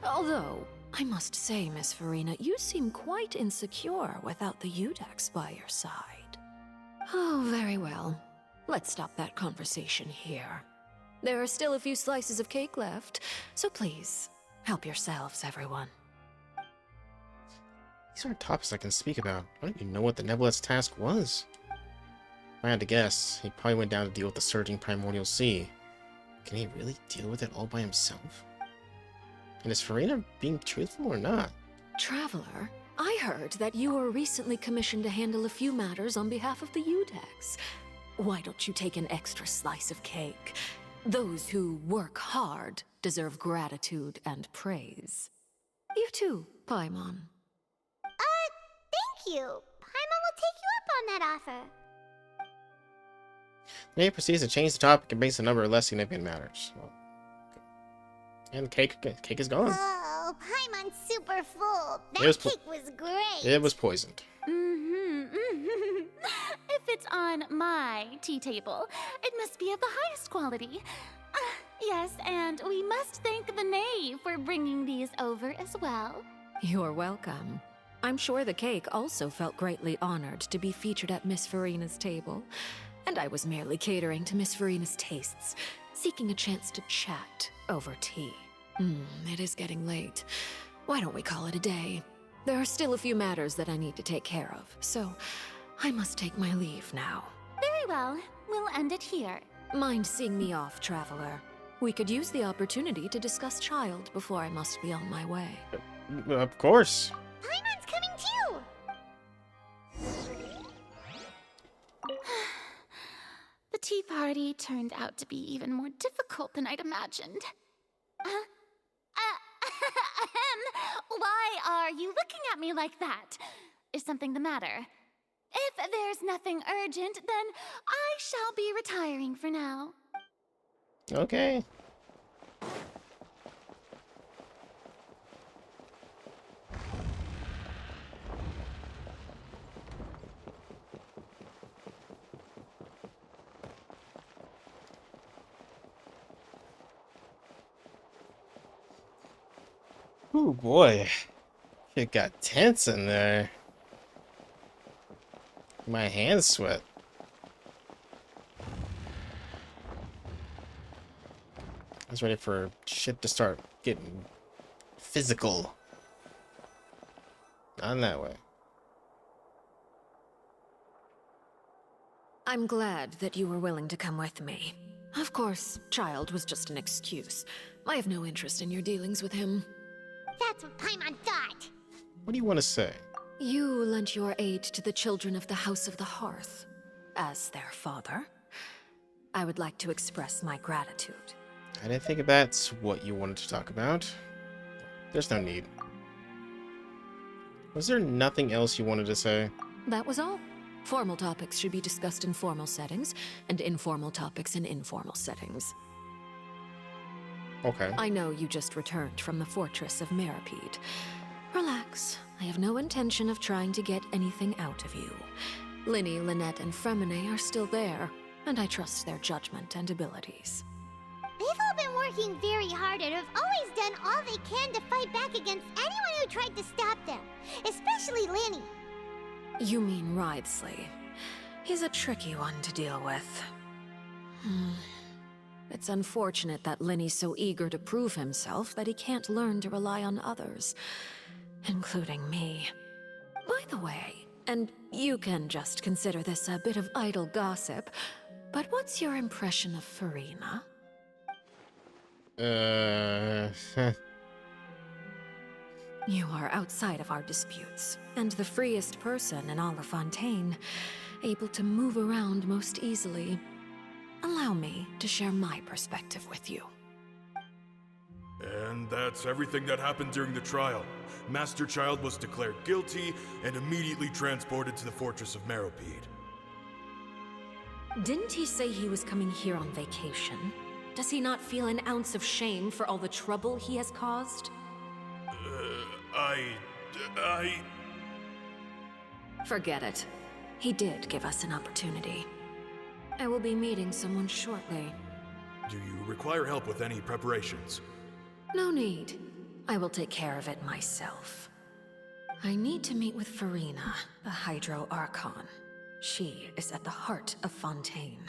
Although, I must say, Miss Farina, you seem quite insecure without the Udex by your side. Oh, very well. Let's stop that conversation here. There are still a few slices of cake left, so please, help yourselves, everyone. These aren't topics I can speak about. I don't even know what the Nebula's task was. If I had to guess, he probably went down to deal with the surging primordial sea. Can he really deal with it all by himself? And is Farina being truthful or not? Traveler, I heard that you were recently commissioned to handle a few matters on behalf of the Udex. Why don't you take an extra slice of cake? Those who work hard deserve gratitude and praise. You too, Paimon. Thank you. Paimon will take you up on that offer. Nate proceeds to change the topic and brings a number of less significant matters. Well, and cake is gone. Oh, Paimon's super full. That It was cake was great. It was poisoned. If sits on my tea table. It must be of the highest quality. Yes, and we must thank the knave for bringing these over as well. You're welcome. I'm sure the cake also felt greatly honored to be featured at Miss Farina's table. And I was merely catering to Miss Farina's tastes, seeking a chance to chat over tea. It is getting late. Why don't we call it a day? There are still a few matters that I need to take care of, so I must take my leave now. Very well. We'll end it here. Mind seeing me off, traveler? We could use the opportunity to discuss Child before I must be on my way. Of course. Paimon's coming too! The tea party turned out to be even more difficult than I'd imagined. Why are you looking at me like that? Is something the matter? If there's nothing urgent, then I shall be retiring for now. Okay. Ooh, boy. It got tense in there. My hands sweat. I was ready for shit to start getting physical. Not in that way. I'm glad that you were willing to come with me. Of course, Child was just an excuse. I have no interest in your dealings with him. That's what Paimon thought. What do you want to say? You lent your aid to the children of the House of the Hearth. As their father, I would like to express my gratitude. I didn't think that's what you wanted to talk about. There's no need. Was there nothing else you wanted to say? That was all. Formal topics should be discussed in formal settings, and informal topics in informal settings. Okay. I know you just returned from the fortress of Meripede. Relax. I have no intention of trying to get anything out of you. Linny, Lynette, and Fremine are still there, and I trust their judgment and abilities. They've all been working very hard and have always done all they can to fight back against anyone who tried to stop them, especially Linny. You mean Wriothesley. He's a tricky one to deal with. It's unfortunate that Linny's so eager to prove himself that he can't learn to rely on others, including me. By the way, and you can just consider this a bit of idle gossip, but what's your impression of Farina? You are outside of our disputes, and the freest person in all of Fontaine, able to move around most easily. Allow me to share my perspective with you. And that's everything that happened during the trial. Master Child was declared guilty and immediately transported to the fortress of Meripede. Didn't he say he was coming here on vacation? Does he not feel an ounce of shame for all the trouble he has caused? Forget it. He did give us an opportunity. I will be meeting someone shortly. Do you require help with any preparations? No need. I will take care of it myself. I need to meet with Farina, the Hydro Archon. She is at the heart of Fontaine.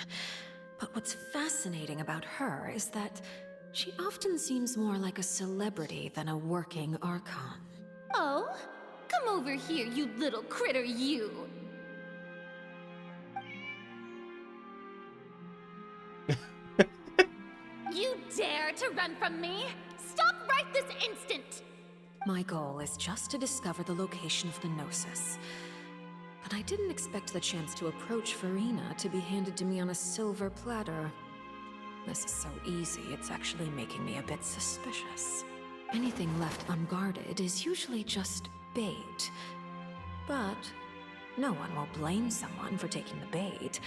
But what's fascinating about her is that she often seems more like a celebrity than a working Archon. Oh? Come over here, you little critter, you! You dare to run from me? Stop right this instant! My goal is just to discover the location of the Gnosis. But I didn't expect the chance to approach Farina to be handed to me on a silver platter. This is so easy, it's actually making me a bit suspicious. Anything left unguarded is usually just bait. But no one will blame someone for taking the bait.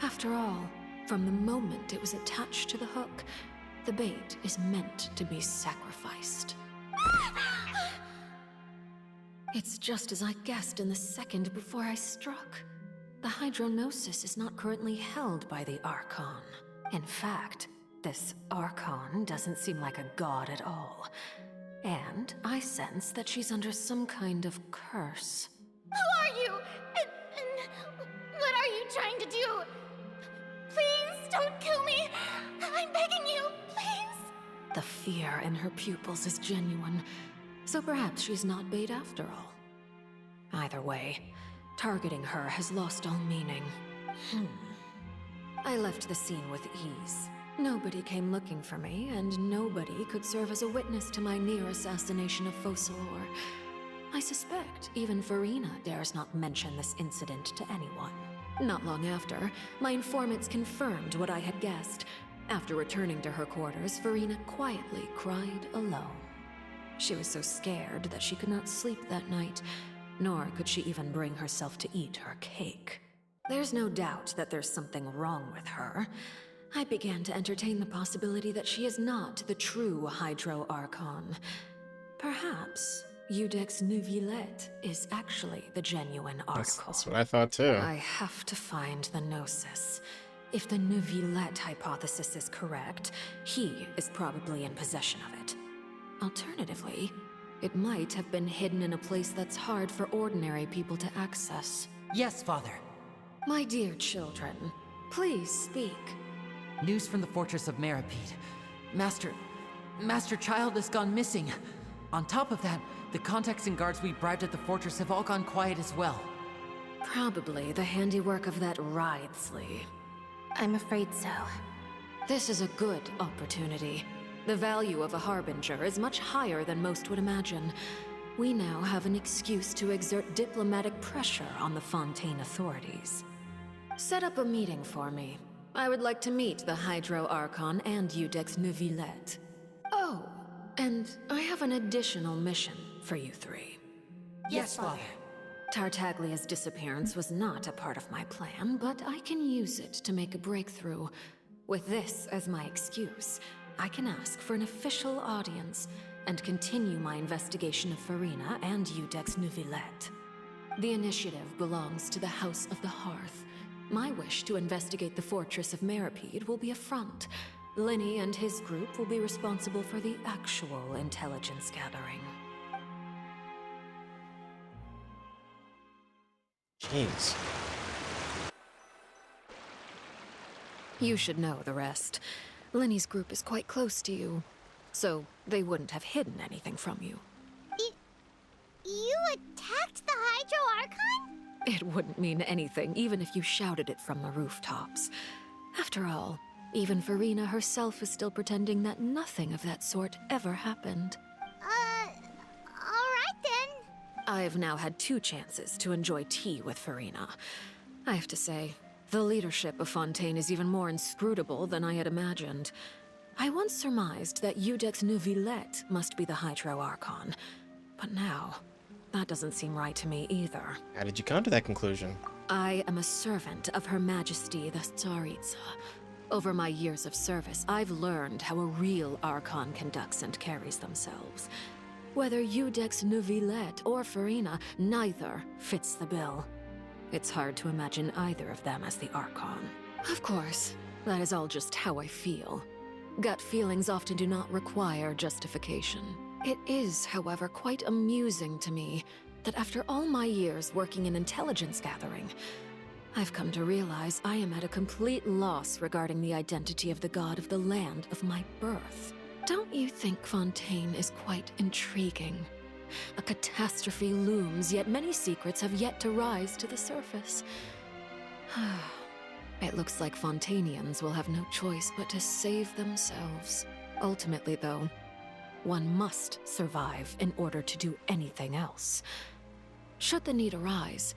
After all, from the moment it was attached to the hook, the bait is meant to be sacrificed. It's just as I guessed in the second before I struck. the Hydronosis is not currently held by the Archon. In fact, this Archon doesn't seem like a god at all. And I sense that she's under some kind of curse. Who are you? And what are you trying to do? Please don't kill me. I'm begging you, please. The fear in her pupils is genuine, so perhaps she's not bait after all. Either way, targeting her has lost all meaning. I left the scene with ease. Nobody came looking for me, and nobody could serve as a witness to my near assassination of Focalor. I suspect even Farina dares not mention this incident to anyone. Not long after, my informants confirmed what I had guessed. After returning to her quarters, Farina quietly cried alone. She was so scared that she could not sleep that night, nor could she even bring herself to eat her cake. There's no doubt that there's something wrong with her. I began to entertain the possibility that she is not the true Hydro Archon. Perhaps Iudex Neuvillette is actually the genuine Archon. That's what I thought too. I have to find the Gnosis. If the Neuvillette hypothesis is correct, he is probably in possession of it. Alternatively, it might have been hidden in a place that's hard for ordinary people to access. Yes, Father. My dear children, please speak. News from the fortress of Meripede. Master Child has gone missing. On top of that, the contacts and guards we bribed at the fortress have all gone quiet as well. Probably the handiwork of that Wriothesley. I'm afraid so. This is a good opportunity. The value of a Harbinger is much higher than most would imagine. We now have an excuse to exert diplomatic pressure on the Fontaine authorities. Set up a meeting for me. I would like to meet the Hydro Archon and Iudex Neuvillette. Oh, and I have an additional mission for you three. Yes, Father. Tartaglia's disappearance was not a part of my plan, but I can use it to make a breakthrough. With this as my excuse, I can ask for an official audience and continue my investigation of Farina and Iudex Neuvillette. The initiative belongs to the House of the Hearth. My wish to investigate the fortress of Meripede will be a front. Lenny and his group will be responsible for the actual intelligence gathering. Jeez. You should know the rest. Lenny's group is quite close to you, so they wouldn't have hidden anything from you. You attacked the Hydro Archon? It wouldn't mean anything, even if you shouted it from the rooftops. After all, even Farina herself is still pretending that nothing of that sort ever happened. Alright then. I've now had 2 chances to enjoy tea with Farina. I have to say, the leadership of Fontaine is even more inscrutable than I had imagined. I once surmised that Iudex Neuvillette must be the Hydro Archon, but now, that doesn't seem right to me either. How did you come to that conclusion? I am a servant of Her Majesty the Tsaritsa. Over my years of service, I've learned how a real Archon conducts and carries themselves. Whether Iudex Neuvillette or Farina, neither fits the bill. It's hard to imagine either of them as the Archon. Of course, that is all just how I feel. Gut feelings often do not require justification. It is, however, quite amusing to me that after all my years working in intelligence gathering, I've come to realize I am at a complete loss regarding the identity of the god of the land of my birth. Don't you think Fontaine is quite intriguing? A catastrophe looms, yet many secrets have yet to rise to the surface. It looks like Fontainians will have no choice but to save themselves. Ultimately, though, one must survive in order to do anything else. Should the need arise,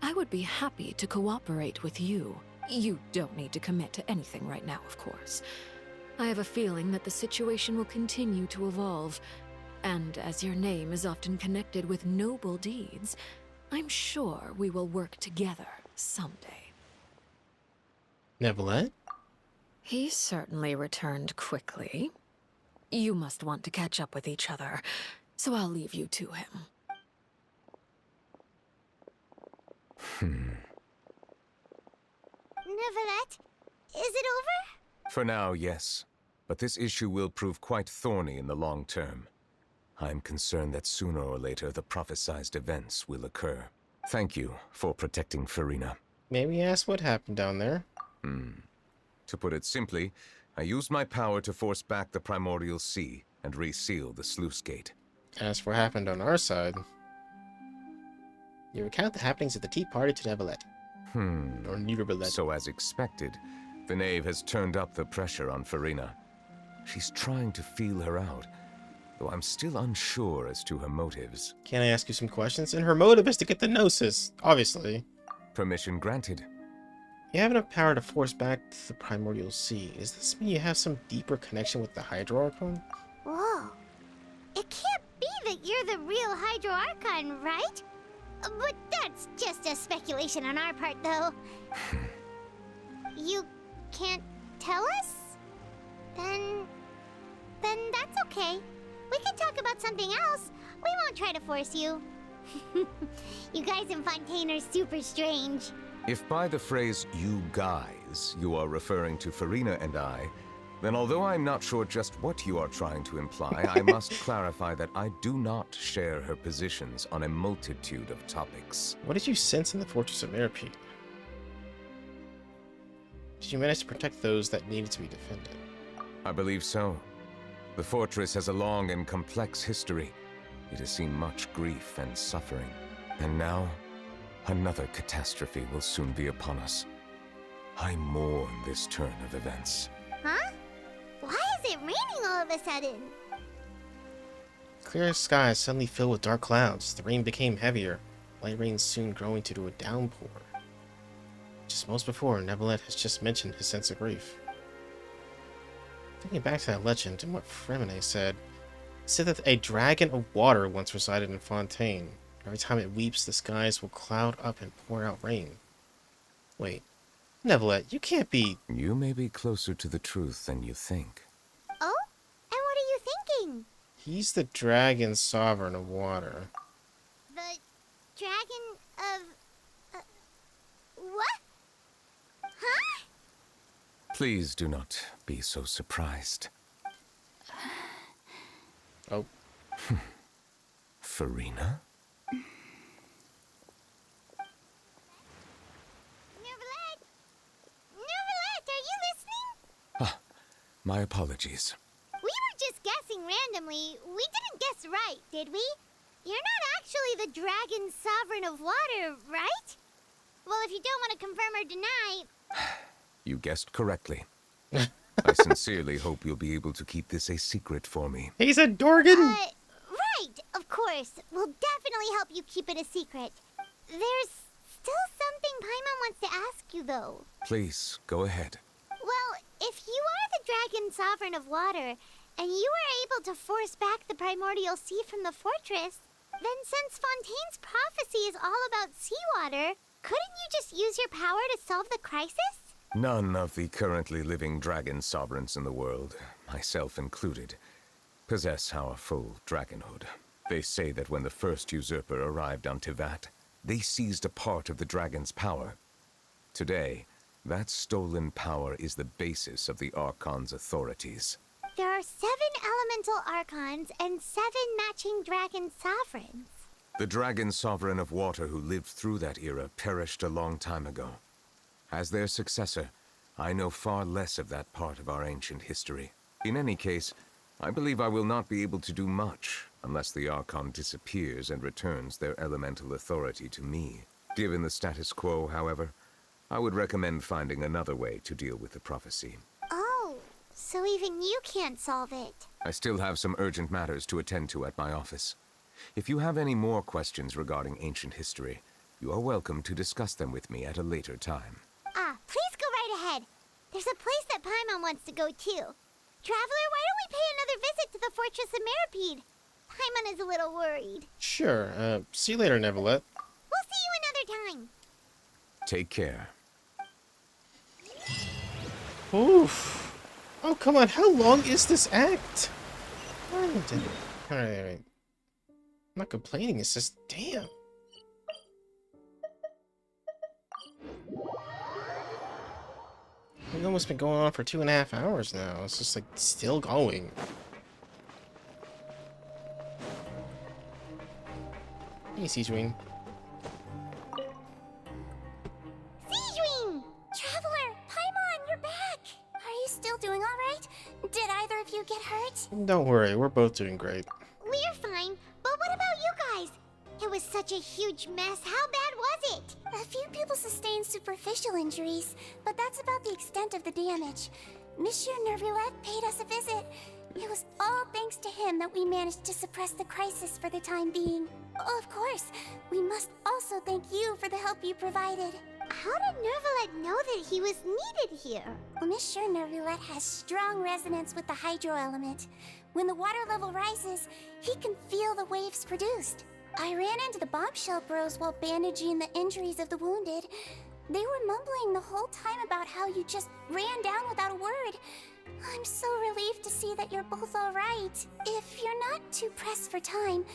I would be happy to cooperate with you. You don't need to commit to anything right now, of course. I have a feeling that the situation will continue to evolve, and as your name is often connected with noble deeds, I'm sure we will work together someday. Neuvillette? He certainly returned quickly. You must want to catch up with each other, so I'll leave you to him. Neverlet, is it over? For now, yes. But this issue will prove quite thorny in the long term. I'm concerned that sooner or later the prophesized events will occur. Thank you for protecting Farina. Maybe ask what happened down there. To put it simply, I used my power to force back the primordial sea and reseal the sluice gate. As for what happened on our side, you recount the happenings at the tea party to Neverlet. Or Neverlet. So as expected, the knave has turned up the pressure on Farina. She's trying to feel her out, though I'm still unsure as to her motives. Can I ask you some questions? And her motive is to get the Gnosis, obviously. Permission granted. You have enough power to force back the primordial sea. Does this mean you have some deeper connection with the Hydro Archon? Whoa. It can't be that you're the real Hydro Archon, right? But that's just a speculation on our part, though. You can't tell us? Then that's okay. We can talk about something else. We won't try to force you. You guys in Fontaine are super strange. If by the phrase, you guys, you are referring to Farina and I, then although I'm not sure just what you are trying to imply, I must clarify that I do not share her positions on a multitude of topics. What did you sense in the Fortress of Mirapede? Did you manage to protect those that needed to be defended? I believe so. The fortress has a long and complex history. It has seen much grief and suffering. And now, another catastrophe will soon be upon us. I mourn this turn of events. Huh? Why is it raining all of a sudden? Clear skies suddenly filled with dark clouds. The rain became heavier, light rain soon growing to a downpour. Just moments before, Neverlet has just mentioned his sense of grief. Thinking back to that legend and what Fremine said, it said that a dragon of water once resided in Fontaine. Every time it weeps, the skies will cloud up and pour out rain. Wait, Neverlet, you can't be... You may be closer to the truth than you think. Oh? And what are you thinking? He's the dragon sovereign of water. The dragon of... what? Huh? Please do not be so surprised. Oh. Farina? Neverlet, are you listening? My apologies. We were just guessing randomly. We didn't guess right, did we? You're not actually the dragon sovereign of water, right? Well, if you don't want to confirm or deny... You guessed correctly. I sincerely hope you'll be able to keep this a secret for me. He's a Dorgan! Right, of course. We'll definitely help you keep it a secret. There's still something Paimon wants to ask you, though. Please, go ahead. Well, if you are the dragon sovereign of water, and you were able to force back the primordial sea from the fortress, then since Fontaine's prophecy is all about seawater, couldn't you just use your power to solve the crisis? None of the currently living dragon sovereigns in the world, myself included, possess our full dragonhood. They say that when the first usurper arrived on Tivat, they seized a part of the dragon's power. Today, that stolen power is the basis of the Archon's authorities. There are 7 elemental archons and 7 matching dragon sovereigns. The dragon sovereign of water who lived through that era perished a long time ago. As their successor, I know far less of that part of our ancient history. In any case, I believe I will not be able to do much unless the Archon disappears and returns their elemental authority to me. Given the status quo, however, I would recommend finding another way to deal with the prophecy. Oh, so even you can't solve it. I still have some urgent matters to attend to at my office. If you have any more questions regarding ancient history, you are welcome to discuss them with me at a later time. Please go right ahead. There's a place that Paimon wants to go too. Traveler, why don't we pay another visit to the Fortress of Mirapede? Paimon is a little worried. Sure, see you later, Neverlet. We'll see you another time. Take care. Oof. Oh, come on, how long is this act? Alright. I'm not complaining, it's just, damn. It's almost been going on for 2.5 hours now. It's just like still going. Hey, Seedwing. Seedwing! Traveler! Paimon, you're back! Are you still doing alright? Did either of you get hurt? Don't worry, we're both doing great. We're fine, but what about you guys? It was such a huge mess. How bad was it? A few people sustained superficial injuries, but that's about the extent of the damage. Monsieur Nervillet paid us a visit. It was all thanks to him that we managed to suppress the crisis for the time being. Of course, we must also thank you for the help you provided. How did Nervillet know that he was needed here? Well, Monsieur Nervillet has strong resonance with the hydro element. When the water level rises, he can feel the waves produced. I ran into the bombshell bros while bandaging the injuries of the wounded. They were mumbling the whole time about how you just ran down without a word. I'm so relieved to see that you're both alright. If you're not too pressed for time,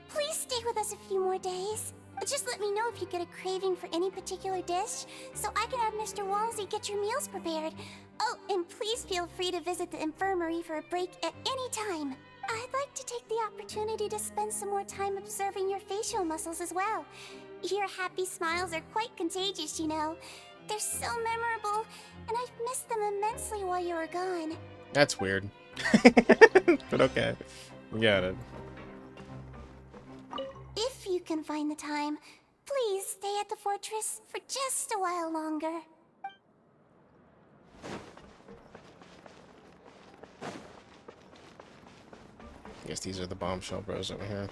please stay with us a few more days. Just let me know if you get a craving for any particular dish, so I can have Mr. Walsey get your meals prepared. Oh, and please feel free to visit the infirmary for a break at any time. I'd like to take the opportunity to spend some more time observing your facial muscles as well. Your happy smiles are quite contagious, you know. They're so memorable, and I've missed them immensely while you were gone. That's weird. But okay. We got it. If you can find the time, please stay at the fortress for just a while longer. I guess these are the bombshell bros over here.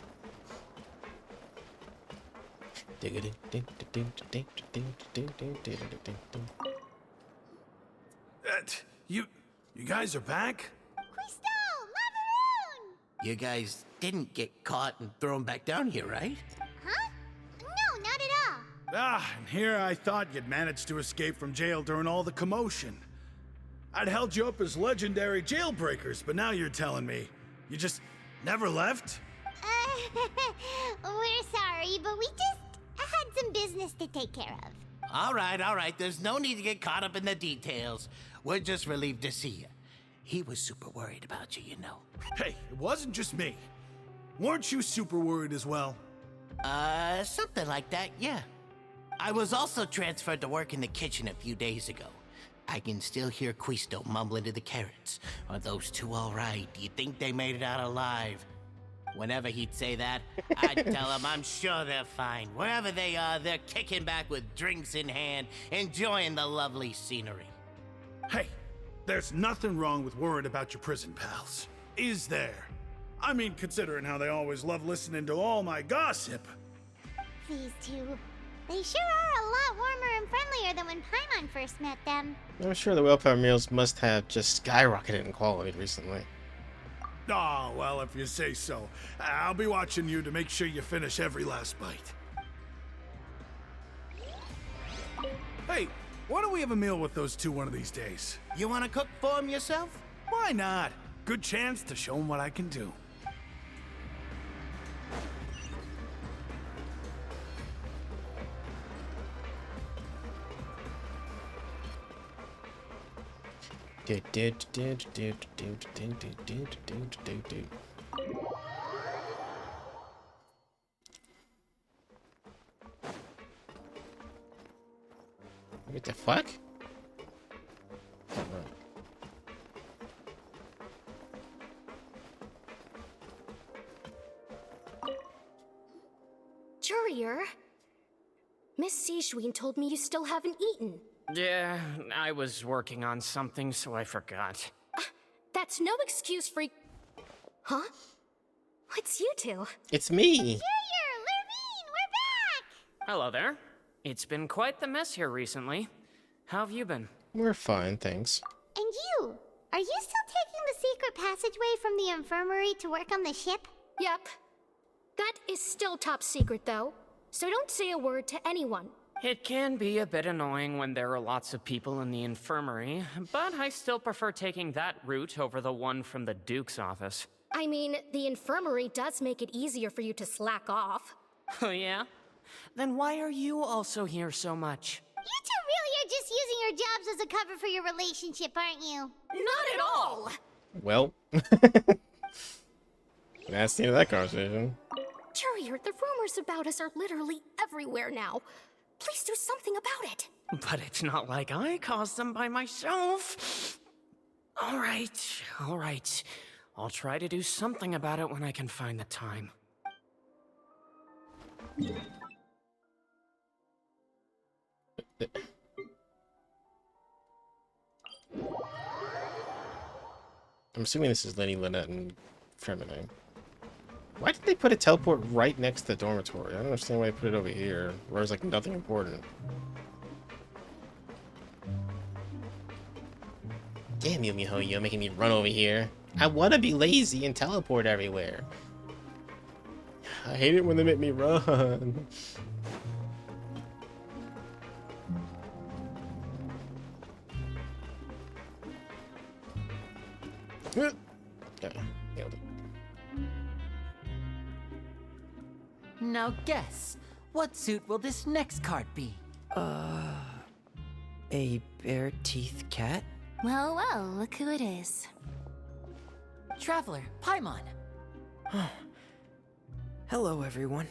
You guys are back? You guys didn't get caught and thrown back down here, right? Huh? No, not at all. Ah, and here I thought you'd managed to escape from jail during all the commotion. I'd held you up as legendary jailbreakers, but now you're telling me you just never left? We're sorry, but we just had some business to take care of. All right. There's no need to get caught up in the details. We're just relieved to see you. He was super worried about you, you know. Hey, it wasn't just me. Weren't you super worried as well? Something like that, yeah. I was also transferred to work in the kitchen a few days ago. I can still hear Quisto mumbling to the carrots. Are those two all right? Do you think they made it out alive? Whenever he'd say that, I'd tell him I'm sure they're fine. Wherever they are, they're kicking back with drinks in hand, enjoying the lovely scenery. Hey, there's nothing wrong with worrying about your prison pals, is there? I mean, considering how they always love listening to all my gossip. These two, they sure are a lot warmer and friendlier than when Paimon first met them. I'm sure the welfare meals must have just skyrocketed in quality recently. Oh, well, if you say so. I'll be watching you to make sure you finish every last bite. Hey, why don't we have a meal with those two one of these days? You want to cook for them yourself? Why not? Good chance to show them what I can do. What the fuck? Jurier, Miss Sejuin told me you still haven't eaten. Yeah, I was working on something, so I forgot. That's no excuse for... Huh? It's you two. It's me. Jurier, Lurvine, we're back! Hello there. It's been quite the mess here recently. How have you been? We're fine, thanks. And you? Are you still taking the secret passageway from the infirmary to work on the ship? Yep. That is still top secret, though. So don't say a word to anyone. It can be a bit annoying when there are lots of people in the infirmary, but I still prefer taking that route over the one from the Duke's office. I mean, the infirmary does make it easier for you to slack off. Oh yeah? Then why are you also here so much? You two really are just using your jobs as a cover for your relationship, aren't you? Not at all! Well, that's the end of that conversation. Courier, the rumors about us are literally everywhere now. Please do something about it. But it's not like I caused them by myself. All right. I'll try to do something about it when I can find the time. I'm assuming this is Lenny, Lynette, and Feminine. Why did they put a teleport right next to the dormitory? I don't understand why they put it over here, where it's like nothing important. Damn you, Miho, you're making me run over here. I want to be lazy and teleport everywhere. I hate it when they make me run. Okay, nailed it. Now guess, what suit will this next card be? A bare-teeth cat? Well, well, look who it is. Traveler, Paimon. Hello, everyone.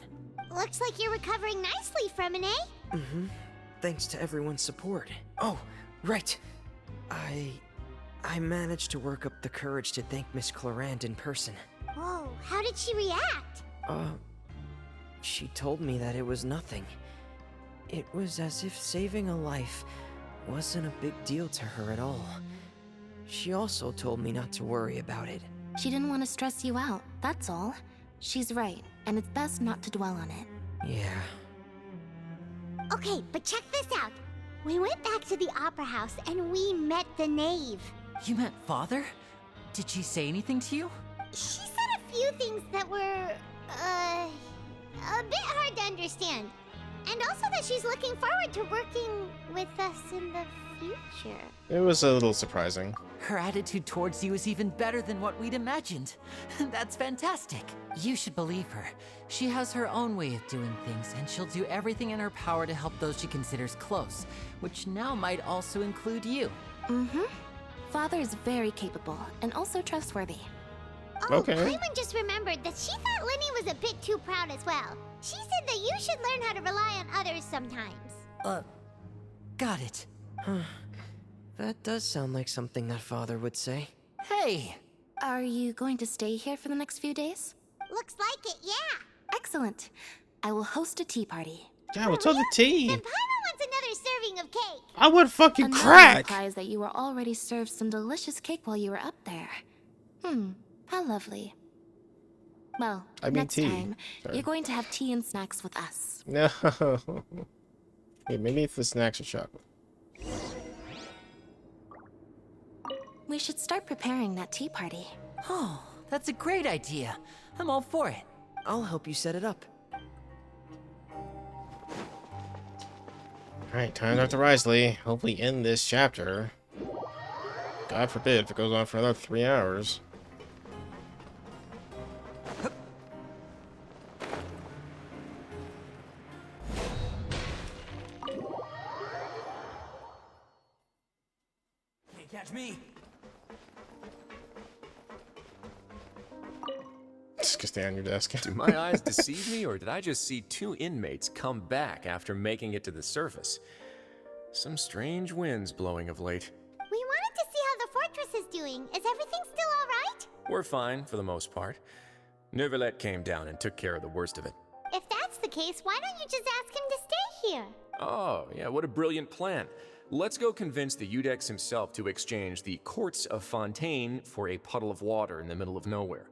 Looks like you're recovering nicely from an A. Mm-hmm. Thanks to everyone's support. Oh, right. I managed to work up the courage to thank Miss Clorand in person. Whoa, how did she react? She told me that it was nothing. It was as if saving a life wasn't a big deal to her at all. She also told me not to worry about it. She didn't want to stress you out, that's all. She's right, and it's best not to dwell on it. Yeah. Okay, but check this out. We went back to the opera house and we met the knave. You met Father? Did she say anything to you? She said a few things that were, a bit hard to understand. And also that she's looking forward to working with us in the future. It was a little surprising. Her attitude towards you is even better than what we'd imagined. That's fantastic. You should believe her. She has her own way of doing things, and she'll do everything in her power to help those she considers close, which now might also include you. Mm-hmm. Father is very capable, and also trustworthy. Oh, okay. Paimon just remembered that she thought Lenny was a bit too proud as well. She said that you should learn how to rely on others sometimes. Got it. That does sound like something that Father would say. Hey! Are you going to stay here for the next few days? Looks like it, yeah. Excellent. I will host a tea party. Yeah, what's all the tea? Then Paimon wants another serving of cake. I would fucking Another crack! surprise that you were already served some delicious cake while you were up there. How lovely. Well, I mean next tea. time, Sorry. you're going to have tea and snacks with us. No. Hey, maybe it's the snacks or chocolate. We should start preparing that tea party. Oh, that's a great idea. I'm all for it. I'll help you set it up. Alright, time Dr. Risley. Hopefully end this chapter. God forbid if it goes on for another 3 hours. Can't catch me. Just gonna stay on your desk. Do my eyes deceive me, or did I just see 2 inmates come back after making it to the surface? Some strange winds blowing of late. We wanted to see how the fortress is doing. Is everything still alright? We're fine, for the most part. Neuvillette came down and took care of the worst of it. If that's the case, why don't you just ask him to stay here? Oh, yeah, what a brilliant plan. Let's go convince the Udex himself to exchange the Courts of Fontaine for a puddle of water in the middle of nowhere.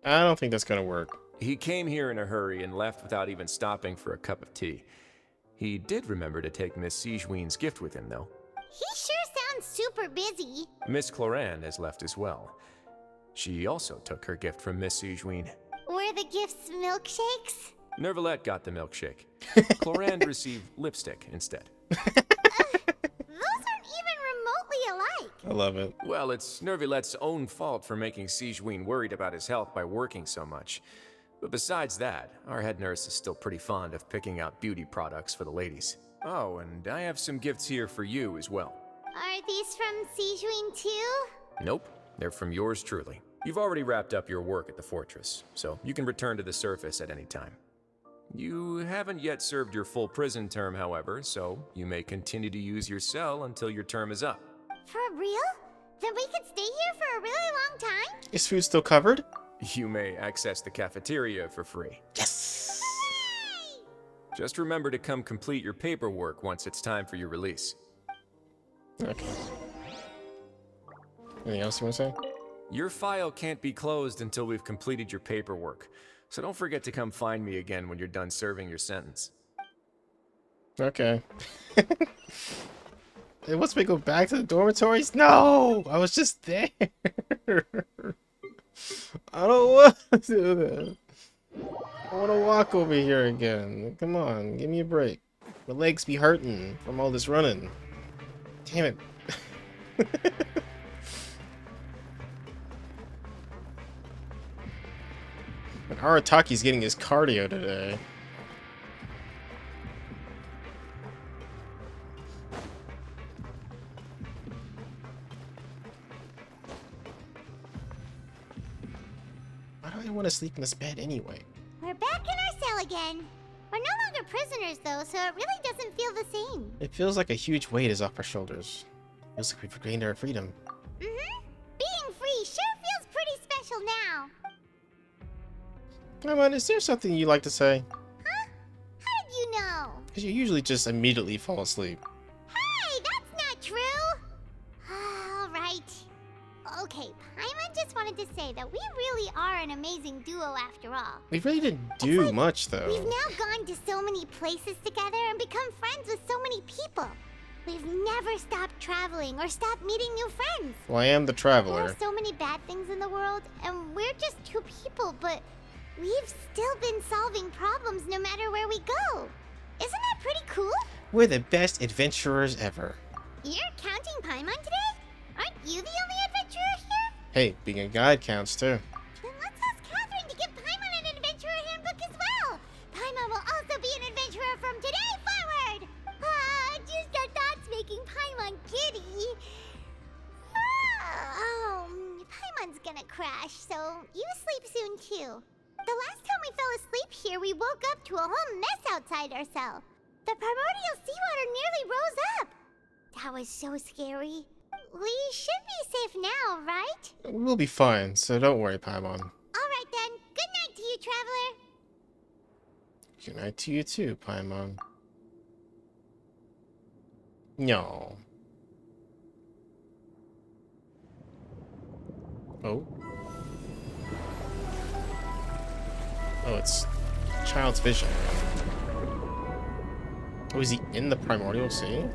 I don't think that's gonna work. He came here in a hurry and left without even stopping for a cup of tea. He did remember to take Miss Sigewinne's gift with him, though. He sure sounds super busy. Miss Clorand has left as well. She also took her gift from Miss Sigewinne. Were the gifts milkshakes? Neuvillette got the milkshake. Clorand received lipstick instead. Those aren't even remotely alike. I love it. Well, it's Neuvillette's own fault for making Sigewinne worried about his health by working so much. But besides that, our head nurse is still pretty fond of picking out beauty products for the ladies. Oh, and I have some gifts here for you as well. Are these from Sijun too? Nope, they're from yours truly. You've already wrapped up your work at the fortress, so you can return to the surface at any time. You haven't yet served your full prison term, however, so you may continue to use your cell until your term is up. For real? Then we could stay here for a really long time? Is food still covered? You may access the cafeteria for free. Yes! Just remember to come complete your paperwork once it's time for your release. Okay. Anything else you want to say? Your file can't be closed until we've completed your paperwork, so don't forget to come find me again when you're done serving your sentence. Okay. It wants me to go back to the dormitories? No! I was just there! I don't want to do that. I want to walk over here again. Come on, give me a break. My legs be hurting from all this running. Damn it. And Arataki's getting his cardio today. Why do I want to sleep in this bed anyway? We're back in our cell again. We're no longer prisoners though, so it really doesn't feel the same. It feels like a huge weight is off our shoulders. Feels like we've regained our freedom. Mm-hmm. Being free sure feels pretty special now. Come on, is there something you'd like to say? Huh? How did you know? Because you usually just immediately fall asleep. Hey, that's not true! Alright. Okay, Paimon just wanted to say that we really are an amazing duo after all. We really didn't do much, though. We've now gone to so many places together and become friends with so many people. We've never stopped traveling or stopped meeting new friends. Well, I am the There traveler. are so many bad things in the world, and we're just two people, but we've still been solving problems no matter where we go. Isn't that pretty cool? We're the best adventurers ever. You're counting Paimon today? Aren't you the only adventurer here? Hey, being a guide counts too. Then let's ask Catherine to give Paimon an adventurer handbook as well. Paimon will also be an adventurer from today forward. Just our thoughts making Paimon giddy. Paimon's gonna crash, so you sleep soon too. The last time we fell asleep here, we woke up to a whole mess outside our cell. The primordial seawater nearly rose up. That was so scary. We should be safe now, right? We'll be fine, so don't worry, Paimon. Alright then. Good night to you, traveler. Good night to you too, Paimon. No. Oh. Oh, it's Child's Vision. Oh, is he in the Primordial Sea?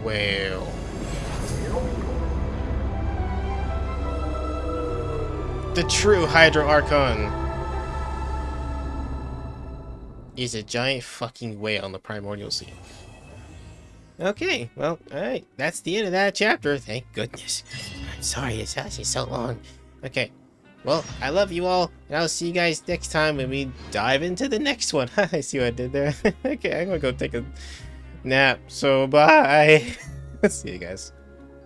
Well. The true Hydro Archon is a giant fucking whale in the Primordial Sea. Okay, well, alright. That's the end of that chapter. Thank goodness. I'm sorry it's actually so long. Okay. Well, I love you all, and I'll see you guys next time when we dive into the next one. I see what I did there. Okay, I'm gonna go take a nap. So, bye. See you guys.